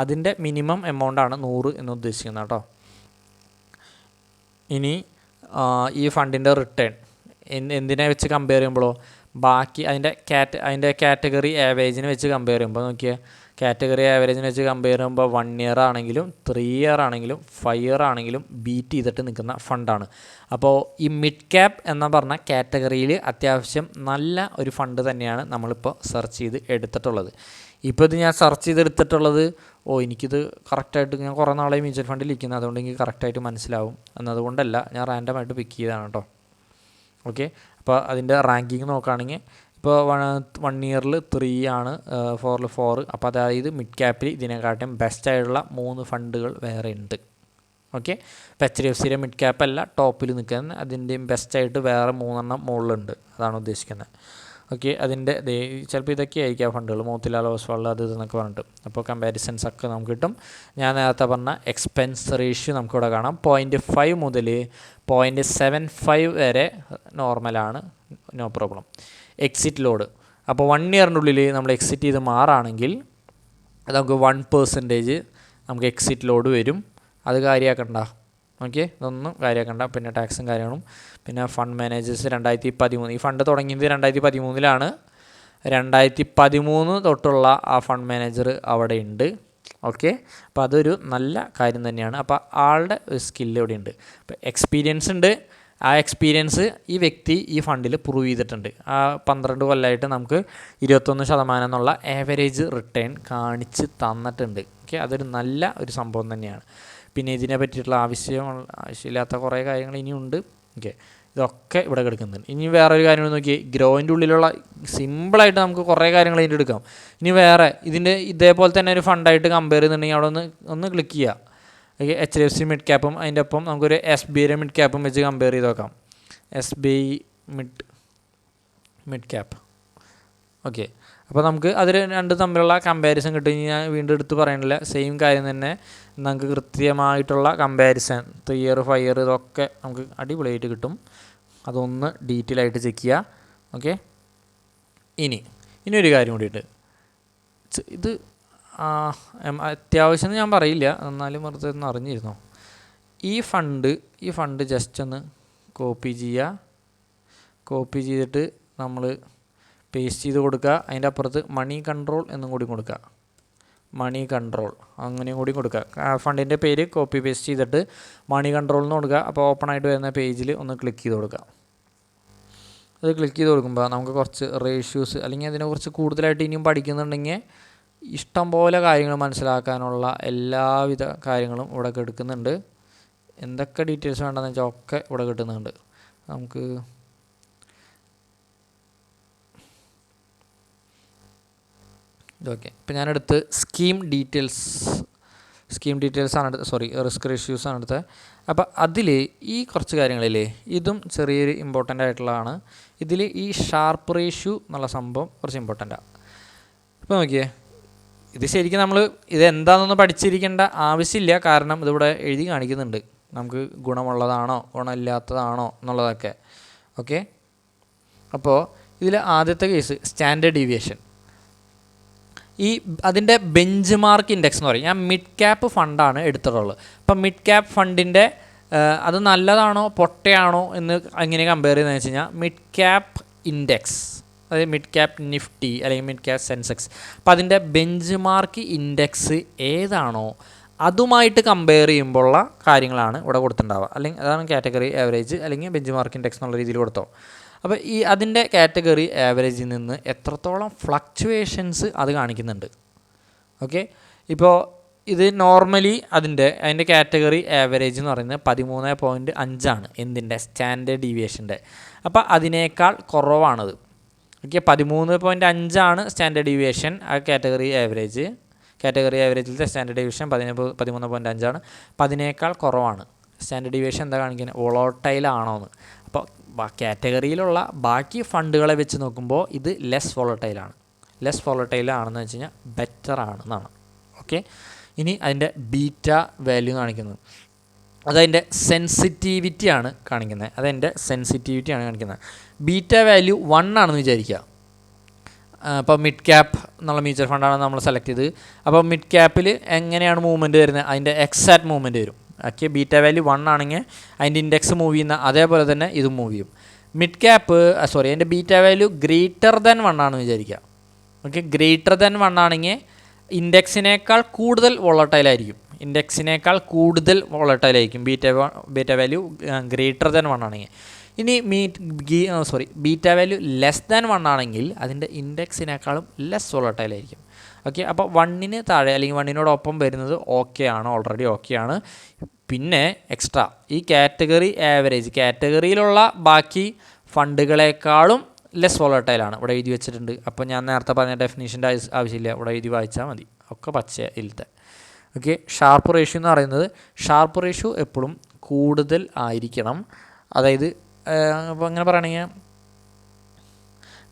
അതിൻ്റെ മിനിമം എമൗണ്ടാണ് 100 എന്ന് ഉദ്ദേശിക്കുന്നത് കേട്ടോ. ഇനി ഈ ഫണ്ടിൻ്റെ റിട്ടേൺ എന്തിനെ വെച്ച് കമ്പയർ ചെയ്യുമ്പോഴോ, ബാക്കി അതിൻ്റെ കാറ്റഗറി ആവറേജിനെ വെച്ച് കമ്പയർ ചെയ്യുമ്പോൾ നോക്കിയാൽ, കാറ്റഗറി ആവറേജിനെ വെച്ച് കമ്പയർ ചെയ്യുമ്പോൾ 1 year ആണെങ്കിലും 3 year ആണെങ്കിലും 5 year ആണെങ്കിലും ബീറ്റ് ചെയ്തിട്ട് നിൽക്കുന്ന ഫണ്ടാണ്. അപ്പോൾ ഈ മിഡ് ക്യാപ്പ് എന്ന പറഞ്ഞ കാറ്റഗറിയിൽ അത്യാവശ്യം നല്ല ഒരു ഫണ്ട് തന്നെയാണ് നമ്മളിപ്പോൾ സെർച്ച് ചെയ്ത് എടുത്തിട്ടുള്ളത്. ഇപ്പോൾ ഇത് ഞാൻ സെർച്ച് ചെയ്തെടുത്തിട്ടുള്ളത്, എനിക്കിത് കറക്റ്റായിട്ട്, ഞാൻ കുറേ നാളെ മ്യൂച്വൽ ഫണ്ടിൽ ഇരിക്കുന്നത്, അതുകൊണ്ട് എനിക്ക് കറക്റ്റായിട്ട് മനസ്സിലാവും എന്നതുകൊണ്ടല്ല, ഞാൻ റാൻഡമായിട്ട് പിക്ക് ചെയ്തതാണ് കേട്ടോ. ഓക്കെ, അപ്പോൾ അതിൻ്റെ റാങ്കിങ് നോക്കുകയാണെങ്കിൽ ഇപ്പോൾ 1 year 3 ആണ്, 4 4. അപ്പോൾ അതായത് മിഡ് ക്യാപ്പിൽ ഇതിനെക്കാട്ടും ബെസ്റ്റായിട്ടുള്ള 3 ഫണ്ടുകൾ വേറെ ഉണ്ട്. ഓക്കെ, ഇപ്പോൾ HDFCയുടെ മിഡ് ക്യാപ്പ് അല്ല ടോപ്പിൽ നിൽക്കുന്നത്, അതിൻ്റെയും ബെസ്റ്റായിട്ട് വേറെ 3 എണ്ണം മുകളിലുണ്ട്, അതാണ് ഉദ്ദേശിക്കുന്നത്. ഓക്കെ, അതിൻ്റെ ചിലപ്പോൾ ഇതൊക്കെ ആയിരിക്കും ഫണ്ടുകൾ, മോത്തിലാൽ ഓസ്വാൾ അത് ഇതെന്നൊക്കെ പറഞ്ഞിട്ട്. അപ്പോൾ കമ്പാരിസൺസ് ഒക്കെ നമുക്ക് കിട്ടും. ഞാൻ നേരത്തെ പറഞ്ഞ എക്സ്പെൻസ് റേഷ്യോ നമുക്കിവിടെ കാണാം. 0.5 മുതൽ 0.75 വരെ നോർമലാണ്, നോ പ്രോബ്ലം. എക്സിറ്റ് ലോഡ്, അപ്പോൾ 1 yearൻ്റെ ഉള്ളിൽ നമ്മൾ എക്സിറ്റ് ചെയ്ത് മാറുകയാണെങ്കിൽ നമുക്ക് 1% നമുക്ക് എക്സിറ്റ് ലോഡ് വരും. അത് കാര്യമാക്കണ്ട. ഓക്കെ, ഇതൊന്നും കാര്യമാക്കണ്ട. പിന്നെ ടാക്സും കാര്യങ്ങളും. പിന്നെ ഫണ്ട് മാനേജേഴ്സ് 2013, ഈ ഫണ്ട് തുടങ്ങിയത് 2013-ലാണ്. 2013 തൊട്ടുള്ള ആ ഫണ്ട് മാനേജർ അവിടെ ഉണ്ട്. ഓക്കെ, അപ്പോൾ അതൊരു നല്ല കാര്യം തന്നെയാണ്. അപ്പോൾ ആളുടെ ഒരു സ്കില്ല് ഇവിടെ ഉണ്ട്. അപ്പോൾ എക്സ്പീരിയൻസ് ഉണ്ട്. ആ എക്സ്പീരിയൻസ് ഈ വ്യക്തി ഈ ഫണ്ടിൽ പ്രൂവ് ചെയ്തിട്ടുണ്ട്. ആ 12 കൊല്ലമായിട്ട് നമുക്ക് 21% എന്നുള്ള ആവറേജ് റിട്ടേൺ കാണിച്ച് തന്നിട്ടുണ്ട്. ഓക്കെ, അതൊരു നല്ല ഒരു സംഭവം തന്നെയാണ്. പിന്നെ ഇതിനെ പറ്റിയിട്ടുള്ള ആവശ്യമില്ലാത്ത കുറേ കാര്യങ്ങൾ ഇനിയുണ്ട്. ഓക്കെ, ഇതൊക്കെ ഇവിടെ കിടക്കുന്നുണ്ട്. ഇനി വേറൊരു കാര്യം നോക്കി, ഗ്രോയിൻ്റെ ഉള്ളിലുള്ള സിമ്പിളായിട്ട് നമുക്ക് കുറേ കാര്യങ്ങൾ ഇതിൻ്റെ എടുക്കാം. ഇനി വേറെ ഇതിൻ്റെ ഇതേപോലെ തന്നെ ഒരു ഫണ്ടായിട്ട് കമ്പയർ ചെയ്യുന്നുണ്ടെങ്കിൽ അവിടെ ഒന്ന് ക്ലിക്ക് ചെയ്യുക. ഓക്കെ, HDFC മിഡ് ക്യാപ്പും അതിൻ്റെ ഒപ്പം നമുക്കൊരു SBIയുടെ മിഡ് ക്യാപ്പും വെച്ച് കമ്പയർ ചെയ്ത് നോക്കാം. SBI mid cap. ഓക്കെ, അപ്പോൾ നമുക്ക് അതിൽ 2 തമ്മിലുള്ള കമ്പാരിസൺ കിട്ടും. ഞാൻ വീണ്ടും എടുത്ത് പറയണില്ല, സെയിം കാര്യം തന്നെ നമുക്ക് കൃത്യമായിട്ടുള്ള കമ്പാരിസൺ 3 year 5 year ഇതൊക്കെ നമുക്ക് അടിപൊളിയായിട്ട് കിട്ടും. അതൊന്ന് ഡീറ്റെയിൽ ആയിട്ട് ചെക്ക് ചെയ്യുക. ഓക്കെ, ഇനി ഒരു കാര്യം കൂടിയിട്ട്, ഇത് അത്യാവശ്യം ഞാൻ പറയില്ല, എന്നാലും വെറുതെ ഒന്ന് അറിഞ്ഞിരുന്നോ, ഈ ഫണ്ട് ജസ്റ്റ് ഒന്ന് കോപ്പി ചെയ്തിട്ട് നമ്മൾ പേസ്റ്റ് ചെയ്ത് കൊടുക്കുക. അതിൻ്റെ അപ്പുറത്ത് മണി കൺട്രോൾ എന്നും കൂടി കൊടുക്കുക. മണി കൺട്രോൾ അങ്ങനെയും കൂടി കൊടുക്കുക. ഫണ്ടിൻ്റെ പേര് കോപ്പി പേസ്റ്റ് ചെയ്തിട്ട് മണി കൺട്രോൾ എന്ന് കൊടുക്കുക. അപ്പോൾ ഓപ്പൺ ആയിട്ട് വരുന്ന പേജിൽ ഒന്ന് ക്ലിക്ക് ചെയ്ത് കൊടുക്കുക. അത് ക്ലിക്ക് ചെയ്ത് കൊടുക്കുമ്പോൾ നമുക്ക് കുറച്ച് റേഷ്യൂസ് അല്ലെങ്കിൽ അതിനെക്കുറിച്ച് കൂടുതലായിട്ട് ഇനിയും പഠിക്കുന്നുണ്ടെങ്കിൽ ഇഷ്ടംപോലെ കാര്യങ്ങൾ മനസ്സിലാക്കാനുള്ള എല്ലാവിധ കാര്യങ്ങളും ഇവിടെ കിടക്കുന്നുണ്ട്. എന്തൊക്കെ ഡീറ്റെയിൽസ് വേണ്ടെന്ന് വെച്ചാൽ ഒക്കെ ഇവിടെ കിട്ടുന്നുണ്ട്. നമുക്ക് ഇതൊക്കെ ഇപ്പം ഞാനെടുത്ത് സ്കീം ഡീറ്റെയിൽസ് ആണ് എടുത്തത്, റിസ്ക് റേഷ്യൂസ് ആണ് എടുത്തത്. അപ്പോൾ അതിൽ ഈ കുറച്ച് കാര്യങ്ങളില്ലേ, ഇതും ചെറിയൊരു ഇമ്പോർട്ടൻ്റ് ആയിട്ടുള്ളതാണ്. ഇതിൽ ഈ ഷാർപ്പ് റേഷ്യൂ എന്നുള്ള സംഭവം കുറച്ച് ഇമ്പോർട്ടൻ്റാണ്. ഇപ്പോൾ നോക്കിയേ, ഇത് ശരിക്കും നമ്മൾ ഇതെന്താണെന്നൊന്ന് പഠിച്ചിരിക്കേണ്ട ആവശ്യമില്ല. കാരണം ഇതിവിടെ എഴുതി കാണിക്കുന്നുണ്ട് നമുക്ക് ഗുണമുള്ളതാണോ ഗുണമില്ലാത്തതാണോ എന്നുള്ളതൊക്കെ. ഓക്കെ, അപ്പോൾ ഇതിൽ ആദ്യത്തെ കേസ് സ്റ്റാൻഡേർഡ് ഡീവിയേഷൻ. ഈ അതിൻ്റെ ബെഞ്ച് മാർക്ക് ഇൻഡെക്സ് എന്ന് പറയും. ഞാൻ മിഡ് ക്യാപ്പ് ഫണ്ടാണ് എടുത്തിട്ടുള്ളത്. അപ്പം മിഡ് ക്യാപ്പ് ഫണ്ടിൻ്റെ അത് നല്ലതാണോ പൊട്ടയാണോ എന്ന് എങ്ങനെ കമ്പയർ ചെയ്യുന്നതെന്ന് വെച്ച് കഴിഞ്ഞാൽ മിഡ് ക്യാപ്പ് ഇൻഡെക്സ്, അതായത് മിഡ് ക്യാപ്പ് നിഫ്റ്റി അല്ലെങ്കിൽ മിഡ് ക്യാപ്പ് സെൻസെക്സ്, അപ്പം അതിൻ്റെ ബെഞ്ച് മാർക്ക് ഇൻഡെക്സ് ഏതാണോ അതുമായിട്ട് കമ്പയർ ചെയ്യുമ്പോഴുള്ള കാര്യങ്ങളാണ് ഇവിടെ കൊടുത്തിട്ടുണ്ടാവുക. അല്ലെങ്കിൽ അതാണ് കാറ്റഗറി ആവറേജ് അല്ലെങ്കിൽ ബെഞ്ച് മാർക്ക് ഇൻഡെക്സ് എന്നുള്ള രീതിയിൽ കൊടുത്തോ. അപ്പോൾ ഈ അതിൻ്റെ കാറ്റഗറി ആവറേജിൽ നിന്ന് എത്രത്തോളം ഫ്ലക്ച്വേഷൻസ് അത് കാണിക്കുന്നുണ്ട്. ഓക്കെ, ഇപ്പോൾ ഇത് നോർമലി അതിൻ്റെ കാറ്റഗറി ആവറേജ് എന്ന് പറയുന്നത് 13.5 എന്തിൻ്റെ സ്റ്റാൻഡേർഡ് ഡീവിയേഷൻ്റെ. അപ്പോൾ അതിനേക്കാൾ കുറവാണത്. ഓക്കെ, 13.5 സ്റ്റാൻഡേർഡ് ഡീവിയേഷൻ ആ കാറ്റഗറി ആവറേജിലത്തെ സ്റ്റാൻഡേർഡ് ഡീവിയേഷൻ 13.5. അപ്പോൾ അതിനേക്കാൾ കുറവാണ്. സ്റ്റാൻഡേർഡ് ഡീവിയേഷൻ എന്താ കാണിക്കുന്നത്, വോളട്ടൈൽ ആണോന്ന്. അപ്പോൾ കാറ്റഗറിയിലുള്ള ബാക്കി ഫണ്ടുകളെ വെച്ച് നോക്കുമ്പോൾ ഇത് ലെസ് വോളട്ടൈൽ ആണെന്ന് വെച്ച് കഴിഞ്ഞാൽ ബെറ്റർ ആണെന്നാണ്. ഓക്കെ, ഇനി അതിൻ്റെ ബീറ്റ വാല്യൂ കാണിക്കുന്നത്, അതതിൻ്റെ സെൻസിറ്റിവിറ്റിയാണ് കാണിക്കുന്നത്. ബീറ്റ വാല്യൂ 1 ആണെന്ന് വിചാരിക്കുക. അപ്പോൾ മിഡ് ക്യാപ്പ് എന്നുള്ള മ്യൂച്വൽ ഫണ്ടാണ് നമ്മൾ സെലക്ട് ചെയ്ത്. അപ്പോൾ മിഡ് ക്യാപ്പിൽ എങ്ങനെയാണ് മൂവ്മെൻറ്റ് വരുന്നത്, അതിൻ്റെ എക്സാക്റ്റ് മൂവ്മെൻറ്റ് വരും. ഓക്കെ, ബീറ്റ വാല്യൂ 1 ആണെങ്കിൽ അതിൻ്റെ ഇൻഡെക്സ് മൂവ് ചെയ്യുന്ന അതേപോലെ തന്നെ ഇത് മൂവ് ചെയ്യും. മിഡ് ക്യാപ്പ് അതിൻ്റെ ബീറ്റ വാല്യൂ ഗ്രേറ്റർ ദാൻ 1 ആണെന്ന് വിചാരിക്കുക. ഓക്കെ, ഗ്രേറ്റർ ദാൻ 1 ആണെങ്കിൽ ഇൻഡെക്സിനേക്കാൾ കൂടുതൽ വോളട്ടൈലായിരിക്കും. ബീറ്റ വാല്യൂ ഗ്രേറ്റർ ദാൻ 1 ആണെങ്കിൽ. ഇനി ബീറ്റ വാല്യൂ ലെസ് ദാൻ 1 ആണെങ്കിൽ അതിൻ്റെ ഇൻഡെക്സിനേക്കാളും ലെസ് വോളട്ടൈലായിരിക്കും. ഓക്കെ, അപ്പോൾ 1 താഴെ അല്ലെങ്കിൽ 1 വരുന്നത് ഓൾറെഡി ഓക്കെ ആണ്. പിന്നെ എക്സ്ട്രാ ഈ കാറ്റഗറി ആവറേജ്, കാറ്റഗറിയിലുള്ള ബാക്കി ഫണ്ടുകളെക്കാളും ലെസ് വോളട്ടൈലാണ് ഇവിടെ എഴുതി വെച്ചിട്ടുണ്ട്. അപ്പോൾ ഞാൻ നേരത്തെ പറഞ്ഞ ഡെഫിനീഷൻ്റെ ആവശ്യമില്ല, ഇവിടെ എഴുതി വായിച്ചാൽ മതി, ഒക്കെ പച്ചയിലത്തെ. ഓക്കെ, ഷാർപ്പ് റേഷ്യോ എന്ന് പറയുന്നത്, ഷാർപ്പ് റേഷ്യോ എപ്പോഴും കൂടുതൽ ആയിരിക്കണം. അതായത് അപ്പോൾ അങ്ങനെ പറയുകയാണെങ്കിൽ,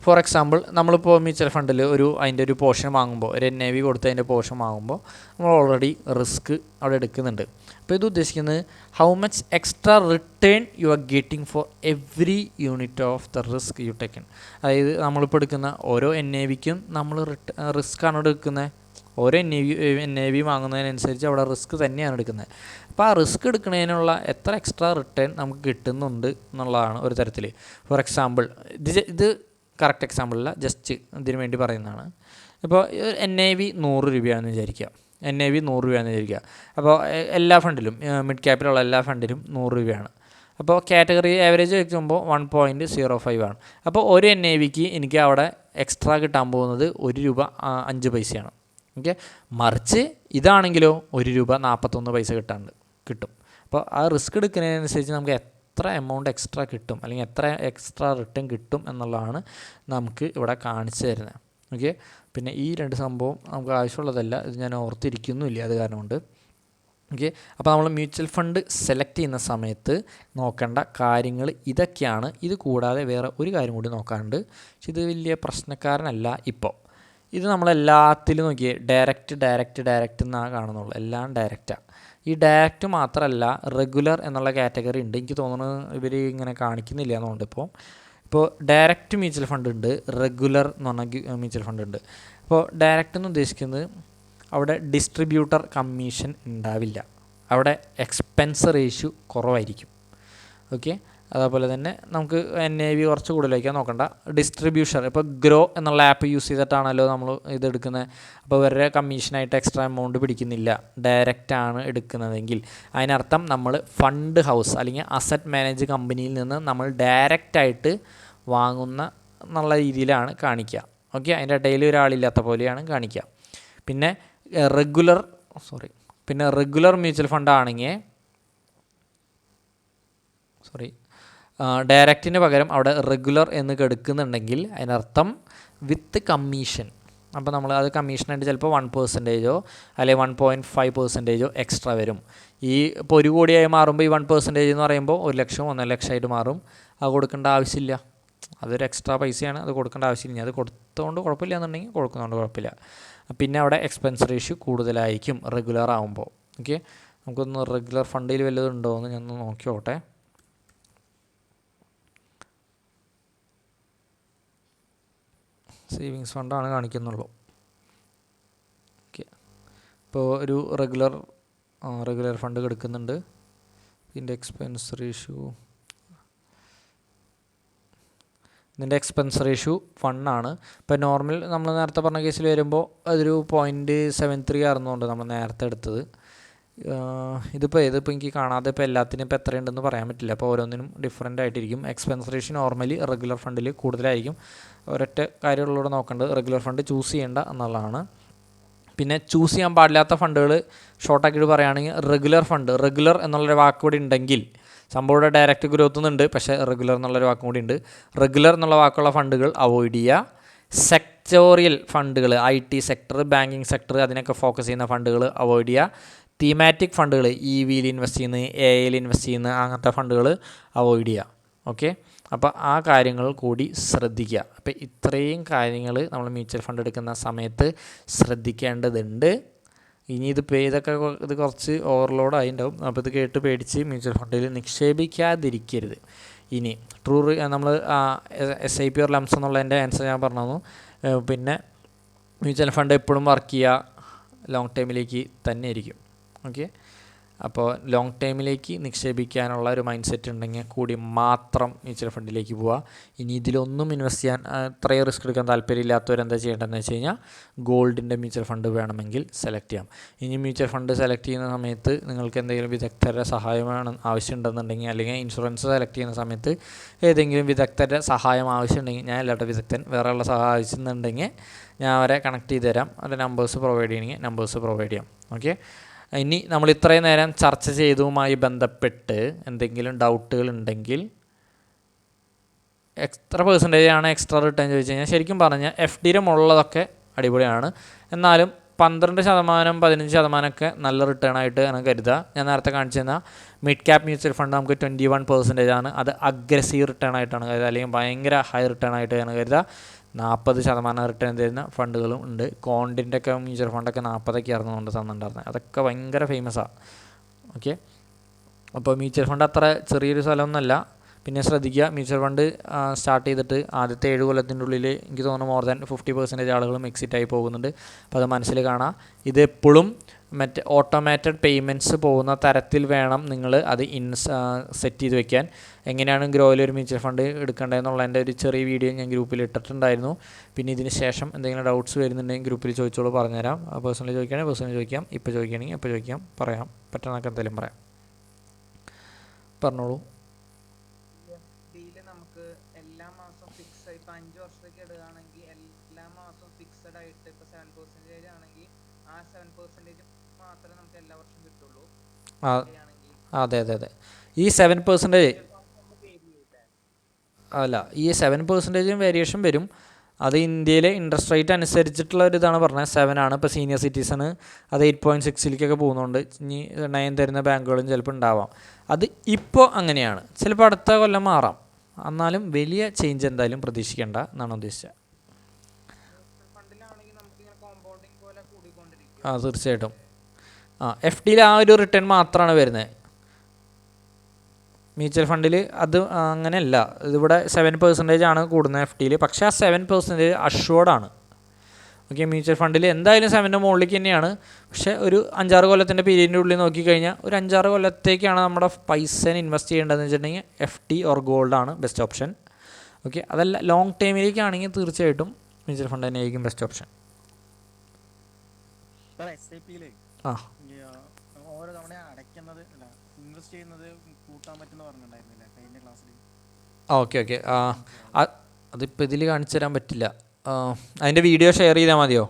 ഫോർ എക്സാമ്പിൾ നമ്മളിപ്പോൾ മ്യൂച്വൽ ഫണ്ടിൽ അതിൻ്റെ ഒരു പോർഷൻ വാങ്ങുമ്പോൾ, ഒരു NAV കൊടുത്ത് അതിൻ്റെ പോർഷൻ വാങ്ങുമ്പോൾ നമ്മൾ ഓൾറെഡി റിസ്ക് അവിടെ എടുക്കുന്നുണ്ട്. അപ്പോൾ ഇത് ഉദ്ദേശിക്കുന്നത് how much extra return you are getting for every unit of the risk U taken. അതായത് നമ്മളിപ്പോൾ എടുക്കുന്ന ഓരോ NAVക്കും നമ്മൾ റിസ്ക്കാണ് എടുക്കുന്നത്. ഓരോ NAV വാങ്ങുന്നതിനനുസരിച്ച് അവിടെ റിസ്ക് തന്നെയാണ് എടുക്കുന്നത്. അപ്പോൾ ആ റിസ്ക് എടുക്കുന്നതിനുള്ള എത്ര എക്സ്ട്രാ റിട്ടേൺ നമുക്ക് കിട്ടുന്നുണ്ട് എന്നുള്ളതാണ് ഒരു തരത്തിൽ. ഫോർ എക്സാമ്പിൾ, ഇത് കറക്റ്റ് എക്സാമ്പിളല്ല, ജസ്റ്റ് ഇതിനു വേണ്ടി പറയുന്നതാണ്. ഇപ്പോൾ NAV 100 രൂപയാണെന്ന് വിചാരിക്കുക. അപ്പോൾ എല്ലാ ഫണ്ടിലും, മിഡ് ക്യാപ്പിലുള്ള എല്ലാ ഫണ്ടിലും 100 രൂപയാണ്. അപ്പോൾ കാറ്റഗറി ആവറേജ് വയ്ക്കുമ്പോൾ 1.05 ആണ്. അപ്പോൾ ഒരു NAVക്ക് എനിക്ക് അവിടെ എക്സ്ട്രാ കിട്ടാൻ പോകുന്നത് 1 രൂപ 5 പൈസയാണ്. ഓക്കെ, മറിച്ച് ഇതാണെങ്കിലോ 1 രൂപ 41 പൈസ കിട്ടും. അപ്പോൾ ആ റിസ്ക് എടുക്കുന്നതിനനുസരിച്ച് നമുക്ക് എത്ര എമൗണ്ട് എക്സ്ട്രാ കിട്ടും അല്ലെങ്കിൽ എത്ര എക്സ്ട്രാ റിട്ടേൺ കിട്ടും എന്നുള്ളതാണ് നമുക്ക് ഇവിടെ കാണിച്ചു തരുന്നത്. ഓക്കെ, പിന്നെ ഈ 2 സംഭവം നമുക്ക് ആവശ്യമുള്ളതല്ല, ഇത് ഞാൻ ഓർത്തിരിക്കുന്നുമില്ല, അത് കാരണം കൊണ്ട്. ഓക്കെ, അപ്പോൾ നമ്മൾ മ്യൂച്വൽ ഫണ്ട് സെലക്ട് ചെയ്യുന്ന സമയത്ത് നോക്കേണ്ട കാര്യങ്ങൾ ഇതൊക്കെയാണ്. ഇത് കൂടാതെ വേറെ ഒരു കാര്യം കൂടി നോക്കാനുണ്ട്. പക്ഷെ ഇത് വലിയ പ്രശ്നക്കാരനല്ല ഇപ്പോൾ. ഇത് നമ്മളെല്ലാത്തിലും നോക്കിയേ ഡയറക്റ്റ് എന്നാണ് കാണുന്നുള്ളൂ. എല്ലാം ഡയറക്റ്റാണ്. ഈ ഡയറക്റ്റ് മാത്രമല്ല, റെഗുലർ എന്നുള്ള കാറ്റഗറി ഉണ്ട്. എനിക്ക് തോന്നുന്നത് ഇവർ ഇങ്ങനെ കാണിക്കുന്നില്ല എന്നുകൊണ്ട്. ഇപ്പോൾ ഡയറക്റ്റ് മ്യൂച്വൽ ഫണ്ട് ഉണ്ട്, റെഗുലർ എന്ന് പറഞ്ഞ മ്യൂച്വൽ ഫണ്ട് ഉണ്ട്. അപ്പോൾ ഡയറക്റ്റ് എന്ന് ഉദ്ദേശിക്കുന്നത് അവിടെ ഡിസ്ട്രിബ്യൂട്ടർ കമ്മീഷൻ ഉണ്ടാവില്ല, അവിടെ എക്സ്പെൻസ് റേഷ്യോ കുറവായിരിക്കും. ഓക്കെ, അതേപോലെ തന്നെ നമുക്ക് NAV കുറച്ച് കൂടുതൽ വയ്ക്കാൻ നോക്കണ്ട. ഡിസ്ട്രിബ്യൂഷൻ ഇപ്പോൾ ഗ്രോ എന്നുള്ള ആപ്പ് യൂസ് ചെയ്തിട്ടാണല്ലോ നമ്മൾ ഇതെടുക്കുന്നത്. അപ്പോൾ വേറെ കമ്മീഷനായിട്ട് എക്സ്ട്രാ എമൗണ്ട് പിടിക്കുന്നില്ല, ഡയറക്റ്റാണ് എടുക്കുന്നതെങ്കിൽ അതിനർത്ഥം നമ്മൾ ഫണ്ട് ഹൗസ് അല്ലെങ്കിൽ അസറ്റ് മാനേജ് കമ്പനിയിൽ നിന്ന് നമ്മൾ ഡയറക്റ്റായിട്ട് വാങ്ങുന്ന എന്നുള്ള രീതിയിലാണ് കാണിക്കുക. ഓക്കെ, അതിൻ്റെ ഇടയിൽ ഒരാളില്ലാത്ത പോലെയാണ് കാണിക്കുക. പിന്നെ റെഗുലർ മ്യൂച്വൽ ഫണ്ട് ആണെങ്കിൽ ഡയറക്റ്റിന് പകരം അവിടെ റെഗുലർ എന്ന് കെടുക്കുന്നുണ്ടെങ്കിൽ അതിനർത്ഥം വിത്ത് കമ്മീഷൻ. അപ്പോൾ നമ്മൾ അത് കമ്മീഷനായിട്ട് ചിലപ്പോൾ 1% അല്ലെങ്കിൽ 1.5% എക്സ്ട്രാ വരും. ഈ ഇപ്പോൾ 1 കോടിയായി മാറുമ്പോൾ ഈ 1% എന്ന് പറയുമ്പോൾ 1 ലക്ഷം 1.5 ലക്ഷമായിട്ട് മാറും. അത് കൊടുക്കേണ്ട ആവശ്യമില്ല, അതൊരു എക്സ്ട്രാ പൈസയാണ്, അത് കൊടുക്കേണ്ട ആവശ്യമില്ല. അത് കൊടുത്തുകൊണ്ട് കുഴപ്പമില്ല എന്നുണ്ടെങ്കിൽ കൊടുക്കുന്നതുകൊണ്ട് കുഴപ്പമില്ല. പിന്നെ അവിടെ എക്സ്പെൻസ് റേഷ്യോ കൂടുതലായിരിക്കും റെഗുലർ ആകുമ്പോൾ. ഓക്കെ, നമുക്കൊന്ന് റെഗുലർ ഫണ്ടിൽ വല്ലതും ഉണ്ടോ എന്ന് ഞാൻ നോക്കിയോട്ടെ. സേവിങ്സ് ഫണ്ടാണ് കാണിക്കുന്നുള്ളൂ. ഓക്കെ, ഇപ്പോൾ ഒരു റെഗുലർ ഫണ്ട് എടുക്കുന്നുണ്ട്. ഇതിൻ്റെ എക്സ്പെൻസ് റേഷ്യോ 1 ആണ്. ഇപ്പോൾ നോർമൽ നമ്മൾ നേരത്തെ പറഞ്ഞ കേസിൽ വരുമ്പോൾ അതൊരു 0.73 ആയിരുന്നുകൊണ്ട് നമ്മൾ നേരത്തെ എടുത്തത്. ഇതിപ്പോൾ എനിക്ക് കാണാതെ ഇപ്പോൾ എല്ലാത്തിനും ഇപ്പോൾ എത്രയുണ്ടെന്ന് പറയാൻ പറ്റില്ല. അപ്പോൾ ഓരോന്നിനും ഡിഫറൻ്റ് ആയിട്ടിരിക്കും. എക്സ്പെൻസ് റേഷ്യോ നോർമലി റെഗുലർ ഫണ്ടിൽ കൂടുതലായിരിക്കും. ഒരൊറ്റ കാര്യമുള്ളൂടെ നോക്കേണ്ടത്, റെഗുലർ ഫണ്ട് ചൂസ് ചെയ്യേണ്ട എന്നുള്ളതാണ്. പിന്നെ ചൂസ് ചെയ്യാൻ പാടില്ലാത്ത ഫണ്ടുകൾ ഷോർട്ടാക്കിയിട്ട് പറയുകയാണെങ്കിൽ റെഗുലർ എന്നുള്ളൊരു വാക്ക് കൂടി ഉണ്ടെങ്കിൽ സംഭവം ഇവിടെ ഡയറക്റ്റ് ഗ്രോത്ത് എന്നുണ്ട്, പക്ഷേ റെഗുലർ എന്നുള്ളൊരു വാക്കും കൂടി ഉണ്ട്. റെഗുലർ എന്നുള്ള വാക്കുള്ള ഫണ്ടുകൾ അവോയ്ഡ് ചെയ്യുക. സെക്ടോറിയൽ ഫണ്ടുകൾ, IT സെക്ടർ, ബാങ്കിങ് സെക്ടർ, അതിനൊക്കെ ഫോക്കസ് ചെയ്യുന്ന ഫണ്ടുകൾ അവോയ്ഡ് ചെയ്യുക. തീമാറ്റിക് ഫണ്ടുകൾ, EVയിൽ ഇൻവെസ്റ്റ് ചെയ്യുന്നത്, AIയിൽ ഇൻവെസ്റ്റ് ചെയ്യുന്നത്, അങ്ങനത്തെ ഫണ്ടുകൾ അവോയ്ഡ് ചെയ്യുക. ഓക്കെ, അപ്പോൾ ആ കാര്യങ്ങൾ കൂടി ശ്രദ്ധിക്കുക. അപ്പോൾ ഇത്രയും കാര്യങ്ങൾ നമ്മൾ മ്യൂച്വൽ ഫണ്ട് എടുക്കുന്ന സമയത്ത് ശ്രദ്ധിക്കേണ്ടതുണ്ട്. ഇനി ഇതൊക്കെ കുറച്ച് ഓവർലോഡ് ആയിട്ടുണ്ടാവും. അപ്പോൾ ഇത് കേട്ട് പേടിച്ച് മ്യൂച്വൽ ഫണ്ടിൽ നിക്ഷേപിക്കാതിരിക്കരുത്. ഇനി നമ്മൾ SIP ഓർ ലംസ് എന്നുള്ളതിൻ്റെ ആൻസർ ഞാൻ പറഞ്ഞു. പിന്നെ മ്യൂച്വൽ ഫണ്ട് എപ്പോഴും വർക്ക് ചെയ്യുക ലോങ് ടൈമിലേക്ക് തന്നെ ആയിരിക്കും. ഓക്കെ, അപ്പോൾ ലോങ് ടൈമിലേക്ക് നിക്ഷേപിക്കാനുള്ള ഒരു മൈൻഡ് സെറ്റ് ഉണ്ടെങ്കിൽ കൂടി മാത്രം മ്യൂച്വൽ ഫണ്ടിലേക്ക് പോവുക. ഇനി ഇതിലൊന്നും ഇൻവെസ്റ്റ് ചെയ്യാൻ അത്രയും റിസ്ക് എടുക്കാൻ താല്പര്യമില്ലാത്തവരെന്താ ചെയ്യേണ്ടതെന്ന് വെച്ച് കഴിഞ്ഞാൽ ഗോൾഡിൻ്റെ മ്യൂച്വൽ ഫണ്ട് വേണമെങ്കിൽ സെലക്ട് ചെയ്യാം. ഇനി മ്യൂച്വൽ ഫണ്ട് സെലക്ട് ചെയ്യുന്ന സമയത്ത് നിങ്ങൾക്ക് എന്തെങ്കിലും വിദഗ്ധരുടെ സഹായം ആവശ്യമുണ്ടെന്നുണ്ടെങ്കിൽ, അല്ലെങ്കിൽ ഇൻഷുറൻസ് സെലക്ട് ചെയ്യുന്ന സമയത്ത് ഏതെങ്കിലും വിദഗ്ധരുടെ സഹായം ആവശ്യമുണ്ടെങ്കിൽ, ഞാൻ അല്ലാത്ത വിദഗ്ധൻ വേറെയുള്ള സഹായം ആവശ്യമുണ്ടെങ്കിൽ ഞാൻ അവരെ കണക്ട് ചെയ്ത് തരാം. അവരുടെ നമ്പേഴ്സ് പ്രൊവൈഡ് ചെയ്യണമെങ്കിൽ നമ്പേഴ്സ് പ്രൊവൈഡ് ചെയ്യാം. ഓക്കെ, ഇനി നമ്മൾ ഇത്രയും നേരം ചർച്ച ചെയ്തതുമായി ബന്ധപ്പെട്ട് എന്തെങ്കിലും ഡൗട്ടുകൾ ഉണ്ടെങ്കിൽ, എത്ര പെർസെൻറ്റേജാണ് എക്സ്ട്രാ റിട്ടേൺ ചോദിച്ചു കഴിഞ്ഞാൽ, ശരിക്കും പറഞ്ഞാൽ FDയുടെ മുകളിലതൊക്കെ അടിപൊളിയാണ്. എന്നാലും 12%, 15% നല്ല റിട്ടേൺ ആയിട്ട് എനിക്ക് കരുതുക. ഞാൻ നേരത്തെ കാണിച്ചു തന്ന മിഡ് ക്യാപ് മ്യൂച്വൽ ഫണ്ട് നമുക്ക് 21% ആണ്. അത് അഗ്രസീവ് റിട്ടേൺ ആയിട്ടാണ് കരുതുക, അല്ലെങ്കിൽ ഭയങ്കര ഹൈ റിട്ടേൺ ആയിട്ട് ഞാൻ കരുതുക. 40% റിട്ടേൺ തരുന്ന ഫണ്ടുകളും ഉണ്ട്. കോണ്ടിൻ്റെ ഒക്കെ മ്യൂച്വൽ ഫണ്ടൊക്കെ 40% ആയിരുന്നു തന്നിട്ടുണ്ടായിരുന്നത്. അതൊക്കെ ഭയങ്കര ഫേമസാണ്. ഓക്കെ, അപ്പോൾ മ്യൂച്വൽ ഫണ്ട് അത്ര ചെറിയൊരു സ്ഥലമൊന്നുമല്ല. പിന്നെ ശ്രദ്ധിക്കുക, മ്യൂച്വൽ ഫണ്ട് സ്റ്റാർട്ട് ചെയ്തിട്ട് ആദ്യത്തെ 7 കൊല്ലത്തിൻ്റെ ഉള്ളിൽ എനിക്ക് തോന്നുന്നു മോർ ദാൻ 50% ആളുകളും എക്സിറ്റായി പോകുന്നുണ്ട്. അപ്പോൾ അത് മനസ്സിൽ കാണാം. ഇത് എപ്പോഴും ഓട്ടോമാറ്റഡ് പേയ്മെൻറ്റ്സ് പോകുന്ന തരത്തിൽ വേണം നിങ്ങൾ അത് സെറ്റ് ചെയ്ത് വെക്കാൻ. എങ്ങനെയാണ് ഗ്രോയിൽ ഒരു മ്യൂച്വൽ ഫണ്ട് എടുക്കേണ്ടതെന്നുള്ളതിൻ്റെ ഒരു ചെറിയ വീഡിയോ ഞാൻ ഗ്രൂപ്പിൽ ഇട്ടിട്ടുണ്ടായിരുന്നു. പിന്നെ ഇതിന് ശേഷം എന്തെങ്കിലും ഡൗട്ട്സ് വരുന്നുണ്ടെങ്കിൽ ഗ്രൂപ്പിൽ ചോദിച്ചോളൂ, പറഞ്ഞുതരാം. പേഴ്സണലി ചോദിക്കുകയാണെങ്കിൽ പേഴ്സണലി ചോദിക്കാം, ഇപ്പോൾ ചോദിക്കുകയാണെങ്കിൽ ഇപ്പോൾ ചോദിക്കാം, പറയാം, പറ്റുന്നതൊക്കെ എന്തെങ്കിലും പറയാം. പറഞ്ഞോളൂ. നമുക്ക് എല്ലാ മാസവും ഫിക്സ് 5 വർഷത്തേക്ക് ഇടുകയാണെങ്കിൽ എല്ലാ മാസവും ഫിക്സഡ് ആയിട്ട് ഇപ്പോൾ 7% ആണെങ്കിൽ ആ 7% മാത്രമേ നമുക്ക് എല്ലാ വർഷവും കിട്ടുള്ളൂ. അതെ, ഈ 7% അല്ല, ഈ 7% വേരിയേഷൻ വരും. അത് ഇന്ത്യയിലെ ഇൻട്രസ്റ്റ് റേറ്റ് അനുസരിച്ചിട്ടുള്ള ഒരു ഇതാണ് പറഞ്ഞത്. 7 ആണ്. ഇപ്പോൾ സീനിയർ സിറ്റിസണ് അത് 8.6 പോകുന്നുണ്ട്. ഇനി 9 തരുന്ന ബാങ്കുകളും ചിലപ്പോൾ ഉണ്ടാവാം. അത് ഇപ്പോൾ അങ്ങനെയാണ്, ചിലപ്പോൾ അടുത്ത കൊല്ലം മാറാം. എന്നാലും വലിയ ചേഞ്ച് എന്തായാലും പ്രതീക്ഷിക്കേണ്ട എന്നാണ് ഉദ്ദേശിച്ചത്. തീർച്ചയായിട്ടും. FDയിൽ ആ ഒരു റിട്ടേൺ മാത്രമാണ് വരുന്നത്. മ്യൂച്വൽ ഫണ്ടിൽ അത് അങ്ങനെയല്ല. ഇതിവിടെ 7% ആണ് കൂടുന്നത് FDയിൽ. പക്ഷേ ആ 7% അഷ്വേർഡാണ്. ഓക്കെ, മ്യൂച്വൽ ഫണ്ടിൽ എന്തായാലും 7ൻ്റെ മുകളിലേക്ക് തന്നെയാണ്. പക്ഷേ ഒരു 5-6 കൊല്ലത്തിൻ്റെ പീരീഡിൻ്റെ ഉള്ളിൽ നോക്കിക്കഴിഞ്ഞാൽ ഒരു 5-6 കൊല്ലത്തേക്കാണ് നമ്മുടെ പൈസേനെ ഇൻവെസ്റ്റ് ചെയ്യേണ്ടതെന്ന് വെച്ചിട്ടുണ്ടെങ്കിൽ FD ഓർ ഗോൾഡാണ് ബെസ്റ്റ് ഓപ്ഷൻ. ഓക്കെ, അതല്ല ലോങ് ടൈമിലേക്കാണെങ്കിൽ തീർച്ചയായിട്ടും മ്യൂച്വൽ ഫണ്ട് തന്നെയായിരിക്കും ബെസ്റ്റ് ഓപ്ഷൻ. ആ ഓരോ തവണ അടയ്ക്കുന്നത് അല്ല ഇൻവെസ്റ്റ് ചെയ്യുന്നത് കൂട്ടാൻ പറ്റുമെന്ന് പറഞ്ഞിട്ടുണ്ടായിരുന്നില്ല കഴിഞ്ഞ ക്ലാസ്സിൽ. ഓക്കെ അതിപ്പോൾ ഇതിൽ കാണിച്ചു തരാൻ പറ്റില്ല. അതിൻ്റെ വീഡിയോ ഷെയർ ചെയ്താൽ മതിയോ?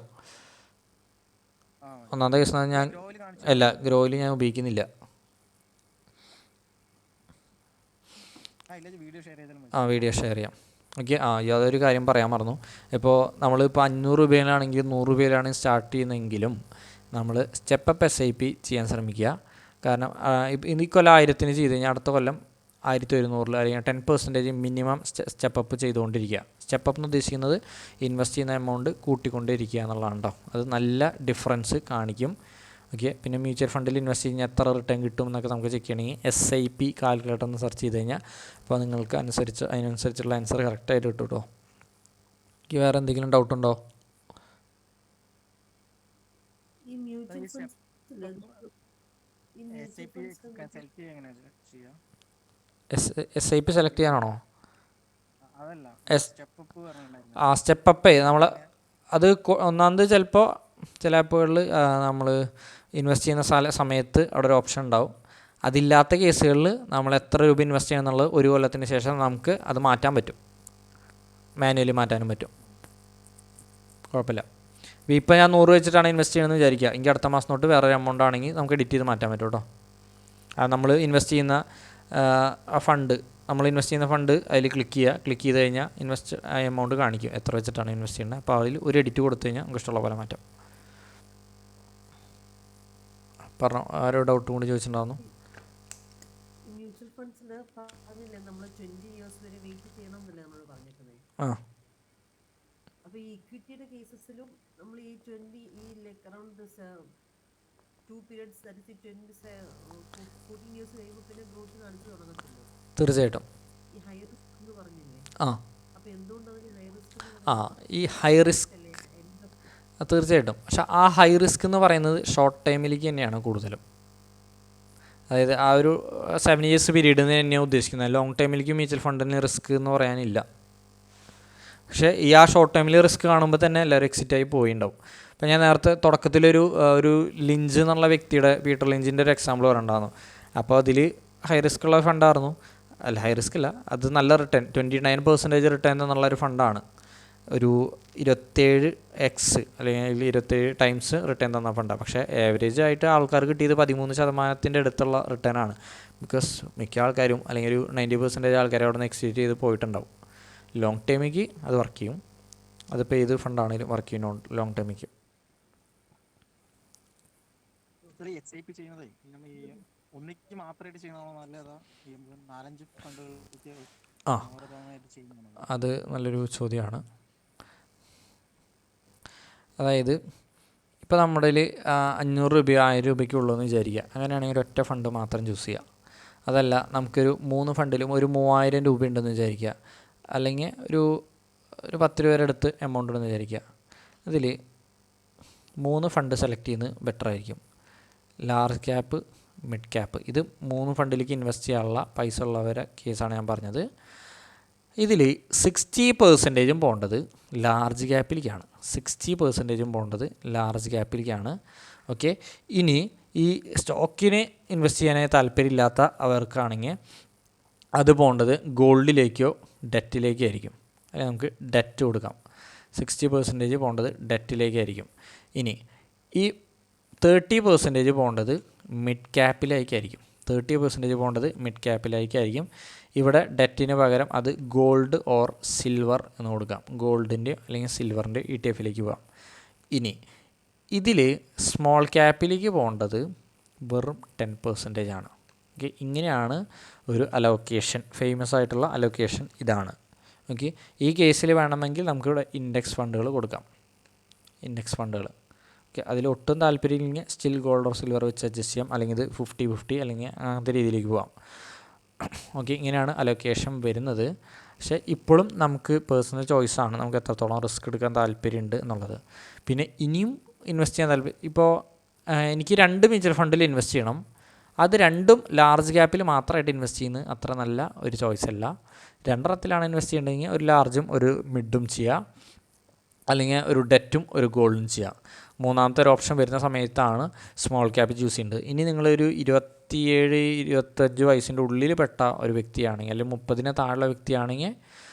ഒന്നാമത്തെ കേസ് ഞാൻ അല്ല ഗ്രോയിൽ ഞാൻ ഉപയോഗിക്കുന്നില്ല. വീഡിയോ ഷെയർ ചെയ്യാം. ഓക്കെ, യാതൊരു കാര്യം പറയാൻ മറന്നു. ഇപ്പോൾ നമ്മളിപ്പോൾ 500 രൂപയിലാണെങ്കിൽ 100 രൂപയിലാണ് സ്റ്റാർട്ട് ചെയ്യുന്നതെങ്കിലും നമ്മൾ സ്റ്റെപ്പ് SIP ചെയ്യാൻ ശ്രമിക്കുക. കാരണം ഈ കൊല്ലം 1000 ചെയ്ത് കഴിഞ്ഞാൽ അടുത്ത കൊല്ലം 1100 അല്ലെങ്കിൽ 10% മിനിമം സ്റ്റെപ്പ് ചെയ്തുകൊണ്ടിരിക്കുക. സ്റ്റെപ്പ് എന്ന് ഉദ്ദേശിക്കുന്നത് ഇൻവെസ്റ്റ് ചെയ്യുന്ന എമൗണ്ട് കൂട്ടിക്കൊണ്ടിരിക്കുക എന്നുള്ളതാണ് കേട്ടോ. അത് നല്ല ഡിഫറൻസ് കാണിക്കും. ഓക്കെ, പിന്നെ മ്യൂച്വൽ ഫണ്ടിൽ ഇൻവെസ്റ്റ് കഴിഞ്ഞാൽ എത്ര റിട്ടേൺ കിട്ടും എന്നൊക്കെ നമുക്ക് ചെക്ക് ചെയ്യണമെങ്കിൽ SIP കാൽക്കുലേറ്റർ എന്ന് സെർച്ച് ചെയ്ത് കഴിഞ്ഞാൽ അപ്പോൾ നിങ്ങൾക്ക് അതിനനുസരിച്ചുള്ള ആൻസർ കറക്റ്റായിട്ട് കിട്ടും കേട്ടോ. എനിക്ക് വേറെ എന്തെങ്കിലും ഡൗട്ട് ഉണ്ടോ? SIP സെലക്ട് ചെയ്യാനാണോ? സ്റ്റെപ്പ് അപ്പ് നമ്മൾ അത് ഒന്നാമത് ചിലപ്പോൾ ചില ആപ്പുകളിൽ നമ്മൾ ഇൻവെസ്റ്റ് ചെയ്യുന്ന സമയത്ത് അവിടെ ഒരു ഓപ്ഷൻ ഉണ്ടാവും. അതില്ലാത്ത കേസുകളിൽ നമ്മൾ എത്ര രൂപ ഇൻവെസ്റ്റ് ചെയ്യണം എന്നുള്ളത് 1 കൊല്ലത്തിന് ശേഷം നമുക്ക് അത് മാറ്റാൻ പറ്റും, മാനുവലി മാറ്റാനും പറ്റും, കുഴപ്പമില്ല. ഇപ്പോൾ ഞാൻ 100 വെച്ചിട്ടാണ് ഇൻവെസ്റ്റ് ചെയ്യണമെന്ന് വിചാരിക്കുക, എനിക്ക് അടുത്ത മാസം തൊട്ട് വേറൊരു എമൗണ്ട് ആണെങ്കിൽ നമുക്ക് എഡിറ്റ് ചെയ്ത് മാറ്റാൻ പറ്റും കേട്ടോ. അത് നമ്മൾ ഇൻവെസ്റ്റ് ചെയ്യുന്ന നമ്മൾ ഇൻവെസ്റ്റ് ചെയ്യുന്ന ഫണ്ട് അതിൽ ക്ലിക്ക് ചെയ്ത് കഴിഞ്ഞാൽ ആ എമൗണ്ട് കാണിക്കും എത്ര വെച്ചിട്ടാണ് ഇൻവെസ്റ്റ് ചെയ്യുന്നത്. അപ്പോൾ അതിൽ ഒരു എഡിറ്റ് കൊടുത്തു കഴിഞ്ഞാൽ നമുക്ക് ഇഷ്ടമുള്ള പോലെ മാറ്റാം. പറഞ്ഞോ, ആരോ ഡൗട്ട് കൊണ്ട് ചോദിച്ചിട്ടുണ്ടായിരുന്നു. മ്യൂച്വൽ ഫണ്ട്സിൽ പറഞ്ഞില്ലേ നമ്മൾ 20 years വരെ വെയിറ്റ് ചെയ്യണമെന്നല്ലേ നമ്മൾ പറഞ്ഞിട്ടുള്ളത്. അപ്പോൾ ഈ ഇക്വിറ്റിയുടെ കേസസിലും നമ്മൾ ഈ 20 around 2 periods that is 14 years കഴിയുമ്പോൾ പിന്നെ ഗ്രോത്ത് കാണിച്ചു തുടങ്ങത്തില്ല. തീർച്ചയായിട്ടും. ഈ ഹൈ റിസ്ക് എന്ന് പറഞ്ഞില്ലേ, അപ്പോൾ എന്തുകൊണ്ടാണ് ഹൈ റിസ്ക്? ഈ ഹൈ റിസ്ക് തീർച്ചയായിട്ടും. പക്ഷേ ആ ഹൈ റിസ്ക് എന്ന് പറയുന്നത് ഷോർട്ട് ടൈമിലേക്ക് തന്നെയാണ് കൂടുതലും. അതായത് ആ ഒരു 7 years പീരീഡ് തന്നെയാണ് ഉദ്ദേശിക്കുന്നത്. ലോങ് ടൈമിലേക്ക് മ്യൂച്വൽ ഫണ്ടിന് റിസ്ക് എന്ന് പറയാനില്ല. പക്ഷേ ഈ ഷോർട്ട് ടൈമിൽ റിസ്ക് കാണുമ്പോൾ തന്നെ എല്ലാവരും എക്സിറ്റായി പോയിണ്ടാവും. അപ്പോൾ ഞാൻ നേരത്തെ തുടക്കത്തിലൊരു ലിഞ്ച് എന്നുള്ള വ്യക്തിയുടെ പീറ്റർ ലിഞ്ചിൻ്റെ ഒരു എക്സാമ്പിൾ പറഞ്ഞിട്ടുണ്ടായിരുന്നു. അപ്പോൾ അതിൽ ഹൈ റിസ്ക് ഉള്ള ഫണ്ടായിരുന്നു. അല്ല, ഹൈ റിസ്ക് അല്ല, അത് നല്ല റിട്ടേൺ 29% റിട്ടേൺ എന്നുള്ളൊരു ഫണ്ടാണ്. ഒരു 27x അല്ലെങ്കിൽ 27 times റിട്ടേൺ തന്ന ഫണ്ടാണ്. പക്ഷേ ആവറേജ് ആയിട്ട് ആൾക്കാർക്ക് കിട്ടിയത് 13% അടുത്തുള്ള റിട്ടേൺ ആണ്. ബിക്കോസ് മിക്ക ആൾക്കാരും അല്ലെങ്കിൽ ഒരു 90% ആൾക്കാർ അവിടെ നിന്ന് എക്സിറ്റ് ചെയ്ത് പോയിട്ടുണ്ടാവും. ലോങ് ടൈമിക്ക് അത് വർക്ക് ചെയ്യും. അതിപ്പോൾ ഏത് ഫണ്ടാണെങ്കിലും വർക്ക് ചെയ്യുന്നുണ്ട് ലോങ് ടൈമിക്ക്. ഒന്നിക്ക് മാത്രമായിട്ട് ചെയ്യണോ നല്ലതാ 4-5 ഫണ്ടുകൾ? അത് നല്ലൊരു ചോദ്യമാണ്. അതായത് ഇപ്പോൾ നമ്മുടെ 500 രൂപ 1000 രൂപയ്ക്കുള്ളൂ എന്ന് വിചാരിക്കുക. അങ്ങനെയാണെങ്കിൽ ഒറ്റ ഫണ്ട് മാത്രം ചൂസ് ചെയ്യുക. അതല്ല, നമുക്കൊരു 3 ഫണ്ടിലും ഒരു 3000 രൂപ ഉണ്ടെന്ന് വിചാരിക്കുക, അല്ലെങ്കിൽ ഒരു 10 രൂപ വരെ അടുത്ത് എമൗണ്ട് ഉണ്ടെന്ന് വിചാരിക്കുക. അതിൽ 3 ഫണ്ട് സെലക്ട് ചെയ്യുന്നത് ബെറ്റർ ആയിരിക്കും. ലാർജ് ക്യാപ്പ്, മിഡ് ക്യാപ്പ്, ഇത് 3 ഫണ്ടിലേക്ക് ഇൻവെസ്റ്റ് ചെയ്യാനുള്ള പൈസ ഉള്ളവരെ കേസാണ് ഞാൻ പറഞ്ഞത്. ഇതിൽ 60% പോകേണ്ടത് ലാർജ് ക്യാപ്പിലേക്കാണ്. 60% പോകേണ്ടത് ലാർജ് ക്യാപ്പിലേക്കാണ്. ഓക്കെ, ഇനി ഈ സ്റ്റോക്കിന് ഇൻവെസ്റ്റ് ചെയ്യാനായി താല്പര്യമില്ലാത്ത അവർക്കാണെങ്കിൽ അത് പോകേണ്ടത് ഗോൾഡിലേക്കോ ഡെറ്റിലേക്കോ ആയിരിക്കും. അല്ലെങ്കിൽ നമുക്ക് ഡെറ്റ് കൊടുക്കാം. 60% പോകേണ്ടത് ഡെറ്റിലേക്കായിരിക്കും. ഇനി ഈ 30% പോകേണ്ടത് മിഡ് ക്യാപ്പിലേക്കായിരിക്കും. 30% പോകേണ്ടത് മിഡ് ക്യാപ്പിലേക്കായിരിക്കും. ഇവിടെ ഡെറ്റിന് പകരം അത് ഗോൾഡ് ഓർ സിൽവർ എന്ന് കൊടുക്കാം. ഗോൾഡിൻ്റെ അല്ലെങ്കിൽ സിൽവറിൻ്റെ ETF പോകാം. ഇനി ഇതിൽ സ്മോൾ ക്യാപ്പിലേക്ക് പോകേണ്ടത് വെറും 10% ആണ്. ഓക്കെ, ഇങ്ങനെയാണ് ഒരു അലോക്കേഷൻ. ഫേമസ് ആയിട്ടുള്ള അലോക്കേഷൻ ഇതാണ്. ഓക്കെ, ഈ കേസിൽ വേണമെങ്കിൽ നമുക്കിവിടെ ഇൻഡെക്സ് ഫണ്ടുകൾ കൊടുക്കാം. ഇൻഡെക്സ് ഫണ്ടുകൾ ഓക്കെ, അതിലൊട്ടും താല്പര്യമില്ലെങ്കിൽ സ്റ്റിൽ ഗോൾഡ് ഓർ സിൽവർ വെച്ച് അഡ്ജസ്റ്റ് ചെയ്യാം. അല്ലെങ്കിൽ ഇത് 50-50 അല്ലെങ്കിൽ അങ്ങനത്തെ രീതിയിലേക്ക് പോകാം. ഓക്കെ, ഇങ്ങനെയാണ് അലോക്കേഷൻ വരുന്നത്. പക്ഷേ ഇപ്പോഴും നമുക്ക് പേഴ്സണൽ ചോയ്സാണ് നമുക്ക് എത്രത്തോളം റിസ്ക് എടുക്കാൻ താല്പര്യമുണ്ട് എന്നുള്ളത്. പിന്നെ ഇനിയും ഇൻവെസ്റ്റ് ചെയ്യാൻ താല്പര്യം, ഇപ്പോൾ എനിക്ക് 2 മ്യൂച്വൽ ഫണ്ടിൽ ഇൻവെസ്റ്റ് ചെയ്യണം, അത് രണ്ടും ലാർജ് ക്യാപ്പിൽ മാത്രമായിട്ട് ഇൻവെസ്റ്റ് ചെയ്യുന്നത് അത്ര നല്ല ഒരു ചോയ്സ് അല്ല. 2 ഇൻവെസ്റ്റ് ചെയ്യണമെങ്കിൽ ഒരു ലാർജും ഒരു മിഡും ചെയ്യുക, അല്ലെങ്കിൽ ഒരു ഡെറ്റും ഒരു ഗോൾഡും ചെയ്യുക. മൂന്നാമത്തെ ഒരു ഓപ്ഷൻ വരുന്ന സമയത്താണ് സ്മോൾ ക്യാപ്പ് ചൂസ് ചെയ്യുന്നത്. ഇനി നിങ്ങളൊരു 27-25 വയസ്സിൻ്റെ ഉള്ളിൽ പെട്ട ഒരു വ്യക്തിയാണെങ്കിൽ, അല്ലെങ്കിൽ 30-ന് താഴെയുള്ള വ്യക്തിയാണെങ്കിൽ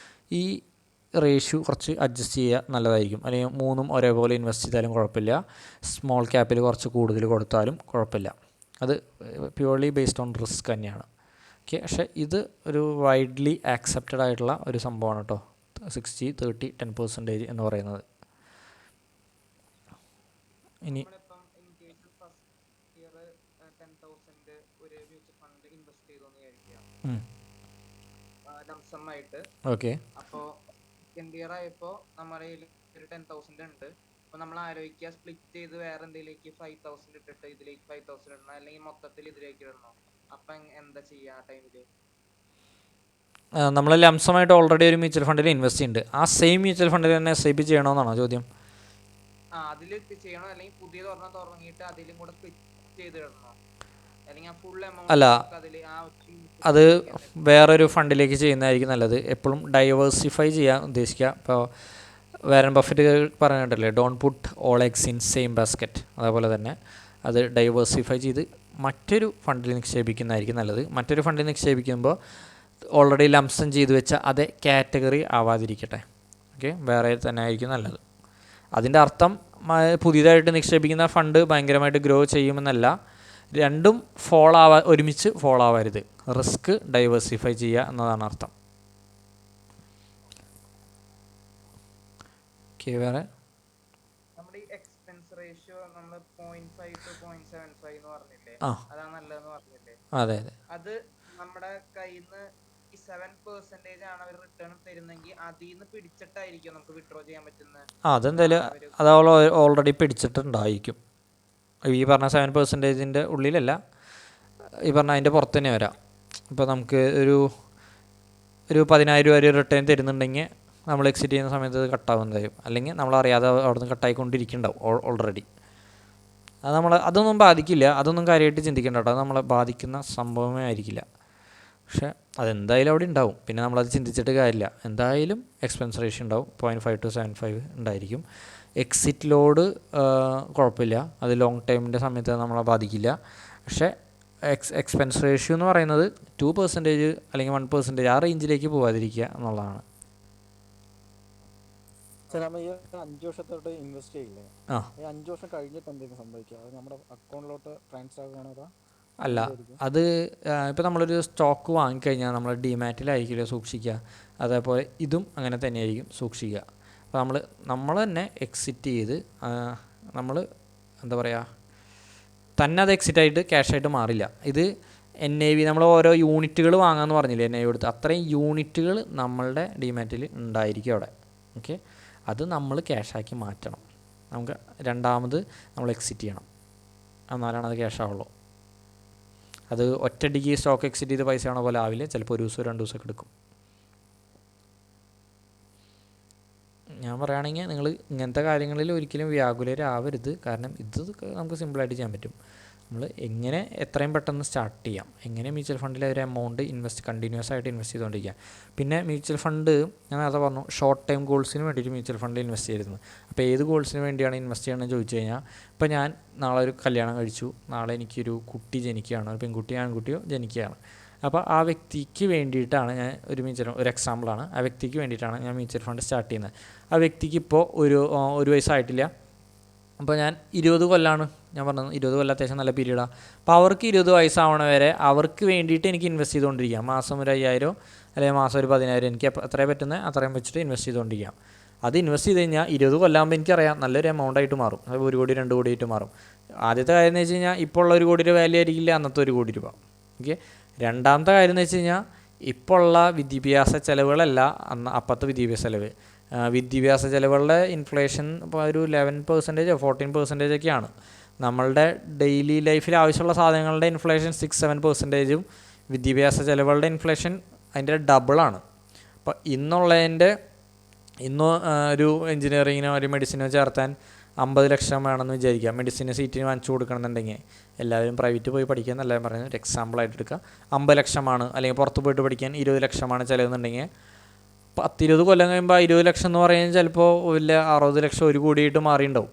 ഈ റേഷ്യോ കുറച്ച് അഡ്ജസ്റ്റ് ചെയ്യുക നല്ലതായിരിക്കും. അല്ലെങ്കിൽ 3ഉം ഒരേപോലെ ഇൻവെസ്റ്റ് ചെയ്താലും കുഴപ്പമില്ല, സ്മോൾ ക്യാപ്പിൽ കുറച്ച് കൂടുതൽ കൊടുത്താലും കുഴപ്പമില്ല. അത് പ്യുവർലി ബേസ്ഡ് ഓൺ റിസ്ക് തന്നെയാണ്. ഓക്കെ, പക്ഷേ ഇത് ഒരു വൈഡ്ലി ആക്സെപ്റ്റഡ് ആയിട്ടുള്ള ഒരു സംഭവമാണ് കേട്ടോ, 60-30-10% എന്ന് പറയുന്നത്. ഇനി നമ്മളിപ്പം ഇൻ കേസ് ഫസ്റ്റ് ഇയർ 10,000 ഒരു മ്യൂച്വൽ ഫണ്ട് ഇൻവെസ്റ്റ് ചെയ്തോന്ന് വിചാരിക്കുക ലംസമായിട്ട്. ഓക്കെ, അപ്പോൾ സെക്കൻഡ് ഇയർ ആയപ്പോൾ നമ്മുടെ കയ്യിൽ ഒരു 10,000 ഉണ്ട്. അപ്പോൾ നമ്മൾ ആലോചിക്കുക സ്പ്ലിറ്റ് ചെയ്ത് വേറെ എന്തെങ്കിലേക്ക് 5,000 ഇട്ടിട്ട് ഇതിലേക്ക് 5,000 ഇടണം, അല്ലെങ്കിൽ മൊത്തത്തിൽ ഇതിലേക്ക് ഇടണോ? അപ്പം എന്താ ചെയ്യുക ആ ടൈമിൽ? നമ്മൾ ലംസമായിട്ട് ഓൾറെഡി ഒരു മ്യൂച്വൽ ഫണ്ടിൽ ഇൻവെസ്റ്റ് ചെയ്യുന്നുണ്ട്, ആ സെയിം മ്യൂച്വൽ ഫണ്ടിൽ തന്നെ SIP ചെയ്യണമെന്നാണോ ചോദ്യം? അതിൽ ചെയ്യണോ, അല്ലെങ്കിൽ പുതിയത് ഒരെണ്ണം തുടങ്ങിയിട്ട് അതിലും കൂടെ സ്പ്ലിറ്റ് ചെയ്ത് ഇടണോ, അല്ലെങ്കിൽ ഫുൾ എമൗണ്ട് അല്ല, അതിൽ അത് വേറൊരു ഫണ്ടിലേക്ക് ചെയ്യുന്നതായിരിക്കും നല്ലത്. എപ്പോഴും ഡൈവേഴ്സിഫൈ ചെയ്യാൻ ഉദ്ദേശിക്കുക. ഇപ്പോൾ വാരൻ ബഫറ്റ് പറഞ്ഞിട്ടില്ലേ, don't put all eggs in same basket, അതേപോലെ തന്നെ അത് ഡൈവേഴ്സിഫൈ ചെയ്ത് മറ്റൊരു ഫണ്ടിൽ നിക്ഷേപിക്കുന്നതായിരിക്കും നല്ലത്. മറ്റൊരു ഫണ്ടിൽ നിക്ഷേപിക്കുമ്പോൾ ഓൾറെഡി ലംസം ചെയ്ത് വെച്ച അതേ കാറ്റഗറി ആവാതിരിക്കട്ടെ. ഓക്കെ, വേറെ തന്നെ ആയിരിക്കും നല്ലത്. അതിൻ്റെ അർത്ഥം പുതിയതായിട്ട് നിക്ഷേപിക്കുന്ന ഫണ്ട് ഭയങ്കരമായിട്ട് ഗ്രോ ചെയ്യുമെന്നല്ല, രണ്ടും ഒരുമിച്ച് ഫോളോ ആവരുത്. റിസ്ക് ഡൈവേഴ്സിഫൈ ചെയ്യുക എന്നതാണ് അർത്ഥം. ഓക്കെ, വേറെ നമ്മുടെ ഈ എക്സ്പെൻസ് റേഷ്യോ നമ്മൾ 0.5 to 0.75 എന്ന് പറഞ്ഞില്ലേ, അതാണ് നല്ലതെന്ന് പറഞ്ഞില്ലേ? അതെ അതെ, അത് നമ്മുടെ കയ്യിൽ നിന്ന് ഈ 7% ആണ് അവർ റിട്ടേൺ തരുന്നെങ്കിൽ അതിൽ നിന്ന് പിടിച്ചിട്ടായിരിക്കും നമുക്ക് വിഡ്രോ ചെയ്യാൻ പറ്റുന്നത്. അതെന്തായാലും അത് ഓൾറെഡി പിടിച്ചിട്ടുണ്ടായിരിക്കും. ഈ പറഞ്ഞ 7%-ൻ്റെ ഉള്ളിലല്ല, ഈ പറഞ്ഞ അതിൻ്റെ പുറത്ത് തന്നെ വരാം. ഇപ്പോൾ നമുക്ക് ഒരു 10,000 രൂപ ഒരു റിട്ടേൺ തരുന്നുണ്ടെങ്കിൽ നമ്മൾ എക്സിറ്റ് ചെയ്യുന്ന സമയത്ത് അത് കട്ടാവുന്നതായും, അല്ലെങ്കിൽ നമ്മളറിയാതെ അവിടെ നിന്ന് കട്ടായിക്കൊണ്ടിരിക്കുന്നുണ്ടാവും ഓൾറെഡി. അതൊന്നും ബാധിക്കില്ല, അതൊന്നും കാര്യമായിട്ട് ചിന്തിക്കേണ്ട കേട്ടോ, അത് നമ്മളെ ബാധിക്കുന്ന സംഭവമേ ആയിരിക്കില്ല. പക്ഷേ അതെന്തായാലും അവിടെ ഉണ്ടാവും, പിന്നെ നമ്മളത് ചിന്തിച്ചിട്ട് കാര്യമില്ല. എന്തായാലും എക്സ്പെൻസ് റേഷ്യോ ഉണ്ടാവും, 0.5 to 0.75 ഉണ്ടായിരിക്കും. എക്സിറ്റ് ലോഡ് കുഴപ്പമില്ല, അത് ലോങ് ടൈമിൻ്റെ സമയത്ത് നമ്മളെ ബാധിക്കില്ല. പക്ഷേ എക്സ്പെൻസ് റേഷ്യോ എന്ന് പറയുന്നത് 2% അല്ലെങ്കിൽ 1% ആ റേഞ്ചിലേക്ക് പോകാതിരിക്കുക എന്നുള്ളതാണ്. നമ്മൾ ഈ 5 വർഷത്തോട്ട് ഇൻവെസ്റ്റ് ചെയ്യില്ലേ, ഈ 5 വർഷം കഴിഞ്ഞിട്ട് എന്തെങ്കിലും സംഭവിക്കുക, അത് നമ്മുടെ അക്കൗണ്ടിലോട്ട് ട്രാൻസ്ഫർ ആകണോ? അല്ല, അത് ഇപ്പോൾ നമ്മളൊരു സ്റ്റോക്ക് വാങ്ങിക്കഴിഞ്ഞാൽ നമ്മൾ ഡിമാറ്റിലായിരിക്കില്ല സൂക്ഷിക്കുക, അതേപോലെ ഇതും അങ്ങനെ തന്നെയായിരിക്കും സൂക്ഷിക്കുക. അപ്പോൾ നമ്മൾ തന്നെ എക്സിറ്റ് ചെയ്ത് നമ്മൾ എന്താ പറയുക, തന്നെ അത് എക്സിറ്റായിട്ട് ക്യാഷായിട്ട് മാറില്ല. ഇത് NAV നമ്മൾ ഓരോ യൂണിറ്റുകൾ വാങ്ങാമെന്ന് പറഞ്ഞില്ലേ, NAV കൊടുത്ത് അത്രയും യൂണിറ്റുകൾ നമ്മളുടെ ഡിമാറ്റിൽ ഉണ്ടായിരിക്കും അവിടെ. ഓക്കെ, അത് നമ്മൾ ക്യാഷാക്കി മാറ്റണം. നമുക്ക് രണ്ടാമത് നമ്മൾ എക്സിറ്റ് ചെയ്യണം, എന്നാലാണ് അത് ക്യാഷാവുള്ളൂ. അത് ഒറ്റയടിക്ക് സ്റ്റോക്ക് എക്സിറ്റ് ചെയ്ത് പൈസ ആണോ പോലെ ആവില്ല, ചിലപ്പോൾ 1 ദിവസം 2 ദിവസമൊക്കെ എടുക്കും. ഞാൻ പറയുകയാണെങ്കിൽ നിങ്ങൾ ഇങ്ങനത്തെ കാര്യങ്ങളിൽ ഒരിക്കലും വ്യാകുലരാവരുത്, കാരണം ഇത് നമുക്ക് സിമ്പിളായിട്ട് ചെയ്യാൻ പറ്റും. നമ്മൾ എങ്ങനെ എത്രയും പെട്ടെന്ന് സ്റ്റാർട്ട് ചെയ്യാം, എങ്ങനെ മ്യൂച്വൽ ഫണ്ടിൽ ഒരു എമൗണ്ട് കണ്ടിന്യൂസ് ആയിട്ട് ഇൻവെസ്റ്റ് ചെയ്തുകൊണ്ടിരിക്കുക. പിന്നെ മ്യൂച്വൽ ഫണ്ട് ഞാൻ നേരത്തെ പറഞ്ഞു, ഷോർട്ട് ടൈം ഗോൾസിന് വേണ്ടിയിട്ട് മ്യൂച്വൽ ഫണ്ടിൽ ഇൻവെസ്റ്റ് ചെയ്തിരുന്നത്. അപ്പോൾ ഏത് ഗോൾസിന് വേണ്ടിയാണ് ഇൻവെസ്റ്റ് ചെയ്യണമെന്ന് ചോദിച്ചു കഴിഞ്ഞാൽ, ഇപ്പോൾ ഞാൻ നാളെ ഒരു കല്യാണം കഴിച്ചു, നാളെ എനിക്കൊരു കുട്ടി ജനിക്കുകയാണ്, ഒരു പെൺകുട്ടിയോ ആൺകുട്ടിയോ ജനിക്കുകയാണ്. അപ്പോൾ ആ വ്യക്തിക്ക് വേണ്ടിയിട്ടാണ് ഞാൻ ഒരു എക്സാമ്പിളാണ്, ആ വ്യക്തിക്ക് വേണ്ടിയിട്ടാണ് ഞാൻ മ്യൂച്വൽ ഫണ്ട് സ്റ്റാർട്ട് ചെയ്യുന്നത്. ആ വ്യക്തിക്ക് ഇപ്പോൾ ഒരു വയസ്സായിട്ടില്ല, അപ്പോൾ ഞാൻ 20 കൊല്ലമാണ് ഞാൻ പറഞ്ഞത്, 20 കൊല്ലം അത്യാവശ്യം നല്ല പീരീഡാണ്. അപ്പോൾ അവർക്ക് 20 വയസ്സാവണ വരെ അവർക്ക് വേണ്ടിയിട്ട് എനിക്ക് ഇൻവെസ്റ്റ് ചെയ്തുകൊണ്ടിരിക്കാം. മാസം ഒരു 5,000 അല്ലെങ്കിൽ മാസം ഒരു 10,000 എനിക്ക് എത്രയും പറ്റുന്നത് അത്രയും വെച്ചിട്ട് ഇൻവെസ്റ്റ് ചെയ്തുകൊണ്ടിരിക്കാം. അത് ഇൻവെസ്റ്റ് ചെയ്ത് കഴിഞ്ഞാൽ 20 കൊല്ലാകുമ്പോൾ എനിക്കറിയാം നല്ലൊരു എമൗണ്ടായിട്ട് മാറും, അത് 1 കോടി 2 കോടിയായിട്ട് മാറും. ആദ്യത്തെ കാര്യം എന്ന് വെച്ച് കഴിഞ്ഞാൽ ഇപ്പോൾ ഉള്ള 1 കോടി രൂപ വാല്യൂ ആയിരിക്കില്ല അന്നത്തെ 1 കോടി രൂപ. ഓക്കെ, രണ്ടാമത്തെ കാര്യം എന്ന് വെച്ച് കഴിഞ്ഞാൽ ഇപ്പോൾ ഉള്ള വിദ്യാഭ്യാസ ചിലവുകളല്ല അപ്പത്തെ വിദ്യാഭ്യാസ ചിലവ്. വിദ്യാഭ്യാസ ചിലവുകളുടെ ഇൻഫ്ലേഷൻ ഇപ്പോൾ ഒരു 11% 14% ഒക്കെയാണ്. നമ്മളുടെ ഡെയിലി ലൈഫിൽ ആവശ്യമുള്ള സാധനങ്ങളുടെ ഇൻഫ്ലേഷൻ 6-7%, വിദ്യാഭ്യാസ ചിലവുകളുടെ ഇൻഫ്ലേഷൻ അതിൻ്റെ ഡബിളാണ്. അപ്പോൾ ഇന്ന് ഒരു എഞ്ചിനീയറിങ്ങിനോ ഒരു മെഡിസിനോ ചേർത്താൻ 50 ലക്ഷം വേണമെന്ന് വിചാരിക്കുക. മെഡിസിന് സീറ്റിന് വാങ്ങിച്ചു കൊടുക്കണമെന്നുണ്ടെങ്കിൽ എല്ലാവരും പ്രൈവറ്റ് പോയി പഠിക്കുക എന്നല്ല ഞാൻ പറയുന്നത്, ഒരു എക്സാമ്പിളായിട്ട് എടുക്കുക. 50 ലക്ഷമാണ്, അല്ലെങ്കിൽ പുറത്ത് പോയിട്ട് പഠിക്കാൻ 20 ലക്ഷമാണ് ചിലവെന്നുണ്ടെങ്കിൽ 10-20 കൊല്ലം കഴിയുമ്പോൾ 20 ലക്ഷം എന്ന് പറയുന്നത് ചിലപ്പോൾ വലിയ 60 ലക്ഷം 1 കോടിയായിട്ട് മാറിയിട്ടുണ്ടാവും.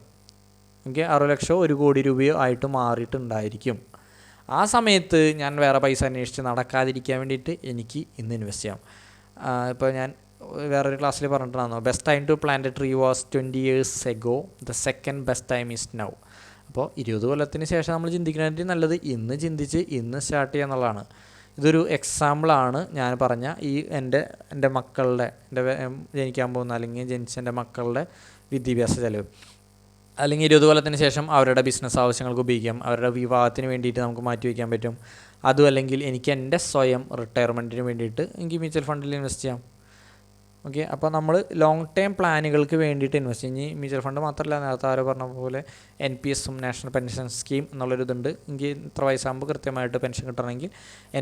ഓക്കെ, 60 ലക്ഷം 1 കോടി രൂപയോ ആയിട്ട് മാറിയിട്ടുണ്ടായിരിക്കും. ആ സമയത്ത് ഞാൻ വേറെ പൈസ അന്വേഷിച്ച് നടക്കാതിരിക്കാൻ വേണ്ടിയിട്ട് എനിക്ക് ഇന്ന് ഇൻവെസ്റ്റ് ചെയ്യാം. ഇപ്പോൾ ഞാൻ വേറൊരു ക്ലാസ്സിൽ പറഞ്ഞിട്ടുണ്ടായിരുന്നു, best time to plant a tree was 20 years ago, the second best time is now. അപ്പോൾ 20 കൊല്ലത്തിന് ശേഷം നമ്മൾ ചിന്തിക്കുന്നതിന് നല്ലത് ഇന്ന് ചിന്തിച്ച് ഇന്ന് സ്റ്റാർട്ട് ചെയ്യുക എന്നുള്ളതാണ്. ഇതൊരു എക്സാമ്പിളാണ് ഞാൻ പറഞ്ഞ ഈ എൻ്റെ മക്കളുടെ ജനിക്കാൻ പോകുന്ന അല്ലെങ്കിൽ ജനിച്ച എൻ്റെ മക്കളുടെ വിദ്യാഭ്യാസ ചെലവ്, അല്ലെങ്കിൽ 20 കൊല്ലത്തിന് ശേഷം അവരുടെ ബിസിനസ് ആവശ്യങ്ങൾക്ക് ഉപയോഗിക്കാം, അവരുടെ വിവാഹത്തിന് വേണ്ടിയിട്ട് നമുക്ക് മാറ്റി വയ്ക്കാൻ പറ്റും. അതും അല്ലെങ്കിൽ എനിക്ക് എൻ്റെ സ്വയം റിട്ടയർമെൻറ്റിന് വേണ്ടിയിട്ട് എനിക്ക് മ്യൂച്വൽ ഫണ്ടിൽ ഇൻവെസ്റ്റ് ചെയ്യാം. ഓക്കെ, അപ്പോൾ നമ്മൾ ലോങ് ടേം പ്ലാനുകൾക്ക് വേണ്ടിയിട്ട് ഇൻവെസ്റ്റ് ചെയ്യും. ഇനി മ്യൂച്വൽ ഫണ്ട് മാത്രമല്ല, നേരത്തെ ആരോ പറഞ്ഞ പോലെ NPS നാഷണൽ പെൻഷൻ സ്കീം എന്നുള്ളൊരിതുണ്ട്. എനിക്ക് ഇത്ര വയസ്സാകുമ്പോൾ കൃത്യമായിട്ട് പെൻഷൻ കിട്ടണമെങ്കിൽ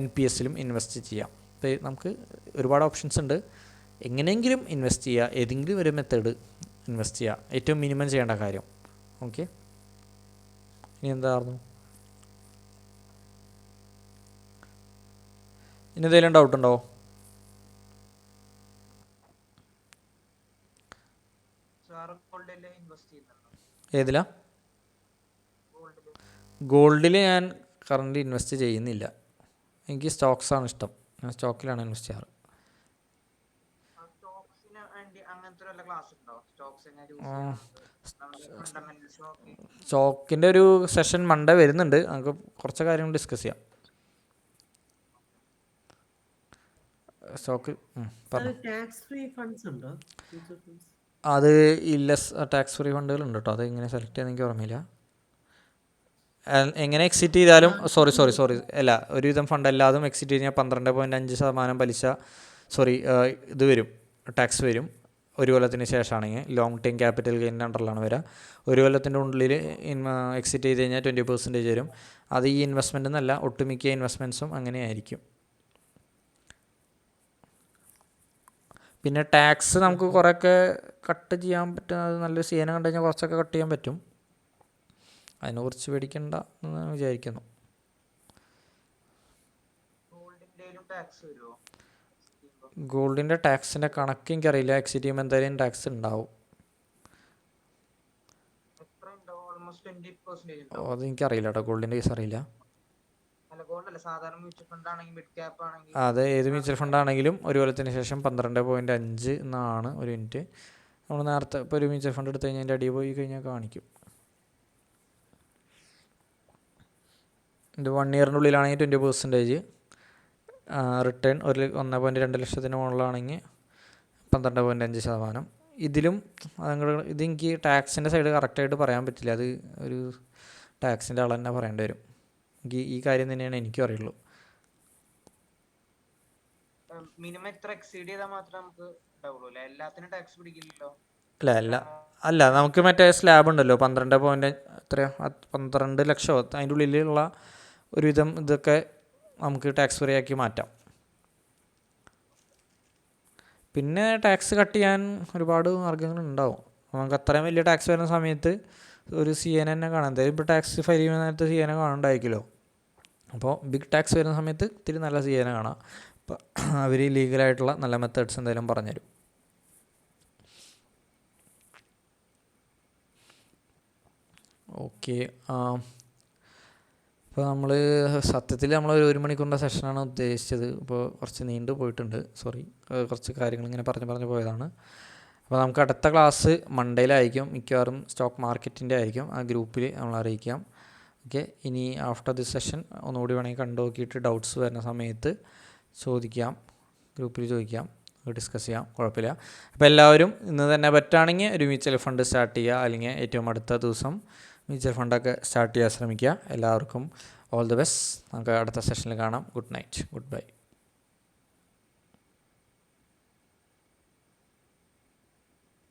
NPS ഇൻവെസ്റ്റ് ചെയ്യാം. അപ്പോൾ നമുക്ക് ഒരുപാട് ഓപ്ഷൻസ് ഉണ്ട്. എങ്ങനെയെങ്കിലും ഇൻവെസ്റ്റ് ചെയ്യുക, ഏതെങ്കിലും ഒരു മെത്തേഡ് ഇൻവെസ്റ്റ് ചെയ്യുക, ഏറ്റവും മിനിമം ചെയ്യേണ്ട കാര്യം. ഓക്കെ, ഇനി എന്തായിരുന്നു, ഇനി എന്തെങ്കിലും ഡൗട്ട് ഉണ്ടോ? ഏതിലാ? ഗോൾഡിൽ ഞാൻ കറൻ്റ് ഇൻവെസ്റ്റ് ചെയ്യുന്നില്ല. എനിക്ക് സ്റ്റോക്സാണ് ഇഷ്ടം. ഞാൻ സ്റ്റോക്കിലാണ് ഇൻവെസ്റ്റ് ചെയ്യാറ്. സ്റ്റോക്കിൻ്റെ ഒരു സെഷൻ മൺഡേ വരുന്നുണ്ട്, നമുക്ക് കുറച്ച് കാര്യങ്ങൾ ഡിസ്കസ് ചെയ്യാം. സ്റ്റോക്ക് അത് ഇല്ല, ടാക്സ് ഫ്രീ ഫണ്ടുകളുണ്ട് കേട്ടോ. അത് എങ്ങനെ സെലക്ട് ചെയ്യാൻ എനിക്ക് ഓർമ്മയില്ല. എങ്ങനെ എക്സിറ്റ് ചെയ്താലും സോറി അല്ല, ഒരുവിധം ഫണ്ട് എല്ലാതും എക്സിറ്റ് കഴിഞ്ഞാൽ 12.5% പലിശ ഇത് വരും, ടാക്സ് വരും. 1 കൊല്ലത്തിന് ശേഷമാണെങ്കിൽ ലോങ് ടൈം ക്യാപിറ്റൽ ഗെയിൻ്റെ അണ്ടറിലാണ് വരിക. 1 കൊല്ലത്തിൻ്റെ ഉള്ളിൽ എക്സിറ്റ് ചെയ്ത് കഴിഞ്ഞാൽ 20% വരും. അത് ഈ ഇൻവെസ്റ്റ്മെൻ്റ് എന്നല്ല, ഒട്ടുമിക്ക ഇൻവെസ്റ്റ്മെൻറ്റ്സും അങ്ങനെയായിരിക്കും. പിന്നെ ടാക്സ് നമുക്ക് കുറേയൊക്കെ കട്ട് ചെയ്യാൻ പറ്റും. അത് നല്ലൊരു സീന കണ്ടു കഴിഞ്ഞാൽ കുറച്ചൊക്കെ കട്ട് ചെയ്യാൻ പറ്റും. അതിനെക്കുറിച്ച് പേടിക്കണ്ട എന്ന് വിചാരിക്കുന്നു. ഗോൾഡിൻ്റെ ടാക്സിൻ്റെ കണക്ക് എനിക്കറിയില്ല. എക്സിറ്റ് ചെയ്യുമ്പോൾ എന്തായാലും ടാക്സ് ഉണ്ടാവും. അത് എനിക്കറിയില്ല കേട്ടോ, ഗോൾഡിൻ്റെ കേസ് അറിയില്ല. അതെ, ഏത് മ്യൂച്വൽ ഫണ്ട് ആണെങ്കിലും 1 കൊല്ലത്തിന് ശേഷം 12.5 എന്നാണ്. ഒരു മിനിറ്റ്, നമ്മൾ നേരത്തെ ഇപ്പോൾ ഒരു മ്യൂച്വൽ ഫണ്ട് എടുത്തു കഴിഞ്ഞാൽ അതിൻ്റെ അടിയിൽ പോയി കഴിഞ്ഞാൽ കാണിക്കും. ഇത് 1 ഇയറിൻ്റെ ഉള്ളിലാണെങ്കിൽ 20%, റിട്ടേൺ 1.2 ലക്ഷത്തിന് മുകളിലാണെങ്കിൽ 12.5%. ഇതിലും ഇതെനിക്ക് ടാക്സിൻ്റെ സൈഡ് കറക്റ്റായിട്ട് പറയാൻ പറ്റില്ല. അത് ഒരു ടാക്സിൻ്റെ ആൾ തന്നെ പറയേണ്ടി വരും. ഈ കാര്യം തന്നെയാണ് എനിക്കും അറിയുള്ളൂ. മിനിമം എത്ര എക്സീഡ് ചെയ്താൽ മാത്രമേ നമുക്ക് ഉണ്ടാവുള്ളൂ അല്ലേ? എല്ലാത്തിനും ടാക്സ് പിടിക്കില്ലല്ലോ. അല്ല നമുക്ക് മറ്റേ സ്ലാബ് ഉണ്ടല്ലോ, 12 ലക്ഷമോ അതിൻ്റെ ഉള്ളിലുള്ള ഒരുവിധം ഇതൊക്കെ നമുക്ക് ടാക്സ് ഫ്രീ ആക്കി മാറ്റാം. പിന്നെ ടാക്സ് കട്ട് ചെയ്യാൻ ഒരുപാട് മാർഗ്ഗങ്ങളുണ്ടാവും. നമുക്ക് അത്രയും വലിയ ടാക്സ് വരുന്ന സമയത്ത് ഒരു CN തന്നെ കാണാം. എന്തായാലും ഇപ്പോൾ ടാക്സ് ഫയൽ ചെയ്യുന്ന നേരത്ത് CN കാണണ്ടായിരിക്കുമല്ലോ. അപ്പോൾ ബിഗ് ടാക്സ് വരുന്ന സമയത്ത് ഇത്തിരി നല്ല CN കാണാം. അപ്പോൾ അവർ ലീഗലായിട്ടുള്ള നല്ല മെത്തേഡ്സ് എന്തായാലും പറഞ്ഞുതരും. ഓക്കെ, ഇപ്പോൾ സത്യത്തിൽ നമ്മൾ 1 മണിക്കൂറിൻ്റെ സെഷനാണ് ഉദ്ദേശിച്ചത്. ഇപ്പോൾ കുറച്ച് നീണ്ടു പോയിട്ടുണ്ട്, കുറച്ച് കാര്യങ്ങൾ ഇങ്ങനെ പറഞ്ഞു പോയതാണ്. അപ്പോൾ നമുക്ക് അടുത്ത ക്ലാസ് മൺഡേയിലായിരിക്കും, മിക്കവാറും സ്റ്റോക്ക് മാർക്കറ്റിൻ്റെ ആയിരിക്കും. ആ ഗ്രൂപ്പിൽ നമ്മൾ അറിയിക്കാം. ഓക്കെ, ഇനി ആഫ്റ്റർ ദിസ് സെഷൻ ഒന്നുകൂടി വേണമെങ്കിൽ കണ്ടു നോക്കിയിട്ട് ഡൗട്ട്സ് വരുന്ന സമയത്ത് ചോദിക്കാം, ഗ്രൂപ്പിൽ ചോദിക്കാം, ഡിസ്കസ് ചെയ്യാം, കുഴപ്പമില്ല. അപ്പോൾ എല്ലാവരും ഇന്ന് തന്നെ പറ്റുകയാണെങ്കിൽ ഒരു മ്യൂച്വൽ ഫണ്ട് സ്റ്റാർട്ട് ചെയ്യുക, അല്ലെങ്കിൽ ഏറ്റവും അടുത്ത ദിവസം മ്യൂച്വൽ ഫണ്ടൊക്കെ സ്റ്റാർട്ട് ചെയ്യാൻ ശ്രമിക്കുക. എല്ലാവർക്കും ഓൾ ദി ബെസ്റ്റ്. നമുക്ക് അടുത്ത സെഷനിൽ കാണാം. Good night, good bye.